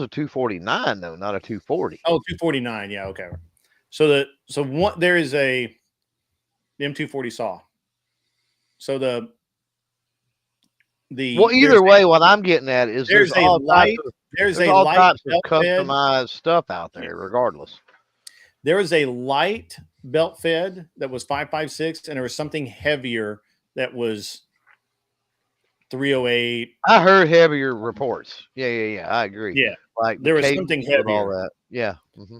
249 though, not a 240. Oh, 249. Yeah, okay. So there is a M240 saw. So well, either way, what I'm getting at is there's all types of customized stuff out there, regardless. There is a light belt fed that was 556, and there was something heavier that was 308. I heard heavier reports. Yeah. I agree. Yeah, like there was something heavier. All that. Yeah. Mm-hmm.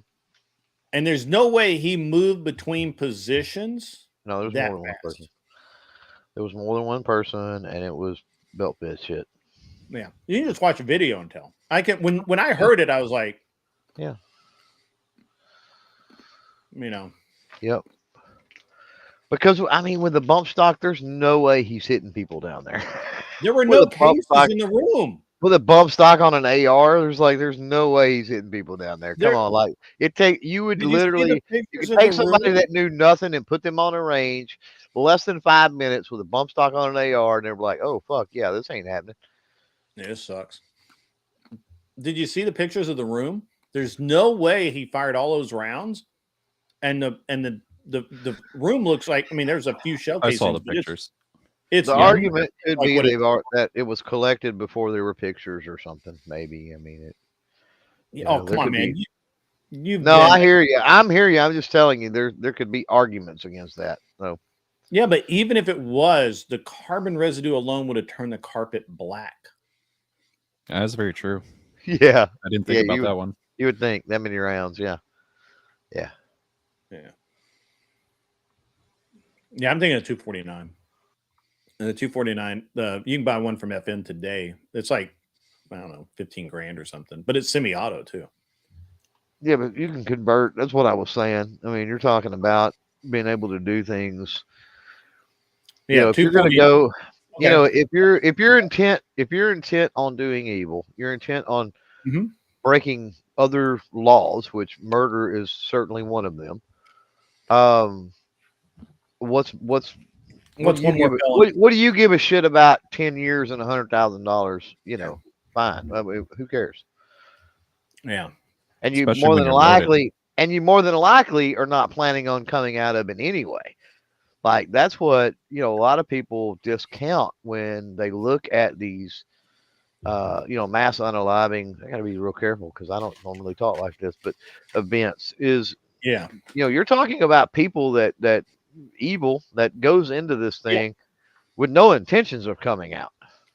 And there's no way he moved between positions. No, there's more than one person. There was more than one person, and it was belt fed shit. Yeah, you can just watch a video and tell. I can when I heard it, I was like, yeah, you know, yep. Because I mean, with the bump stock, there's no way he's hitting people down there. There were no cases in the room. With a bump stock on an AR, there's no way he's hitting people down there. Come on, like you would literally take somebody that knew nothing and put them on a range less than 5 minutes with a bump stock on an AR, and they're like, oh fuck yeah, this ain't happening. Yeah, it sucks. Did you see the pictures of the room? There's no way he fired all those rounds, and the room looks like, I mean, there's a few shell casings. I saw the pictures. It's the argument could be that it was collected before there were pictures or something. Maybe. I mean, come on, man. I hear you. I'm hearing you. I'm just telling you, there could be arguments against that. So. Yeah, but even if it was, the carbon residue alone would have turned the carpet black. That's very true. Yeah, I didn't think about that one. You would think that many rounds. Yeah. Yeah, I'm thinking of 249. And the 249, you can buy one from FN today. It's like, I don't know, 15 grand or something, but it's semi-auto too. Yeah, but you can convert. That's what I was saying. I mean, you're talking about being able to do things. Yeah, if you're going to go, if you're intent on doing evil, you're intent on breaking other laws, which murder is certainly one of them. What do you give a shit about 10 years and $100,000? You know, fine. I mean, who cares? Yeah. And you more than likely are not planning on coming out of it anyway. Like that's what, a lot of people discount when they look at these mass unaliving. I gotta be real careful because I don't normally talk like this, but events is you're talking about people that evil that goes into this thing with no intentions of coming out.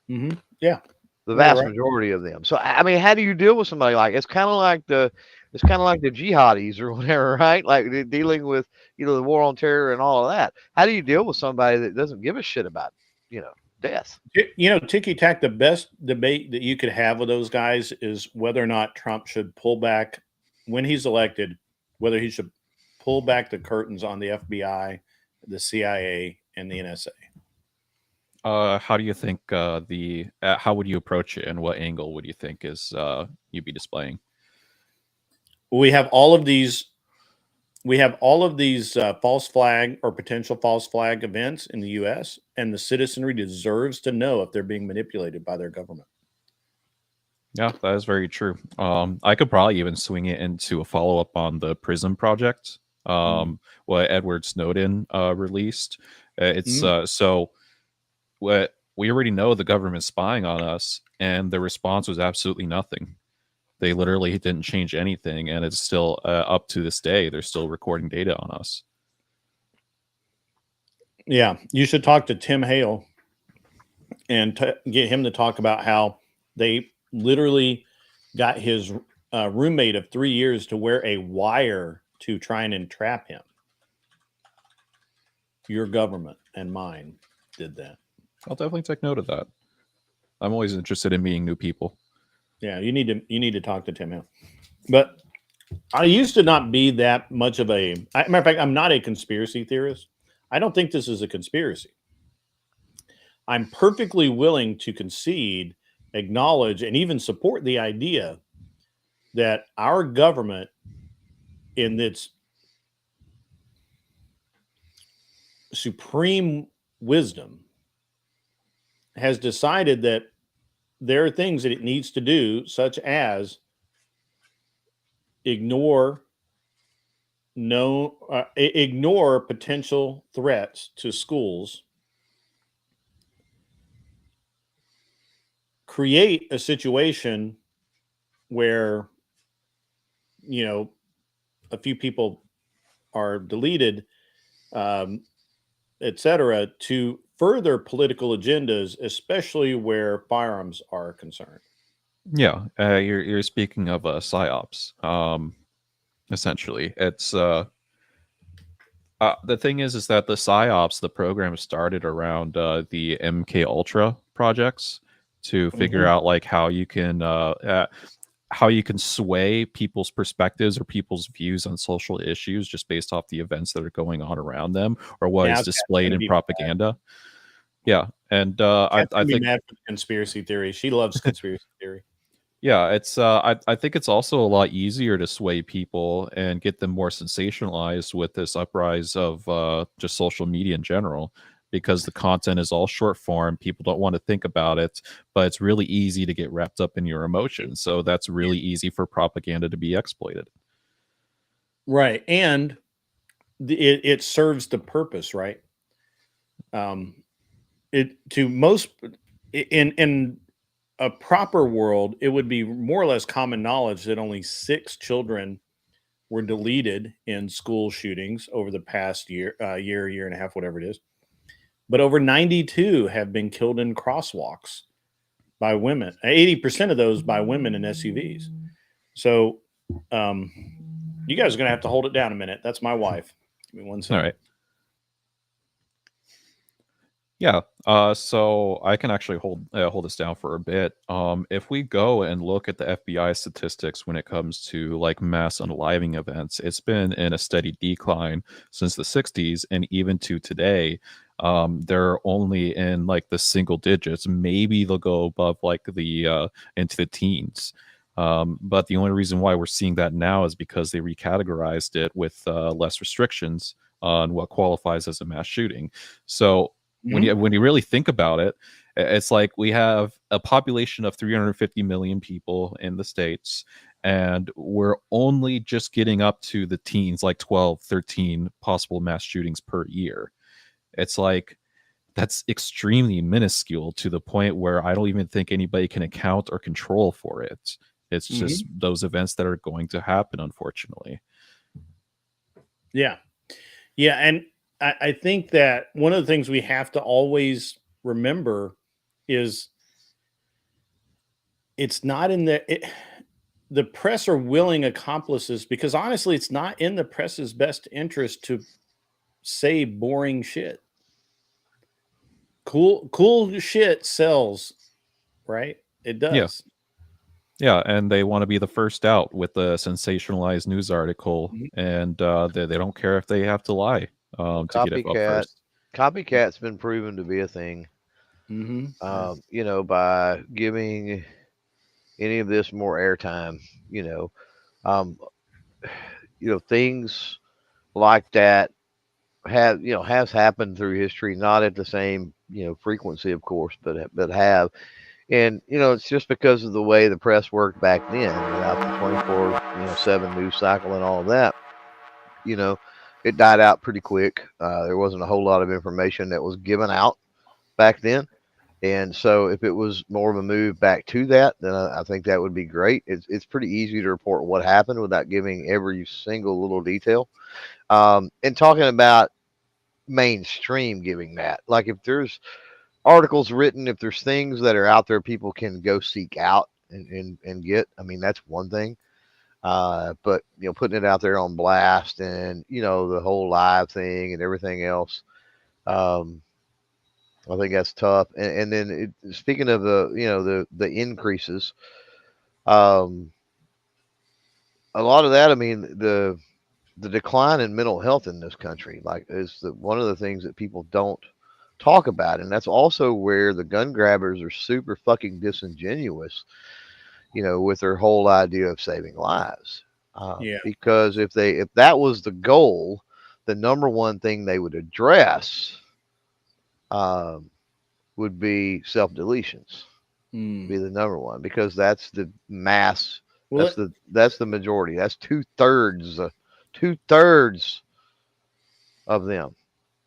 Mm-hmm. Yeah, the vast majority of them. So I mean, how do you deal with somebody like it's kind of like the jihadis or whatever, right? Like dealing with the war on terror and all of that. How do you deal with somebody that doesn't give a shit about death? Ticky Tack, the best debate that you could have with those guys is whether or not Trump should pull back when he's elected, whether he should pull back the curtains on the FBI, the CIA, and the NSA. How do you think how would you approach it, and what angle would you think is you'd be displaying? We have all of these false flag or potential false flag events in the U.S., and the citizenry deserves to know if they're being manipulated by their government. Yeah, that is very true. I could probably even swing it into a follow up on the Prism project, what Edward Snowden released. So what we already know the government's spying on us, and the response was absolutely nothing. They literally didn't change anything, and it's still up to this day. They're still recording data on us. Yeah, you should talk to Tim Hale and get him to talk about how they literally got his roommate of 3 years to wear a wire to try and entrap him. Your government and mine did that. I'll definitely take note of that. I'm always interested in meeting new people. Yeah, you need to talk to Tim Hale. But I used to not be that much of a matter of fact, I'm not a conspiracy theorist. I don't think this is a conspiracy. I'm perfectly willing to concede, acknowledge, and even support the idea that our government, in its supreme wisdom, has decided that there are things that it needs to do, such as ignore potential threats to schools, create a situation where, you know, a few people are deleted, etc., to further political agendas, especially where firearms are concerned. Yeah, you're speaking of psyops. Essentially, it's the thing is that the psyops, the program started around the MK Ultra projects to figure out like how you can sway people's perspectives or people's views on social issues just based off the events that are going on around them or what is displayed in propaganda. Bad. Yeah, and I think mad for conspiracy theory. She loves conspiracy theory. Yeah, it's I think it's also a lot easier to sway people and get them more sensationalized with this uprise of just social media in general, because the content is all short form. People don't want to think about it, but it's really easy to get wrapped up in your emotions. So that's really easy for propaganda to be exploited. Right, and it serves the purpose, right? It to most in a proper world, it would be more or less common knowledge that only 6 children were deleted in school shootings over the past year and a half, whatever it is. But over 92 have been killed in crosswalks by women. 80% of those by women in SUVs. So you guys are going to have to hold it down a minute. That's my wife. Give me 1 second. All right. Yeah, so I can actually hold this down for a bit. If we go and look at the FBI statistics when it comes to like mass unaliving events, it's been in a steady decline since the 60s, and even to today, they're only in like the single digits. Maybe they'll go above like the into the teens. But the only reason why we're seeing that now is because they recategorized it with less restrictions on what qualifies as a mass shooting. So when you really think about it, it's like we have a population of 350 million people in the States, and we're only just getting up to the teens, like 12, 13 possible mass shootings per year. It's like that's extremely minuscule to the point where I don't even think anybody can account or control for it. It's just those events that are going to happen, unfortunately. Yeah. Yeah, and I think that one of the things we have to always remember is it's not in the press are willing accomplices, because honestly, it's not in the press's best interest to say boring shit. Cool shit sells, right? It does. Yeah, and they want to be the first out with a sensationalized news article, and they don't care if they have to lie to get it up first. Copycat's been proven to be a thing. You know, by giving any of this more airtime, things like that has happened through history, not at the same frequency, of course, but have. And it's just because of the way the press worked back then, without the 24/7 news cycle and all of that. It died out pretty quick. There wasn't a whole lot of information that was given out back then. And so if it was more of a move back to that, then I think that would be great. It's pretty easy to report what happened without giving every single little detail. And talking about mainstream giving that, like if there's articles written, if there's things that are out there people can go seek out and get, I mean, that's one thing. But putting it out there on blast and the whole live thing and everything else, I think that's tough. And then speaking of the increases, a lot of that, I mean, the decline in mental health in this country, like, is one of the things that people don't talk about, and that's also where the gun grabbers are super fucking disingenuous, with their whole idea of saving lives. Because if that was the goal, the number one thing they would address would be self-deletions. Be the number one, because that's the mass. Well, that's the majority. That's two-thirds of them.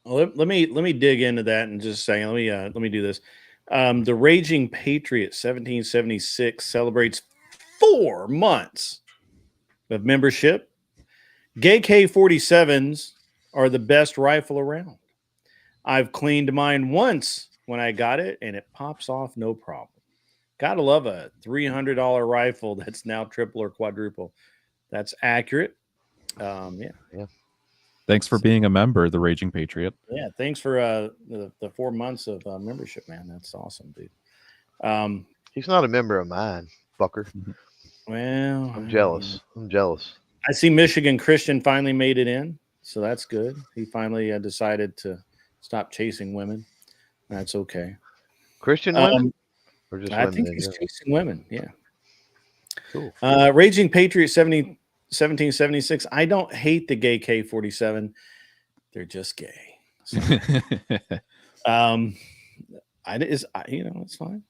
Well, let me dig into that in just a second. Let me do this. The Raging Patriot 1776 celebrates 4 months of membership. Gay K-47s are the best rifle around. I've cleaned mine once when I got it, and it pops off no problem. Gotta love a $300 rifle that's now triple or quadruple. That's accurate. Yeah. Thanks for being a member, the Raging Patriot. Yeah, thanks for the 4 months of membership, man. That's awesome, dude. He's not a member of mine, fucker. Well, I'm jealous. I see Michigan Christian finally made it in, so that's good. He finally decided to stop chasing women. That's okay. Christian women? Or just I women think he's chasing women. Yeah. Cool. Raging Patriot 1776. I don't hate the gay K-47. They're just gay. So, it's fine.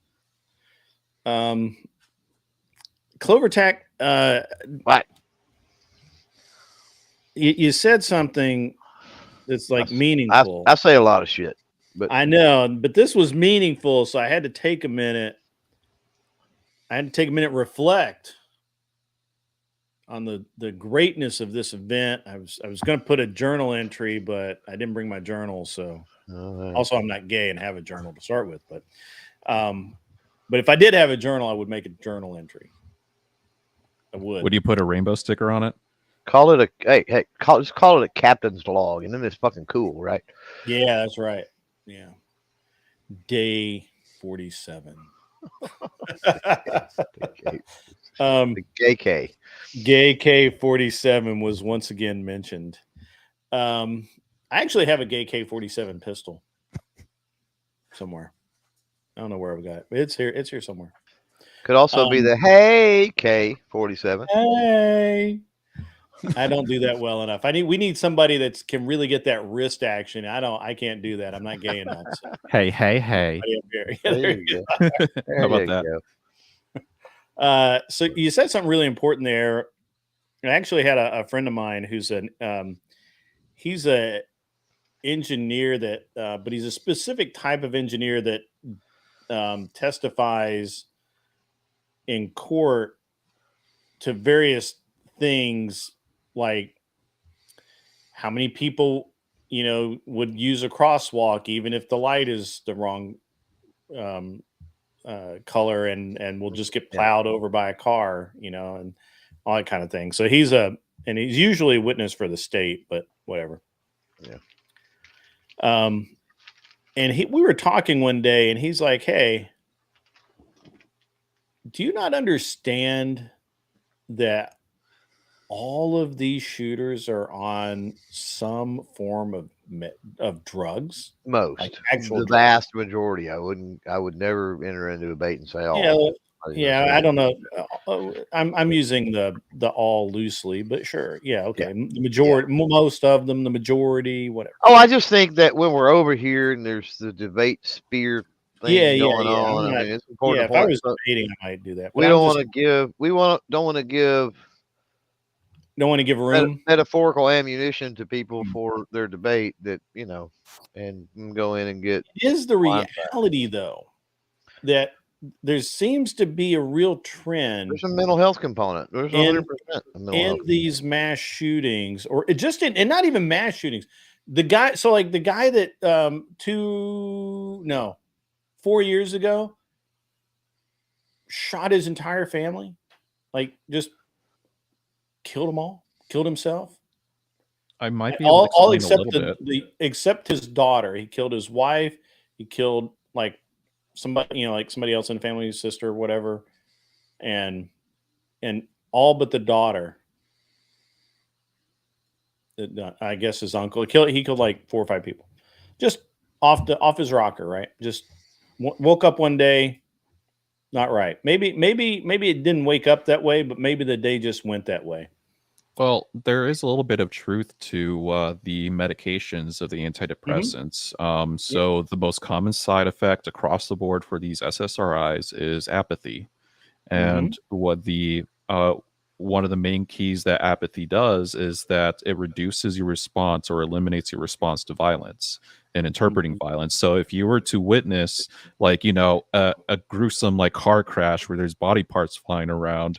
Clovertack, what? You said something that's like meaningful. I say a lot of shit, but I know, but this was meaningful, so I had to take a minute. Reflect on the greatness of this event. I was going to put a journal entry, but I didn't bring my journal. So also I'm not gay and have a journal to start with, but if I did have a journal, I would make a journal entry. I would. Would you put a rainbow sticker on it? Call it just call it a captain's log, and then it's fucking cool, right? Yeah, that's right. Yeah. Day 47. The gay K. Gay K-47 was once again mentioned. I actually have a gay K-47 pistol somewhere. I don't know where we got it. It's here somewhere. Could also be the Hey K-47. Hey. I don't do that well enough. We need somebody that can really get that wrist action. I can't do that. I'm not gay enough. So. Hey. There you go. How about that? So you said something really important there. I actually had a friend of mine who's he's a engineer that, but he's a specific type of engineer that testifies in court to various things, like how many people would use a crosswalk even if the light is the wrong color and will just get plowed over by a car, and all that kind of thing. So he's usually a witness for the state, but whatever. Yeah. And we were talking one day, and he's like, "Hey, do you not understand that all of these shooters are on some form of drugs? Most, like actual the drugs. Vast majority. I would never enter into a debate and say all. Yeah, I don't know. I'm using the all loosely, but sure. Yeah, okay. Yeah. The majority, most of them, the majority, whatever. Oh, I just think that when we're over here and there's the debate sphere thing going on. I mean, it's important. If I was debating, I might do that. We don't want to give. Don't want to give. Don't want to give room. Metaphorical ammunition to people for their debate that and go in and get. It is the reality, though, that there seems to be a real trend. There's a mental health component. There's 100% in these mass shootings, or just and not even mass shootings. The guy, so like the guy that 4 years ago shot his entire family, like just killed them all, killed himself. I might be all able to except explain a little bit. except his daughter. He killed his wife. He killed like somebody, like somebody else in the family, his sister, whatever, and all but the daughter. I guess his uncle he killed like 4 or 5 people, just off his rocker, right? Just woke up one day, not right. Maybe it didn't wake up that way, but maybe the day just went that way. Well, there is a little bit of truth to the medications of the antidepressants. So the most common side effect across the board for these SSRIs is apathy, and what the one of the main keys that apathy does is that it reduces your response or eliminates your response to violence and interpreting violence. So if you were to witness like, a gruesome like car crash where there's body parts flying around,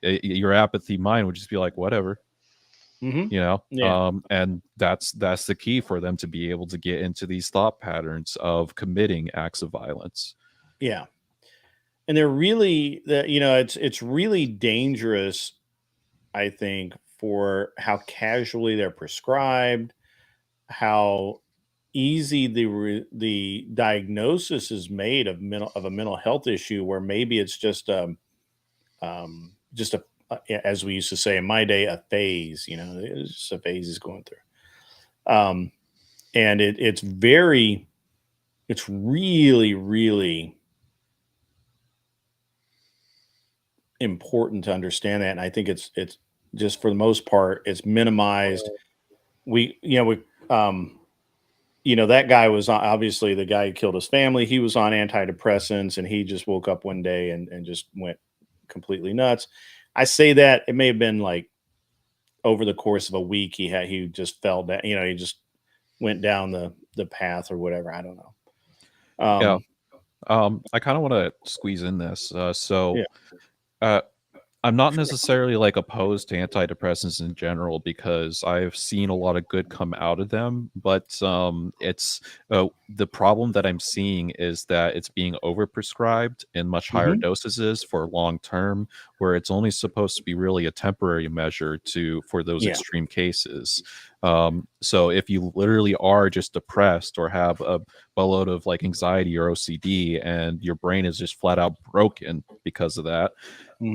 your apathy mind would just be like, whatever, and that's the key for them to be able to get into these thought patterns of committing acts of violence. Yeah. And they're really, it's really dangerous, I think, for how casually they're prescribed, how easy the diagnosis is made of a mental health issue, where maybe it's just as we used to say in my day, a phase. It's just a phase he's going through, and it's really, really important to understand that. And I think it's just, for the most part, it's minimized. That guy was obviously the guy who killed his family. He was on antidepressants, and he just woke up one day and just went completely nuts. I say that it may have been like over the course of a week, he just fell down, he just went down the path or whatever. I don't know. I kind of want to squeeze in this. I'm not necessarily like opposed to antidepressants in general, because I've seen a lot of good come out of them, but it's the problem that I'm seeing is that it's being overprescribed in much higher dosages for long term, where it's only supposed to be really a temporary measure for those extreme cases. So if you literally are just depressed or have a load of like anxiety or OCD and your brain is just flat out broken because of that,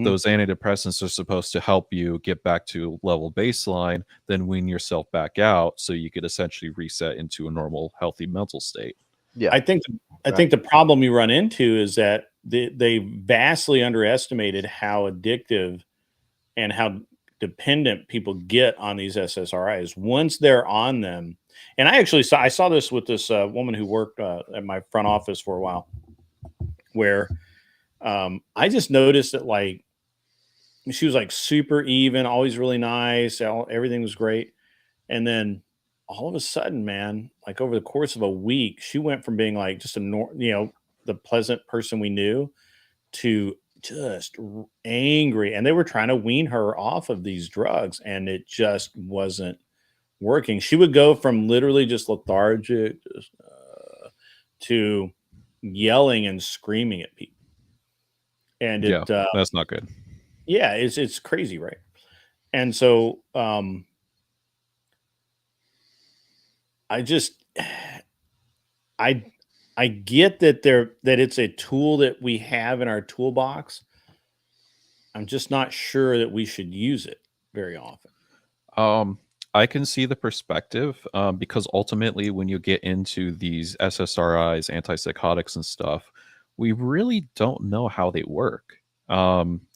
those antidepressants are supposed to help you get back to level baseline, then wean yourself back out so you could essentially reset into a normal, healthy mental state. Yeah, I think the problem you run into is that they vastly underestimated how addictive and how dependent people get on these SSRIs once they're on them. And I saw this with this woman who worked at my front office for a while, where I just noticed that like she was like super even, always really nice, everything was great, and then all of a sudden, man, like over the course of a week, she went from being like just the pleasant person we knew to just angry, and they were trying to wean her off of these drugs, and it just wasn't working. She would go from literally just lethargic to yelling and screaming at people, and that's not good. Yeah, it's crazy, right? And so I get that it's a tool that we have in our toolbox. I'm just not sure that we should use it very often. I can see the perspective, because ultimately when you get into these SSRIs, antipsychotics and stuff, we really don't know how they work.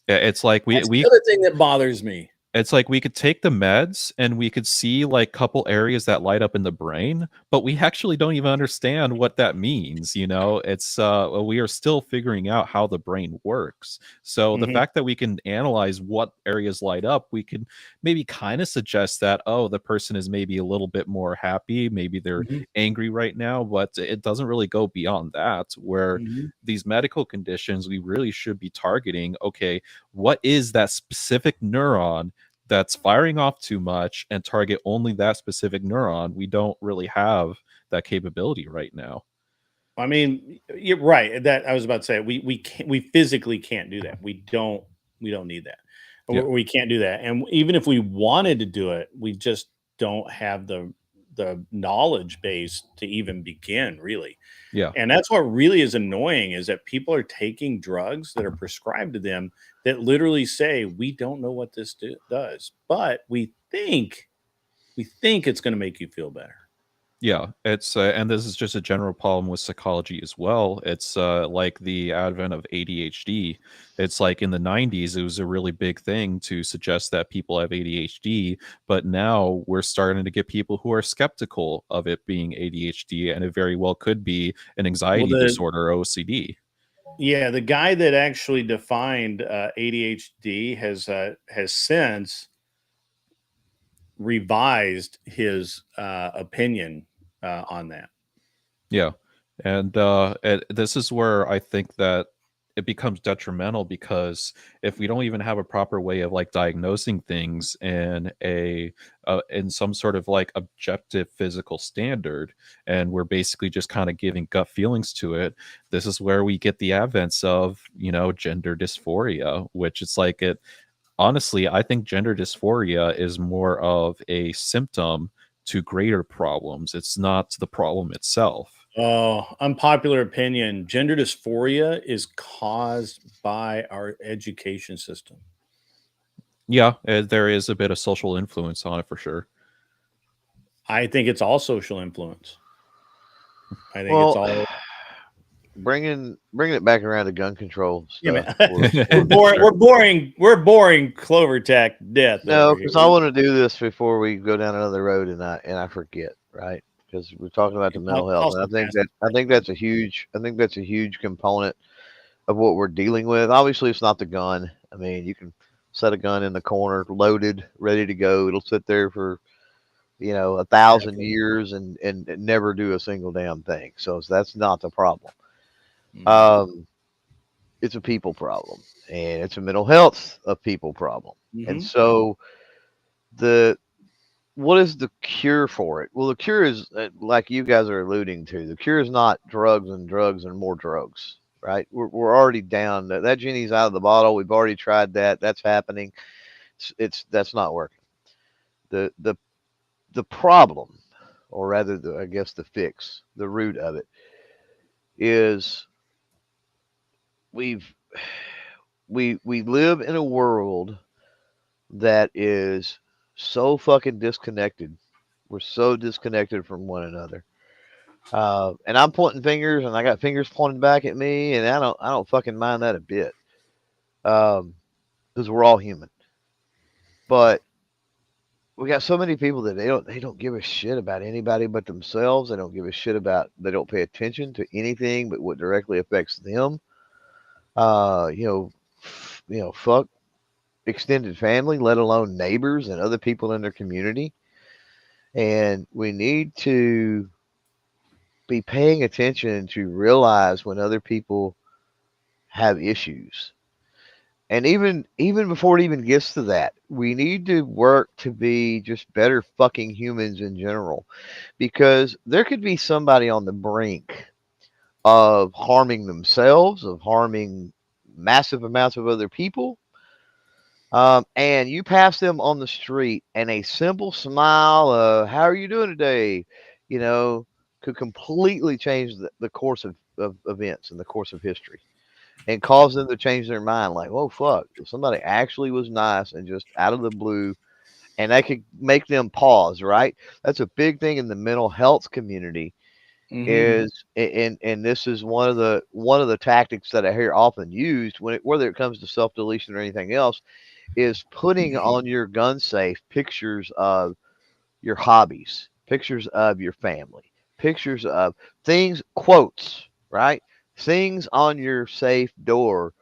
It's like That's the other thing that bothers me. It's like we could take the meds and we could see like couple areas that light up in the brain, but we actually don't even understand what that means. It's we are still figuring out how the brain works. So the fact that we can analyze what areas light up, we can maybe kind of suggest that, oh, the person is maybe a little bit more happy, maybe they're angry right now, but it doesn't really go beyond that. Where these medical conditions, we really should be targeting, okay, what is that specific neuron that's firing off too much, and target only that specific neuron. We don't really have that capability right now. I mean, you're right. That I was about to say, we physically can't do that. We don't need that. Yeah. We can't do that. And even if we wanted to do it, we just don't have the knowledge base to even begin, really. Yeah. And that's what really is annoying, is that people are taking drugs that are prescribed to them that literally say, we don't know what this does, but we think it's going to make you feel better. Yeah, it's and this is just a general problem with psychology as well. It's like the advent of ADHD. It's like in the 90s, it was a really big thing to suggest that people have ADHD, but now we're starting to get people who are skeptical of it being ADHD, and it very well could be an anxiety disorder or OCD. Yeah, the guy that actually defined ADHD has since revised his opinion on that. Yeah, and this is where I think that it becomes detrimental, because if we don't even have a proper way of like diagnosing things in in some sort of like objective physical standard, and we're basically just kind of giving gut feelings to it, this is where we get the advents of gender dysphoria, which it's like it. Honestly, I think gender dysphoria is more of a symptom to greater problems. It's not the problem itself. Oh, unpopular opinion. Gender dysphoria is caused by our education system. Yeah, there is a bit of social influence on it for sure. I think it's all social influence. I think it's all bringing it back around to gun control stuff. Yeah, we're boring Clover Tech death. No, because I want to do this before we go down another road and I forget, right? Because we're talking about the mental health. And I think that's a huge component of what we're dealing with. Obviously, it's not the gun. I mean, you can set a gun in the corner, loaded, ready to go. It'll sit there for 1,000 years and never do a single damn thing. So that's not the problem. It's a people problem, and it's a mental health of people problem. And so what is the cure for it? Well, the cure is, like you guys are alluding to, the cure is not drugs and more drugs, right? We're already down. That genie's out of the bottle. We've already tried that. That's happening. That's not working. The problem, or rather, I guess the fix, the root of it, is we live in a world that is so fucking disconnected. We're so disconnected from one another. And I'm pointing fingers, and I got fingers pointing back at me, and I don't fucking mind that a bit. Because we're all human. But we got so many people that they don't give a shit about anybody but themselves. They don't give a shit about, they don't pay attention to anything but what directly affects them. Fuck extended family, let alone neighbors and other people in their community. And we need to be paying attention to realize when other people have issues. And even before it even gets to that, we need to work to be just better fucking humans in general, because there could be somebody on the brink of harming themselves, of harming massive amounts of other people. And you pass them on the street, and a simple smile of "How are you doing today?" could completely change the course of events and the course of history, and cause them to change their mind. Like, "Oh fuck, if somebody actually was nice and just out of the blue," and that could make them pause. Right? That's a big thing in the mental health community, is, and this is one of the tactics that I hear often used whether it comes to self deletion or anything else, is putting on your gun safe pictures of your hobbies, pictures of your family, pictures of things, quotes, right? Things on your safe door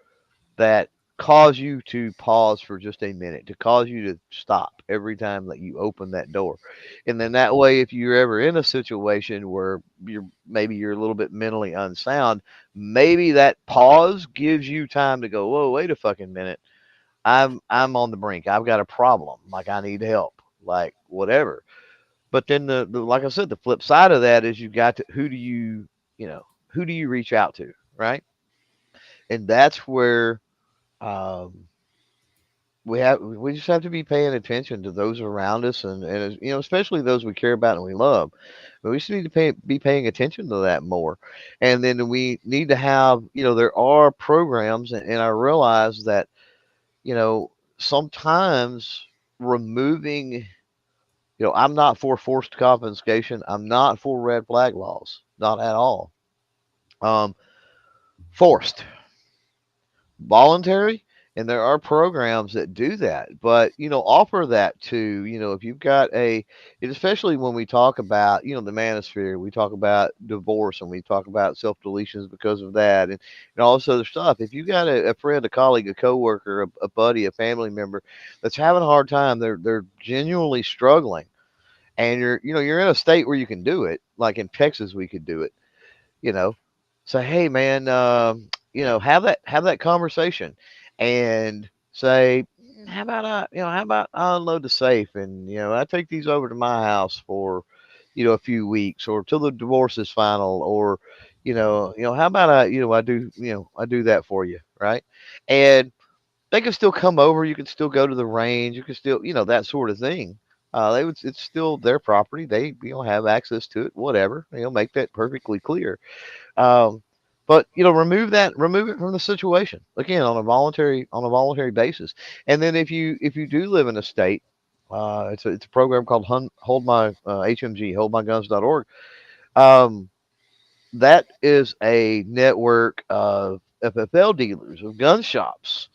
that cause you to pause for just a minute, to cause you to stop every time that you open that door. And then that way, if you're ever in a situation where you're a little bit mentally unsound, maybe that pause gives you time to go, whoa, wait a fucking minute. I'm on the brink. I've got a problem. Like I need help. Like whatever. But then the like I said, the flip side of that is you've got to who do you reach out to, right? And that's where um, we just have to be paying attention to those around us, and especially those we care about and we love. But we just need to be paying attention to that more. And then we need to have, there are programs, and I realize that, sometimes removing, I'm not for forced confiscation. I'm not for red flag laws, not at all. Um, Forced, voluntary, and there are programs that do that, but offer that to, if you've got and especially when we talk about, the manosphere, we talk about divorce and we talk about self deletions because of that, and all this other stuff. If you've got a friend, a colleague, a coworker, a buddy, a family member that's having a hard time, they're genuinely struggling, and you're in a state where you can do it, like in Texas we could do it, you know say, hey man, have that conversation and say, how about I unload the safe, and I take these over to my house for a few weeks or till the divorce is final, or how about I do that for you, right? And they can still come over, you can still go to the range, you can still that sort of thing. It's still their property, they have access to it, whatever, make that perfectly clear. um, but remove it from the situation again on a voluntary basis. And then if you do live in a state, it's a program called Hold My HMG, holdmyguns.org. Um, that is a network of FFL dealers, of gun shops,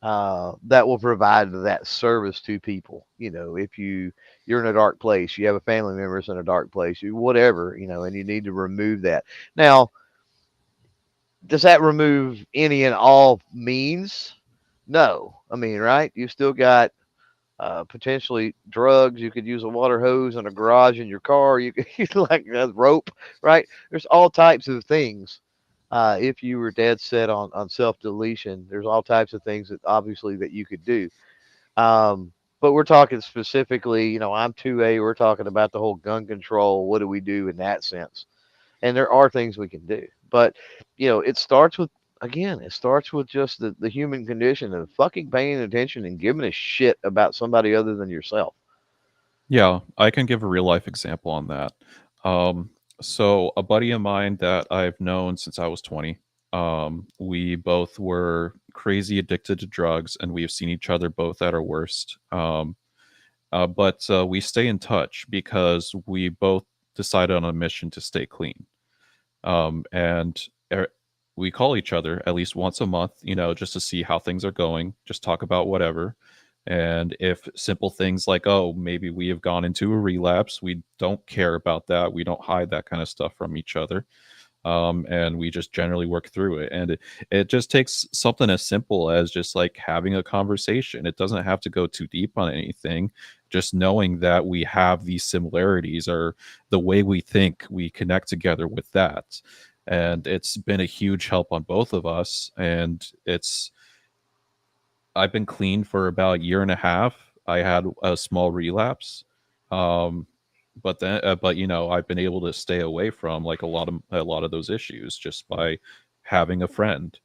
that will provide that service to people. If you're in a dark place, you have a family member that's in a dark place, whatever, and you need to remove that. Now, does that remove any and all means? No. I mean, right? You still got potentially drugs. You could use a water hose in a garage in your car. You could use like a rope, right? There's all types of things. If you were dead set on self deletion, there's all types of things that obviously that you could do. But we're talking specifically, I'm 2A. We're talking about the whole gun control. What do we do in that sense? And there are things we can do, but it starts with, again, it starts with just the human condition of fucking paying attention and giving a shit about somebody other than yourself. Yeah, I can give a real life example on that. Um, so a buddy of mine that I've known since I was 20, we both were crazy addicted to drugs, and we've seen each other both at our worst. But we stay in touch because we both decided on a mission to stay clean. And we call each other at least once a month, just to see how things are going, just talk about whatever. And if simple things like, oh, maybe we have gone into a relapse, we don't care about that. We don't hide that kind of stuff from each other. And we just generally work through it. And it just takes something as simple as just like having a conversation. It doesn't have to go too deep on anything. Just knowing that we have these similarities, or the way we think, we connect together with that. And it's been a huge help on both of us. And I've been clean for about a year and a half. I had a small relapse. Um, but I've been able to stay away from like a lot of those issues just by having a friend.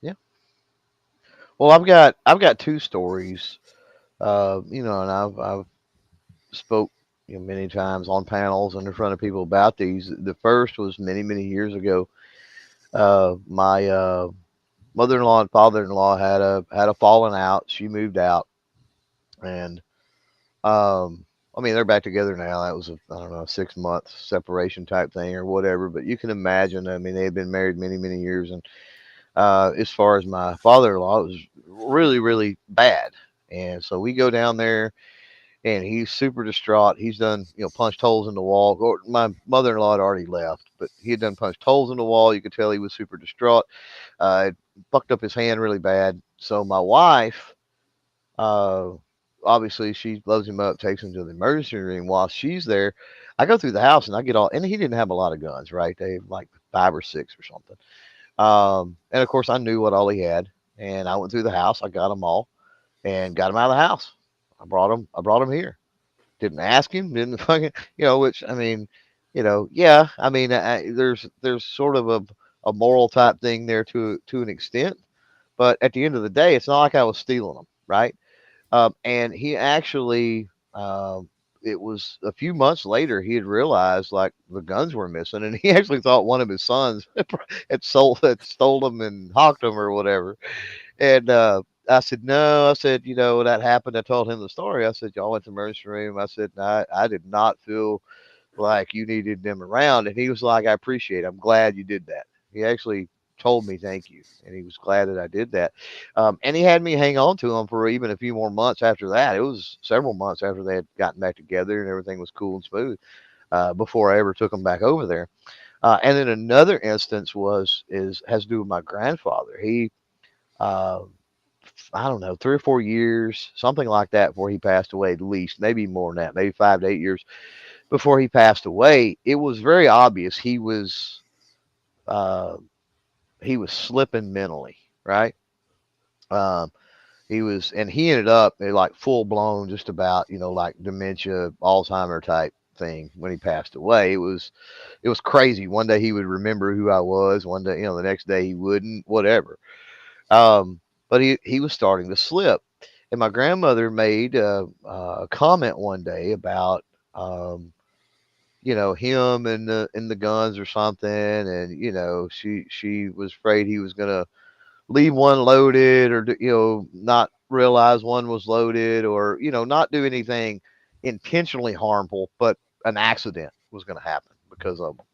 Yeah. Well, I've got two stories. And I've spoke many times on panels and in front of people about these. The first was many years ago. My mother-in-law and father-in-law had a falling out. She moved out, and I mean, they're back together now. That was I don't know, 6 month separation type thing or whatever. But you can imagine. I mean, they've been married many, many years, and as far as my father-in-law, it was really, really bad. And so we go down there, and he's super distraught. He's done, punched holes in the wall. My mother-in-law had already left, but he had done punched holes in the wall. You could tell he was super distraught. It fucked up his hand really bad. So my wife, uh, obviously, she loads him up, takes him to the emergency room. While she's there, I go through the house and I get all, and he didn't have a lot of guns, right? They have like 5 or 6 or something. And of course, I knew what all he had, and I went through the house. I got them all, and got him out of the house. I brought him. I brought him here. Didn't ask him. Didn't fucking. Which I mean, yeah. I mean, there's sort of a moral type thing there to an extent, but at the end of the day, it's not like I was stealing them, right? And he actually. It was a few months later he had realized like the guns were missing, and he actually thought one of his sons had stole them and hawked them or whatever. And I said, no. I said, that happened. I told him the story. I said, y'all went to the emergency room. I said, no, I did not feel like you needed them around. And he was like, I appreciate it. I'm glad you did that. He actually told me thank you. And he was glad that I did that. And he had me hang on to him for even a few more months after that. It was several months after they had gotten back together and everything was cool and smooth before I ever took him back over there. And then another instance has to do with my grandfather. He, uh, I don't know, 3 or 4 years, something like that, before he passed away, at least, maybe more than that, maybe 5 to 8 years before he passed away. It was very obvious uh, he was slipping mentally, right? Um, and he ended up like full blown, just about, like dementia, Alzheimer type thing when he passed away. It was crazy. One day he would remember who I was. One day, the next day he wouldn't. Whatever. Um, but he was starting to slip. And my grandmother made a comment one day about him and the guns or something, and she was afraid he was gonna leave one loaded, or not realize one was loaded, or not do anything intentionally harmful, but an accident was gonna happen because of them.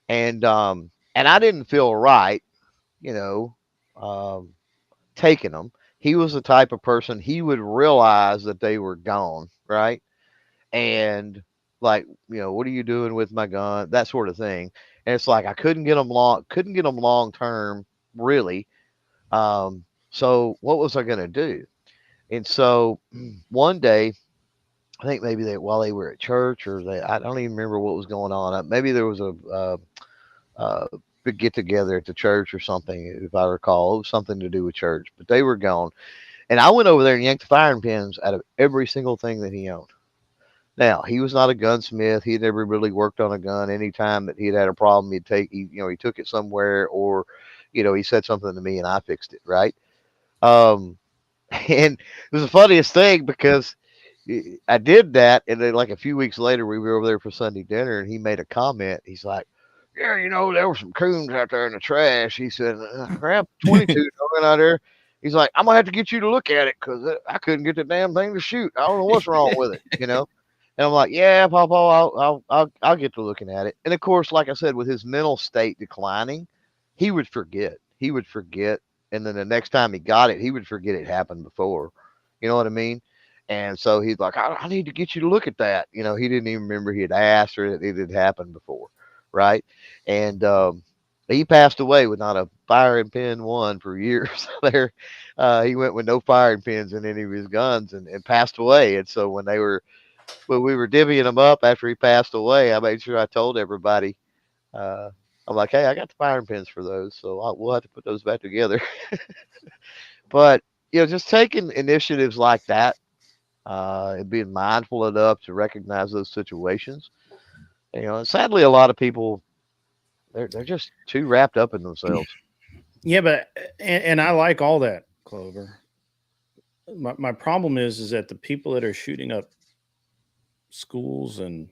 And I didn't feel right, you know, um, taking them. He was the type of person, he would realize that they were gone, right? And like, what are you doing with my gun? That sort of thing. And it's like I couldn't get them long term, really. So what was I gonna do? And so one day, I think maybe while they were at church, or I don't even remember what was going on. Maybe there was a big get together at the church or something, if I recall. It was something to do with church, but they were gone. And I went over there and yanked the firing pins out of every single thing that he owned. Now, he was not a gunsmith. He had never really worked on a gun. Anytime that he had a problem, he took it somewhere, or, he said something to me and I fixed it, right? Um, and it was the funniest thing because I did that, and then like a few weeks later, we were over there for Sunday dinner, and he made a comment. He's like, "Yeah, there were some coons out there in the trash." He said, "Grab 22 going out there." He's like, "I'm gonna have to get you to look at it because I couldn't get the damn thing to shoot. I don't know what's wrong with it." And I'm like, "Yeah, Papa, I'll get to looking at it." And of course, like I said, with his mental state declining, he would forget. He would forget, and then the next time he got it, he would forget it happened before. You know what I mean? And so he's like, I need to get you to look at that. He didn't even remember he had asked, or that it had happened before, right? And he passed away with not a firing pin one for years. There, he went with no firing pins in any of his guns, and passed away. And so when we were divvying them up after he passed away, I made sure I told everybody. Uh, I'm like, hey, I got the firing pins for those, so we'll have to put those back together. But just taking initiatives like that, and being mindful enough to recognize those situations. Sadly, a lot of people, they're just too wrapped up in themselves. Yeah, but and I like all that, Clover. My problem is that the people that are shooting up schools and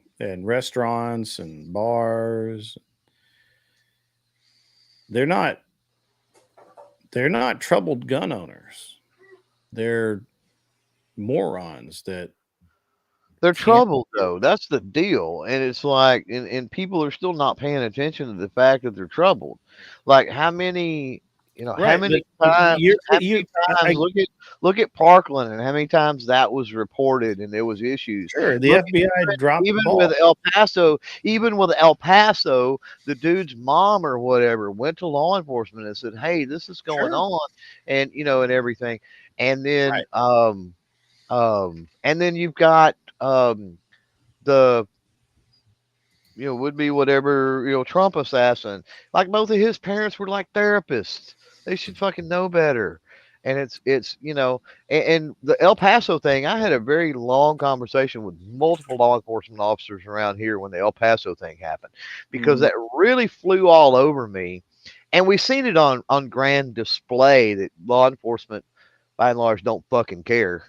restaurants and bars, they're not troubled gun owners. They're morons that They're troubled though. That's the deal. And it's like, and people are still not paying attention to the fact that they're troubled. Like how many, how Right, many but times, I look at Parkland and how many times that was reported and there was issues. sure, the Look FBI dropped the even ball. with El Paso, the dude's mom or whatever went to law enforcement and said, "Hey, this is going on," and and everything. And then and then you've got the would be whatever Trump assassin. Like both of his parents were like therapists. They should fucking know better. And it's and the El Paso thing. I had a very long conversation with multiple law enforcement officers around here when the El Paso thing happened, because that really flew all over me. And we've seen it on grand display that law enforcement, by and large, don't fucking care.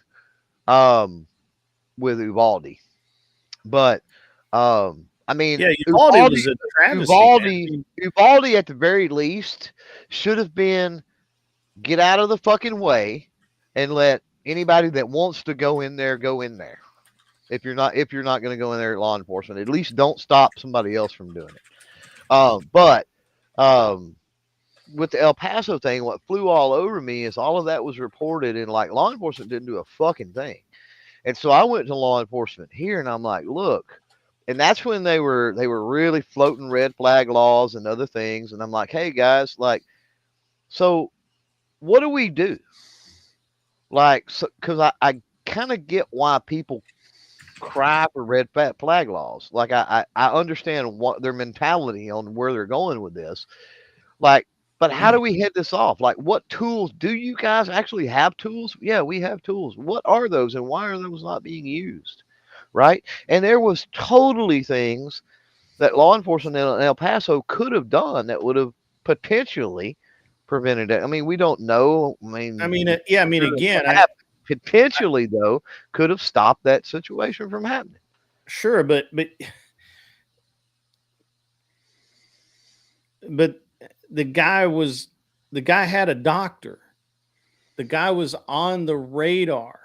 With Uvalde, but I mean, yeah, Uvalde was a travesty. Uvalde at the very least should have been get out of the fucking way and let anybody that wants to go in there go in there. If you're not going to go in there at law enforcement, at least don't stop somebody else from doing it. But with the El Paso thing, what flew all over me is all of that was reported, and like law enforcement didn't do a fucking thing. And so I went to law enforcement here, and I'm like, look, and that's when they were really floating red flag laws and other things. And I'm like, hey guys, like, so what do we do? Like, so, because I kind of get why people cry for red flag laws. Like, I understand what their mentality on where they're going with this. Like, but how do we head this off? Like, what tools do you guys actually have? Tools? Yeah, we have tools. What are those, and why are those not being used? Right? And there was totally things that law enforcement in El Paso could have done that would have potentially prevented it. I mean, we don't know. Again, potentially though could have stopped that situation from happening. Sure, but the guy had a doctor. The guy was on the radar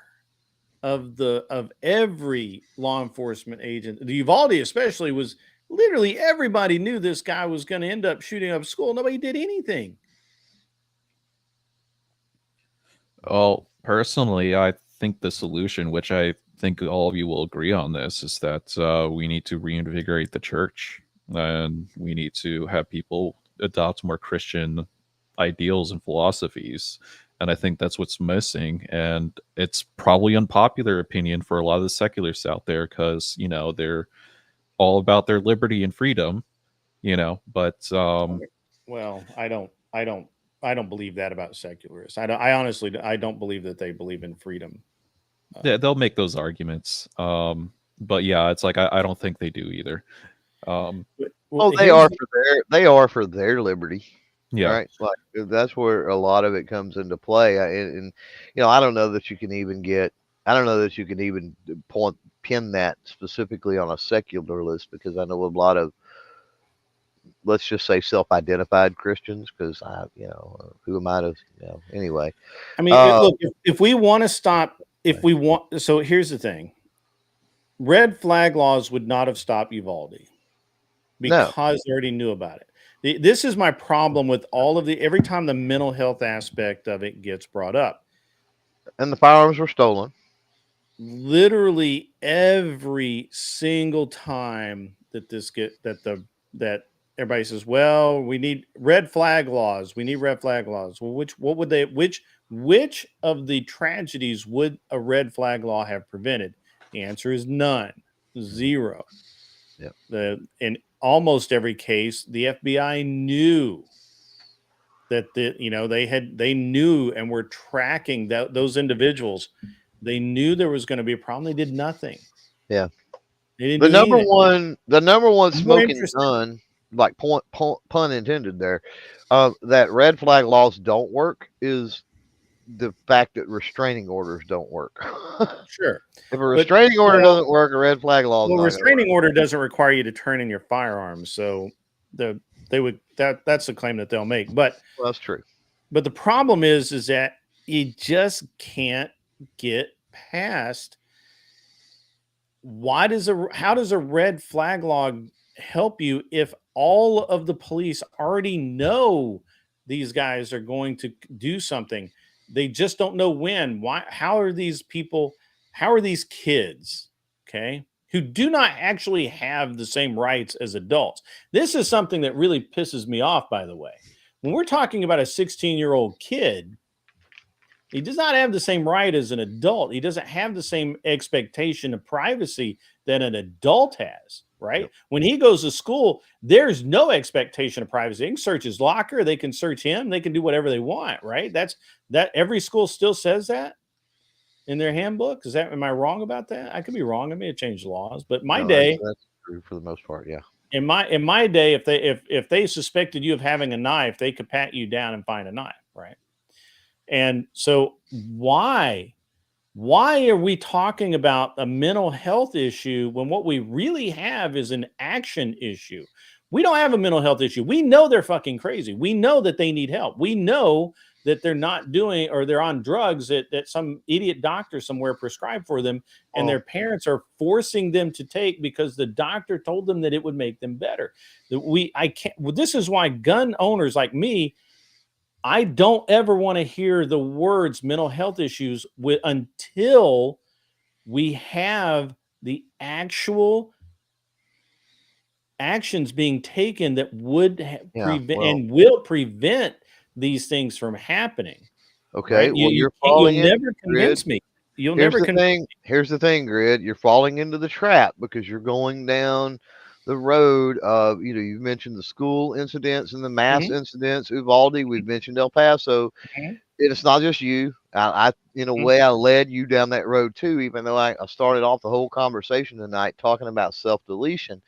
of every law enforcement agent. The Uvalde especially was literally everybody knew this guy was going to end up shooting up school. Nobody did anything. Well, personally, I think the solution, which I think all of you will agree on this, is that we need to reinvigorate the church, and we need to have people adopt more Christian ideals and philosophies. And I think that's what's missing. And it's probably unpopular opinion for a lot of the secularists out there, because, they're all about their liberty and freedom, but well, I don't believe that about secularists. I honestly don't believe that they believe in freedom. They'll make those arguments. But yeah, it's like I don't think they do either. They are for their liberty. Yeah. Right. Like that's where a lot of it comes into play. And I don't know that you can even pin that specifically on a secular list, because I know a lot of, let's just say, self-identified Christians, because who am I to, anyway. I mean, look, if we want to stop, so here's the thing. Red flag laws would not have stopped Uvalde because they already knew about it. This is my problem with every time the mental health aspect of it gets brought up. And the firearms were stolen. Literally every single time that everybody says, well, we need red flag laws. We need red flag laws. Well, which of the tragedies would a red flag law have prevented? The answer is none. Zero. Yep. In almost every case, the FBI knew that they knew and were tracking those individuals. They knew there was going to be a problem. They did nothing. Yeah. The number one smoking gun, like pun intended there, that red flag laws don't work is the fact that restraining orders don't work. Sure. If a restraining order doesn't work, a red flag law is not restraining order doesn't require you to turn in your firearms. So that's the claim that they'll make. But that's true. But the problem is that you just can't get past how does a red flag log help you if all of the police already know these guys are going to do something? They just don't know when. Why? How are these people? How are these kids? Okay, who do not actually have the same rights as adults. This is something that really pisses me off, by the way. When we're talking about a 16-year-old kid, he does not have the same right as an adult. He doesn't have the same expectation of privacy that an adult has, right? Yep. When he goes to school, there's no expectation of privacy. They can search his locker, they can search him, they can do whatever they want, right? That every school still says that in their handbook. Am I wrong about that? I could be wrong. I may have changed laws, but that's true for the most part, yeah. In my day, if they suspected you of having a knife, they could pat you down and find a knife, right? And so why are we talking about a mental health issue when what we really have is an action issue? We don't have a mental health issue. We know they're fucking crazy. We know that they need help. We know that they're not doing, or they're on drugs that some idiot doctor somewhere prescribed for them, and their parents are forcing them to take because the doctor told them that it would make them better. This is why gun owners like me, I don't ever want to hear the words mental health issues until we have the actual actions being taken that would prevent and will prevent these things from happening. Okay, right? well, you'll never convince me. Here's the thing, Grid. You're falling into the trap because you're going down the road of, you mentioned the school incidents and the mass incidents, Uvalde, we've mentioned El Paso. It's not just you. In a way, I led you down that road too, even though I started off the whole conversation tonight talking about self-deletion.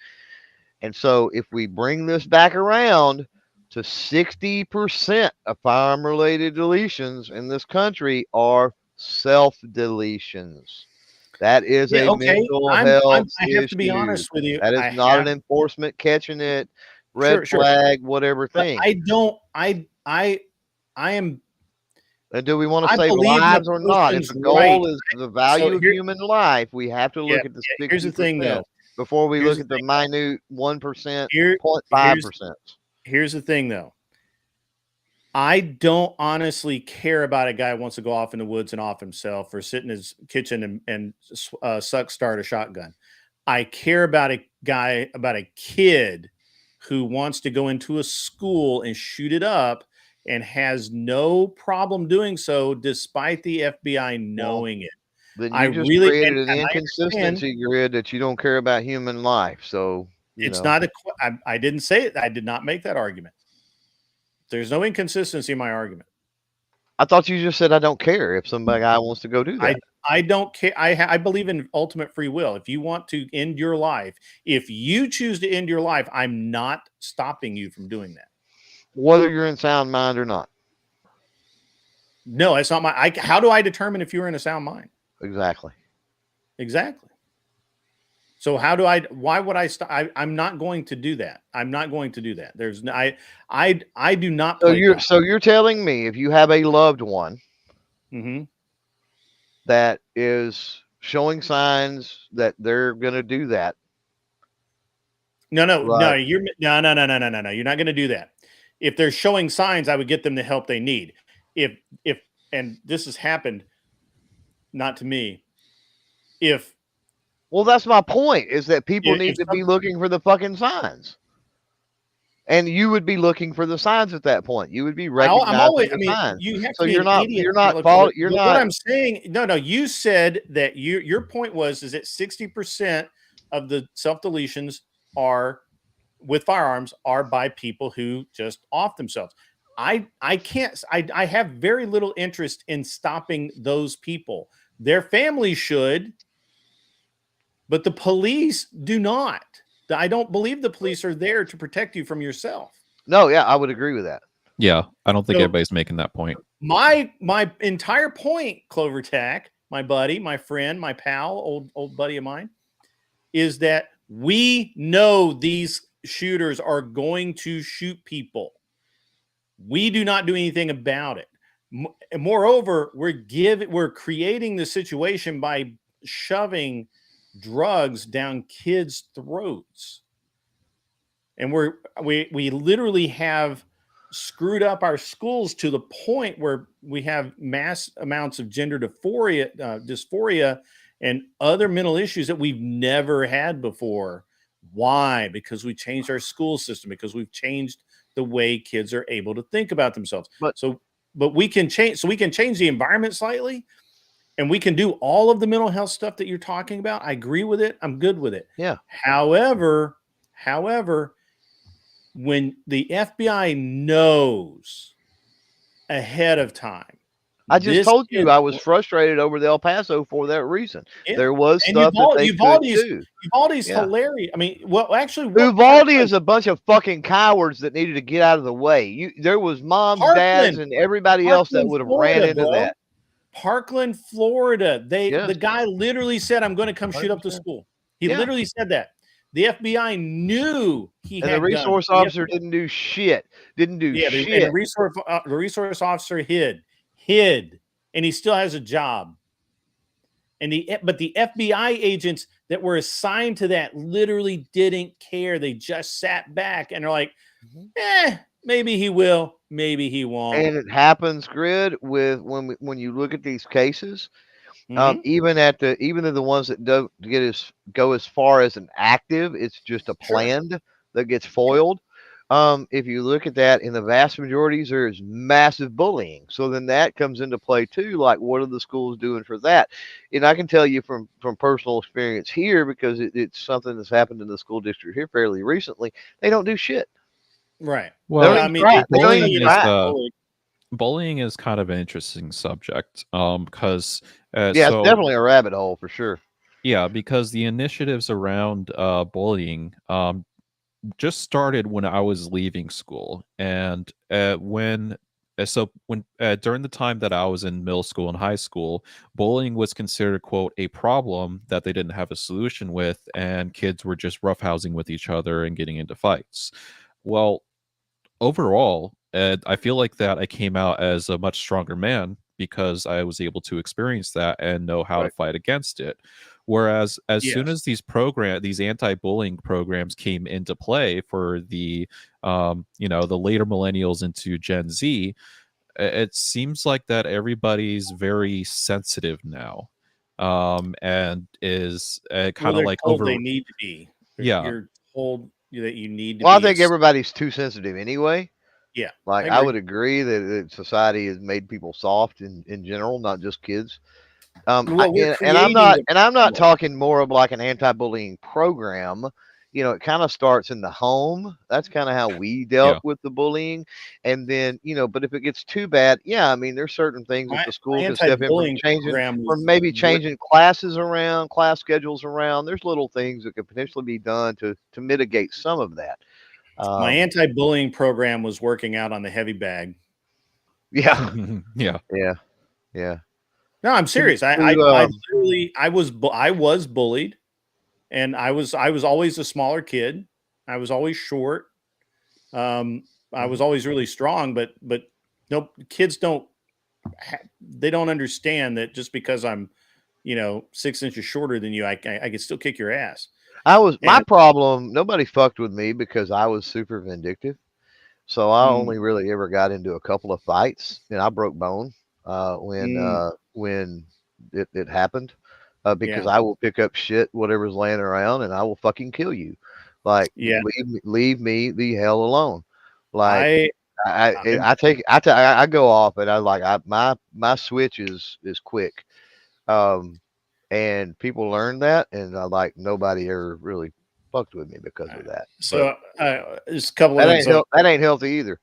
And so if we bring this back around to 60% of firearm-related deletions in this country are self-deletions. That is a mental health issue. I have to be honest with you. That is not an enforcement catching it, red flag, whatever thing. I am. And do we want to save lives or not? If the goal is the value of human life, we have to look at the 60%. Here's the thing, though. Before we look at the minute 1%, 0.5%. Here's the thing, though. I don't honestly care about a guy who wants to go off in the woods and off himself, or sit in his kitchen and start a shotgun. I care about a kid who wants to go into a school and shoot it up and has no problem doing so despite the FBI knowing it. Then you just created an inconsistency, Grid, that you don't care about human life. So it's not I didn't say it. I did not make that argument. There's no inconsistency in my argument. I thought you just said I don't care if somebody wants to go do that. I don't care. I believe in ultimate free will. If you want to end your life, if you choose to end your life, I'm not stopping you from doing that. Whether you're in sound mind or not. No, it's not how do I determine if you're in a sound mind? Exactly. So why would I stop? I'm not going to do that. I'm not going to do that. There's no, I do not. So you're telling me if you have a loved one that is showing signs that they're going to do that. No, you're no. You're not going to do that. If they're showing signs, I would get them the help they need. And this has happened, not to me. Well, that's my point, is that people need to be looking for the fucking signs. And you would be looking for the signs at that point. You would be recognizing the signs. You have so to you're not what I'm saying. No, you said that your point is that 60% of the self-deletions with firearms are by people who just off themselves. I have very little interest in stopping those people. Their families should, but the police do not. I don't believe the police are there to protect you from yourself. No, yeah, I would agree with that. Yeah, I don't think anybody's making that point. My entire point, Clover Tack, my buddy, my friend, my pal, old buddy of mine, is that we know these shooters are going to shoot people. We do not do anything about it. Moreover, we're creating the situation by shoving drugs down kids' throats. And we literally have screwed up our schools to the point where we have mass amounts of gender dysphoria and other mental issues that we've never had before. Why? Because we changed our school system, because we've changed the way kids are able to think about themselves. But we can change the environment slightly, and we can do all of the mental health stuff that you're talking about. I agree with it. I'm good with it. Yeah. However, when the FBI knows ahead of time, I just told you I was frustrated over the El Paso for that reason. Yeah. There was And stuff that they could do. Uvalde's Yeah. hilarious. I mean, well, actually, Uvalde is a bunch of fucking cowards that needed to get out of the way. There was moms, dads, and everybody else that would have ran into that. Parkland, Florida. The guy literally said, "I'm going to come shoot up the school." He literally said that. The FBI knew he had the resource guns. officer didn't do shit. Didn't do shit. And the resource officer hid, and he still has a job. But the FBI agents that were assigned to that literally didn't care. They just sat back and they're like, maybe he will, maybe he won't. And it happens, Grid, with when you look at these cases. Even the ones that don't go as far as an active, it's just a planned that gets foiled. If you look at that, in the vast majorities, there's massive bullying. So then that comes into play too. Like, what are the schools doing for that? And I can tell you from personal experience here, because it's something that's happened in the school district here fairly recently. They don't do shit. Right. Well, I mean, bullying is kind of an interesting subject. Because it's definitely a rabbit hole for sure. Yeah, because the initiatives around bullying just started when I was leaving school, and during the time that I was in middle school and high school, bullying was considered, quote, a problem that they didn't have a solution with, and kids were just roughhousing with each other and getting into fights. Well, overall, I feel like that I came out as a much stronger man because I was able to experience that and know how to fight against it. Whereas as soon as these anti-bullying programs came into play for the the later millennials into Gen Z, it seems like that everybody's very sensitive now, and is kind of like they need to be. You're told that you need to. Well, I think everybody's too sensitive anyway. Yeah, like I would agree that society has made people soft in general, not just kids. I'm not talking more of like an anti-bullying program. It kind of starts in the home. That's kind of how we dealt with the bullying. And then, but if it gets too bad, I mean, there's certain things that the school can step in for, changing classes around, class schedules around. There's little things that could potentially be done to mitigate some of that. My anti-bullying program was working out on the heavy bag. Yeah. Yeah. No, I'm serious. I was bullied, and I was always a smaller kid. I was always short. I was always really strong, but no, kids don't understand that just because I'm 6 inches shorter than you, I can still kick your ass. My problem. Nobody fucked with me because I was super vindictive. So I only really ever got into a couple of fights, and I broke bone when it happened, because I will pick up shit, whatever's laying around, and I will fucking kill you. Like, leave me the hell alone. Like, I go off, and my switch is quick. And people learn that, and nobody ever really fucked with me because of that. So there's a couple that of that ain't healthy either.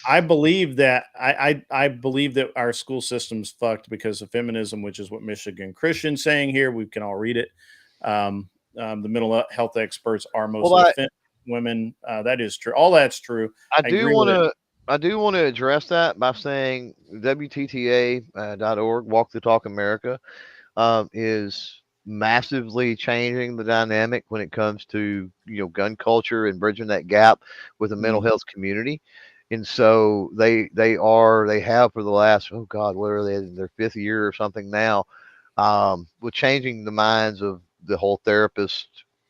I believe that I believe that our school system's fucked because of feminism, which is what Michigan Christian's saying here. We can all read it. The mental health experts are mostly women. That is true. All that's true. I do want to address that by saying WTTA.org, Walk the Talk America, is massively changing the dynamic when it comes to gun culture and bridging that gap with the mental health community. And so they have for the last, what are they in their 5th year or something now, with changing the minds of the whole therapist,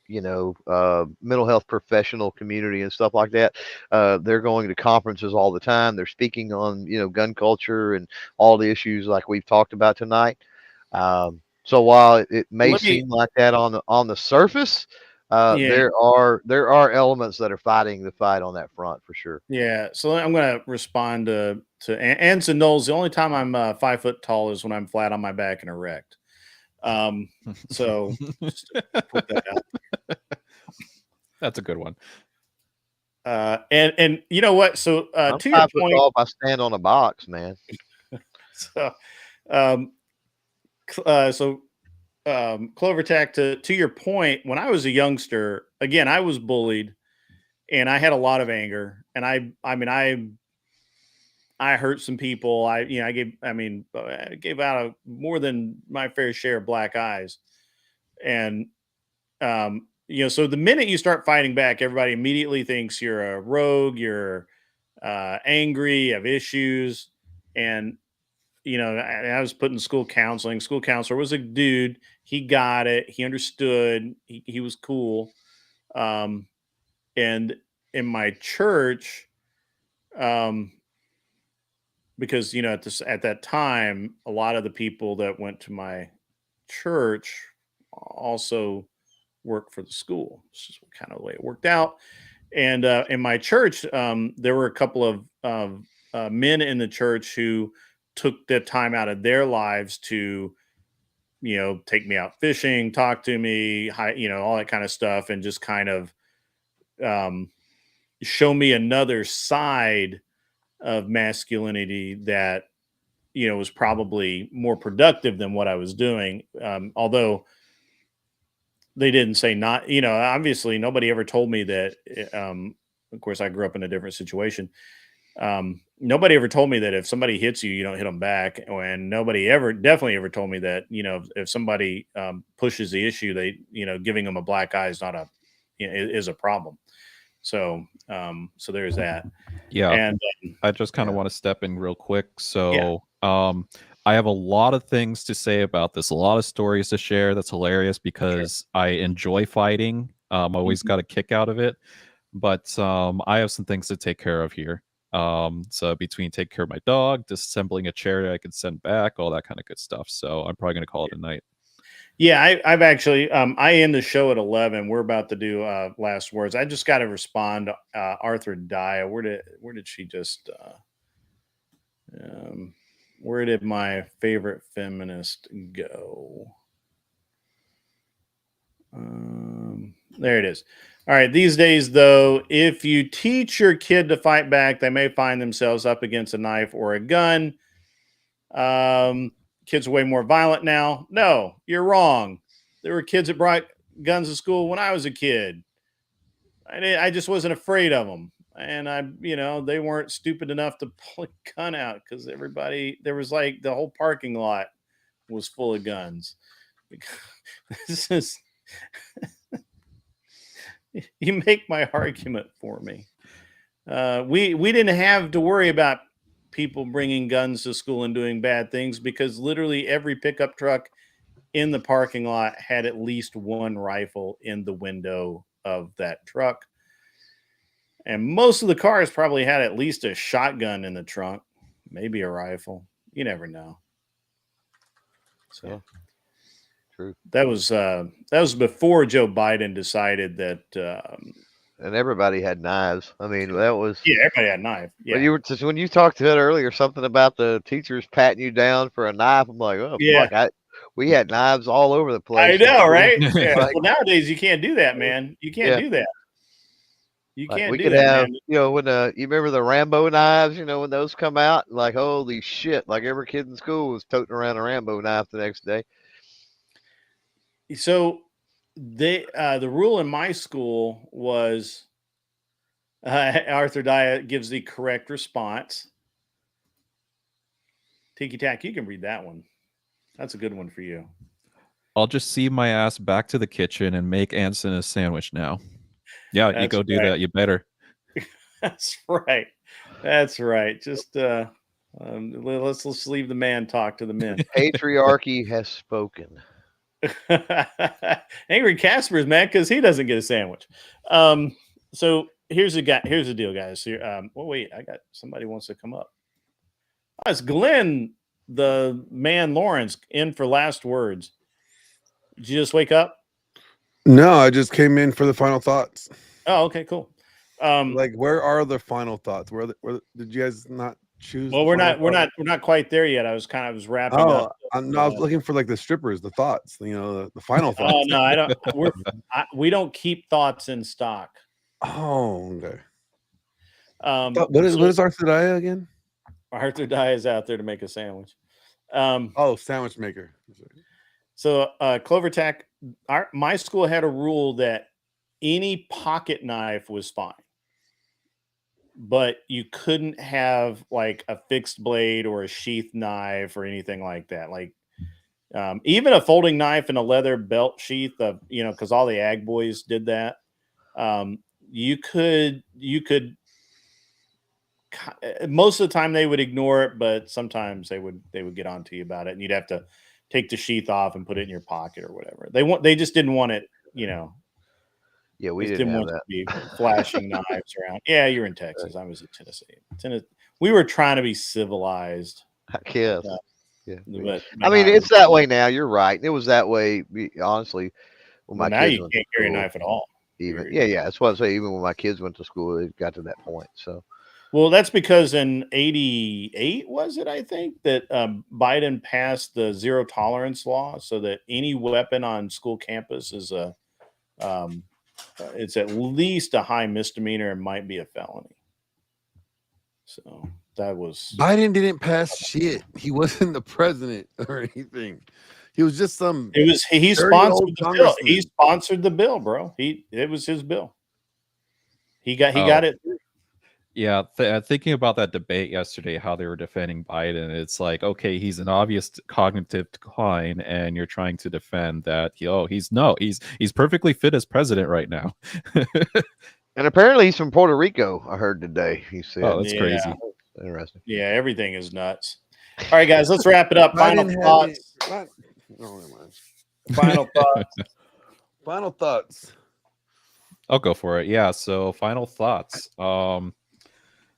mental health professional community and stuff like that. They're going to conferences all the time. They're speaking on, gun culture and all the issues like we've talked about tonight. So while it may seem like that on the surface, there are elements that are fighting the fight on that front for sure. Yeah, so I'm going to respond to Anson Knowles. The only time I'm 5 foot tall is when I'm flat on my back and erect. So just to put that out. That's a good one. And you know what? So I'm to your point, tall if I stand on a box, man. Clovertack, to your point, when I was a youngster, again, I was bullied and I had a lot of anger, and I hurt some people. I gave out more than my fair share of black eyes. And so the minute you start fighting back, everybody immediately thinks you're a rogue, you're angry, you have issues. And I was put in school counseling. School counselor was a dude. He got it. He understood. He was cool. And in my church, because at that time, a lot of the people that went to my church also worked for the school. It's just kind of the way it worked out. And in my church, there were a couple of men in the church who took the time out of their lives to, take me out fishing, talk to me, all that kind of stuff, and just kind of show me another side of masculinity that, was probably more productive than what I was doing. Although they didn't say not, obviously nobody ever told me that. Of course, I grew up in a different situation. Nobody ever told me that if somebody hits you, you don't hit them back. And nobody definitely ever told me that, if somebody pushes the issue, they, giving them a black eye is not is a problem. So there's that. Yeah. And I just kind of want to step in real quick. So, I have a lot of things to say about this, a lot of stories to share. That's hilarious because I enjoy fighting. Always got a kick out of it, but I have some things to take care of here. So between taking care of my dog, disassembling a chair that I can send back, all that kind of good stuff. So I'm probably going to call it a night. Yeah, I've actually I end the show at 11. We're about to do last words. I just got to respond. Arthur Dyer, where did she just? Where did my favorite feminist go? There it is. All right. These days, though, if you teach your kid to fight back, they may find themselves up against a knife or a gun. Kids are way more violent now. No, you're wrong. There were kids that brought guns to school when I was a kid. I just wasn't afraid of them. And they weren't stupid enough to pull a gun out because there was like the whole parking lot was full of guns. This is, you make my argument for me. We didn't have to worry about people bringing guns to school and doing bad things because literally every pickup truck in the parking lot had at least one rifle in the window of that truck. And most of the cars probably had at least a shotgun in the trunk, maybe a rifle. You never know. So yeah, true. That was before Joe Biden decided that and everybody had knives. I mean, that was everybody had a knife. Yeah. When you talked to it earlier, something about the teachers patting you down for a knife. I'm like, oh, fuck, we had knives all over the place. I know, right? Yeah. Well, nowadays you can't do that, man. You can't do that. You can't we do could that, have, man. when you remember the Rambo knives, when those come out, like, holy shit, like every kid in school was toting around a Rambo knife the next day. So the rule in my school was Arthur Dyer gives the correct response. Tiki Tack, you can read that one. That's a good one for you. I'll just see my ass back to the kitchen and make Anson a sandwich now. Yeah, you go do that. You better. That's right. That's right. Just Let's leave the man talk to the men. Patriarchy has spoken. Angry Casper's mad because he doesn't get a sandwich. So here's the deal, guys. Here, well, wait, I got somebody wants to come up. Oh, it's Glenn, the man Lawrence, in for last words. Did you just wake up? No, I just came in for the final thoughts. Oh, okay, cool. Like, where are the final thoughts? Where did you guys not choose? Well, we're not quite there yet. I was wrapping up. I was looking for like the strippers, the thoughts, the final thoughts. Oh no, I don't. We don't keep thoughts in stock. Oh, okay. What is Arthur Daya again? Arthur Dye is out there to make a sandwich. Sandwich maker. So Clovertack, my school had a rule that any pocket knife was fine, but you couldn't have like a fixed blade or a sheath knife or anything like that. Like even a folding knife and a leather belt sheath, because all the ag boys did that. You could most of the time they would ignore it, but sometimes they would get on to you about it, and you'd have to take the sheath off and put it in your pocket or whatever. They just didn't want it, Yeah, we didn't have that. To be flashing knives around. Yeah, you're in Texas. I was in Tennessee. We were trying to be civilized. Yes. Yeah. But, I mean, it's that way now. You're right. It was that way, honestly. Well, now you can't carry a knife at all. Even yeah. That's what I say. Even when my kids went to school, it got to that point. So, well, that's because in '88 was it? I think that Biden passed the zero tolerance law, so that any weapon on school campus is it's at least a high misdemeanor and might be a felony. So that was Biden didn't pass shit. He wasn't the president or anything. He was just some. He sponsored the bill. He sponsored the bill, bro. It was his bill. He got it. Yeah, thinking about that debate yesterday, how they were defending Biden, it's like, okay, he's an obvious cognitive decline, and you're trying to defend that. He's perfectly fit as president right now. And apparently he's from Puerto Rico. I heard today. He said, "Oh, that's crazy." Interesting. Yeah, everything is nuts. All right, guys, let's wrap it up. Final thoughts. Final thoughts. Final thoughts. I'll go for it. Yeah. So final thoughts.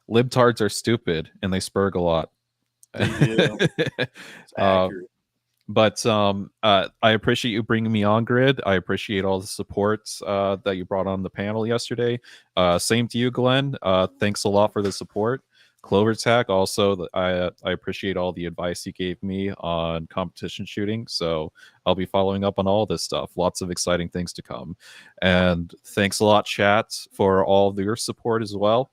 Libtards are stupid and they spurg a lot. But I appreciate you bringing me on, Grid. I appreciate all the support that you brought on the panel yesterday. Same to you, Glenn. Thanks a lot for the support. Clovertack, also, I appreciate all the advice you gave me on competition shooting. So I'll be following up on all this stuff. Lots of exciting things to come. And thanks a lot, chat, for all of your support as well.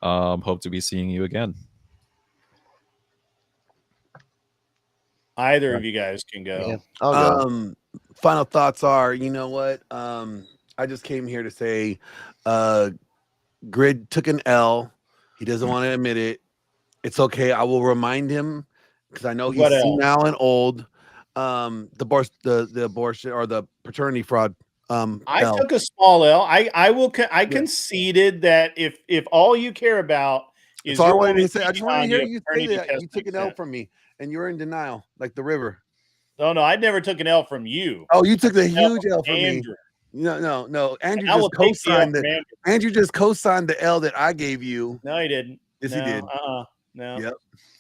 Hope to be seeing you again. Either of you guys can go. Yeah, I'll go. Final thoughts are, you know what? I just came here to say Grid took an L. He doesn't want to admit it. It's okay. I will remind him because I know he's senile and old. The abortion or the paternity fraud. I took a small L. I conceded that if all you care about is all I wanted to say. I just want to hear you say that you took an L from me and you were in denial, like the river. No, I never took an L from you. Oh, you took the huge L from me. No. Andrew just co-signed Andrew just co-signed the L that I gave you. No, he didn't. Yes, he did. No. Yep.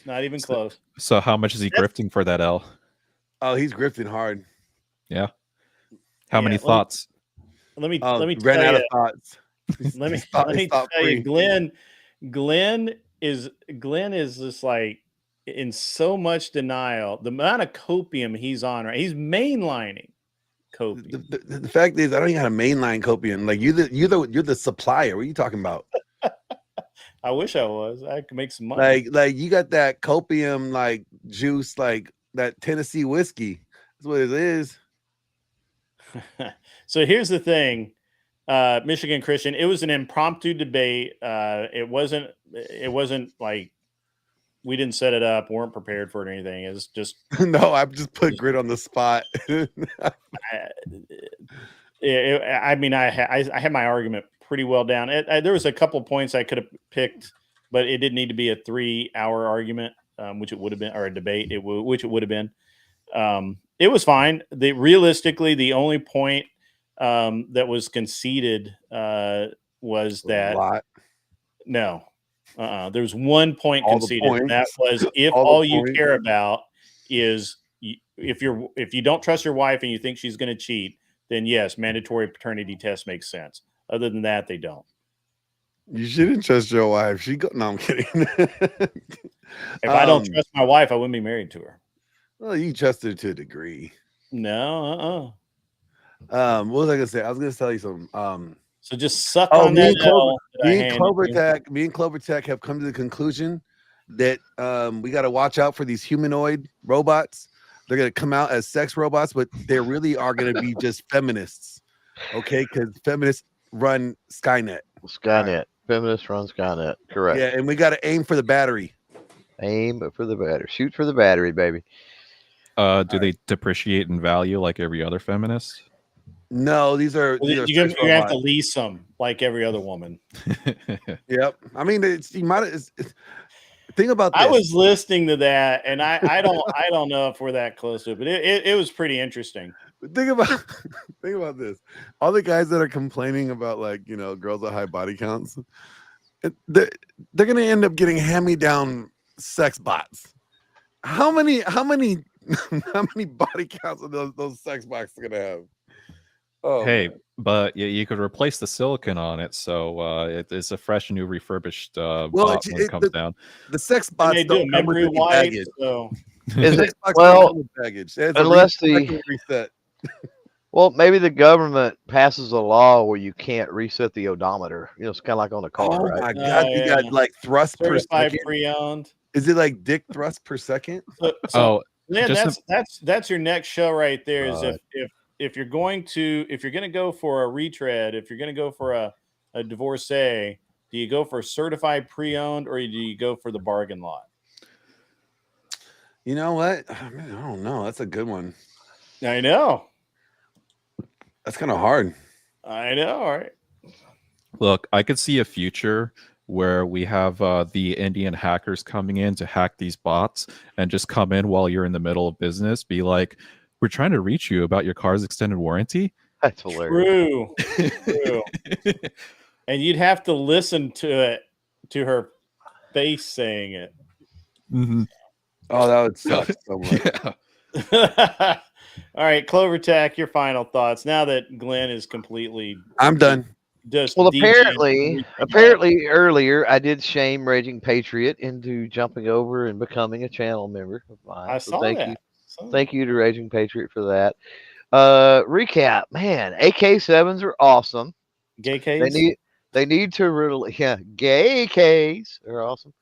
Not even close. So how much is he grifting for that L? Oh, he's grifting hard. Yeah. How many thoughts? Let me ran out of thoughts. Let me tell you, Glenn is just like in so much denial. The amount of copium he's on, right? He's mainlining copium. The fact is, I don't even have a mainline copium. Like you're the supplier. What are you talking about? I wish I was. I could make some money. Like you got that copium like juice, like that Tennessee whiskey. That's what it is. So here's the thing, Michigan Christian. It was an impromptu debate. It wasn't like we didn't set it up, weren't prepared for it or anything. It's just no. I just put Grid on the spot. I mean, I had my argument pretty well down. There was a couple points I could have picked, but it didn't need to be a 3-hour argument. which it would have been, or a debate, which it would have been. It was fine. Realistically, the only point that was conceded was that no, there's one point conceded, and that was if all you care about is if you don't trust your wife and you think she's going to cheat, then yes, mandatory paternity test makes sense. Other than that, they don't. You shouldn't trust your wife. No, I'm kidding. If I don't trust my wife, I wouldn't be married to her. Well, you trust her to a degree. No, what was I gonna say? I was gonna tell you something. So just suck on that. Me and Clover Tech have come to the conclusion that we got to watch out for these humanoid robots. They're gonna come out as sex robots, but they really are gonna be just feminists. Okay, because feminists run Skynet. Right. Feminists run Skynet. Correct. Yeah, and we got to aim for the battery. Aim for the battery. Shoot for the battery, baby. Do they depreciate in value like every other feminist? No, these are. You have to lease them like every other woman. Yep. I mean, think about this. I was listening to that, and I don't know if we're that close to it, but it was pretty interesting. Think about this. All the guys that are complaining about, like, girls with high body counts, they're gonna end up getting hand-me-down sex bots. How many body counts are those sex bots gonna have? Oh, hey, man. but you could replace the silicon on it, so it's a fresh, new, refurbished bot when it comes down. The sex bots don't come with any baggage. So. Is it well? Baggage. Unless reset. Well, maybe the government passes a law where you can't reset the odometer. It's kind of like on a car, right? Oh my God! You got like thrust per second. Pre-owned. Is it like dick thrust per second? Man, that's your next show right there. Is if you're going to go for a retread, if you're going to go for a divorcee, do you go for certified pre-owned or do you go for the bargain lot? You know what? I don't know. That's a good one. I know. That's kind of hard. I know. All right. Look, I could see a future where we have the Indian hackers coming in to hack these bots and just come in while you're in the middle of business, be like, we're trying to reach you about your car's extended warranty. That's hilarious. True. And you'd have to listen to her face saying it. Mm-hmm. Oh, that would suck so much. Yeah. All right, Clover Tech, your final thoughts. Now that Glenn is completely, I'm done. Well, apparently earlier I did shame Raging Patriot into jumping over and becoming a channel member of mine. I saw that. Thank you to Raging Patriot for that. Recap, man, AK-7s are awesome. Gay Ks? They need to really, gay Ks are awesome.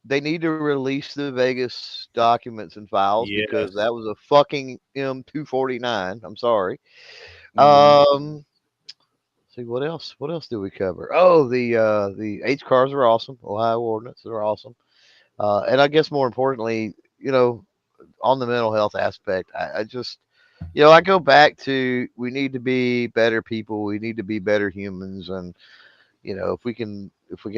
They need to release the Vegas documents and files because that was a fucking M249. I'm sorry. See what else? What else do we cover? Oh, the H cars are awesome. Ohio ordinance are awesome. And I guess more importantly, on the mental health aspect, I just, I go back to we need to be better people. We need to be better humans, and if we can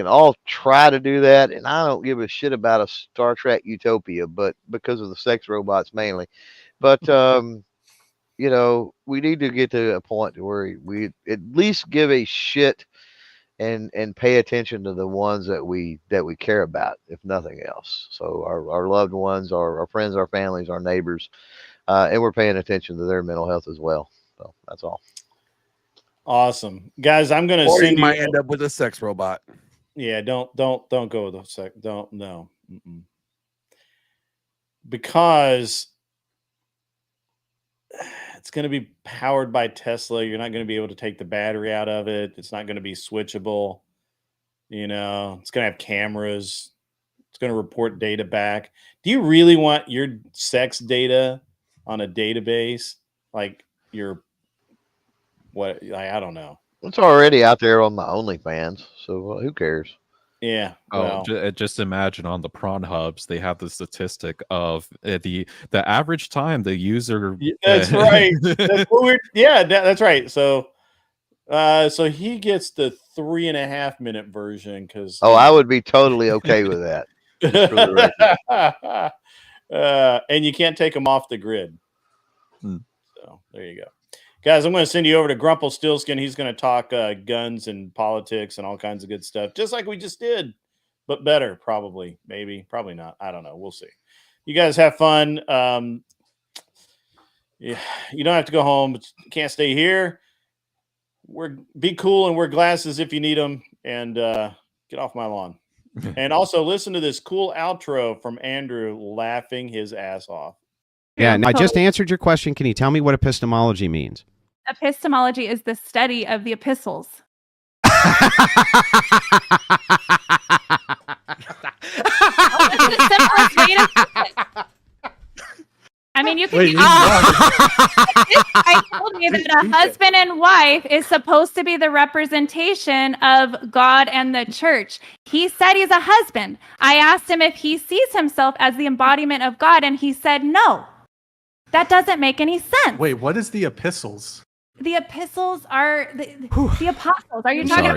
all try to do that, and I don't give a shit about a Star Trek utopia, but because of the sex robots mainly, but we need to get to a point to where we at least give a shit and pay attention to the ones that we care about, if nothing else. So our loved ones, our friends, our families, our neighbors, and we're paying attention to their mental health as well. So that's all. Awesome, guys. I'm gonna or send you might end up with a sex robot. Yeah, don't go with the sex. Don't no, because it's going to be powered by Tesla. You're not going to be able to take the battery out of it. It's not going to be switchable. It's going to have cameras. It's going to report data back. Do you really want your sex data on a database? Like I don't know. It's already out there on my OnlyFans, so who cares? Yeah. Well. Just imagine on the prawn hubs, they have the statistic of the average time the user. That's right. That's weird. Yeah, that's right. So he gets the 3.5 minute version because. Oh, I would be totally okay with that. And you can't take them off the grid. So there you go. Guys, I'm going to send you over to Grumple Stillskin. He's going to talk guns and politics and all kinds of good stuff, just like we just did, but better, probably, maybe, probably not. I don't know. We'll see. You guys have fun. Yeah, you don't have to go home, but you can't stay here. Be cool and wear glasses if you need them, and get off my lawn. And also listen to this cool outro from Andrew laughing his ass off. Yeah, and I just answered your question. Can you tell me what epistemology means? Epistemology is the study of the epistles. I mean, you can. I told me that a husband and wife is supposed to be the representation of God and the church. He said he's a husband. I asked him if he sees himself as the embodiment of God, and he said no. That doesn't make any sense. Wait, what is the epistles? The epistles are the apostles. Are you talking about?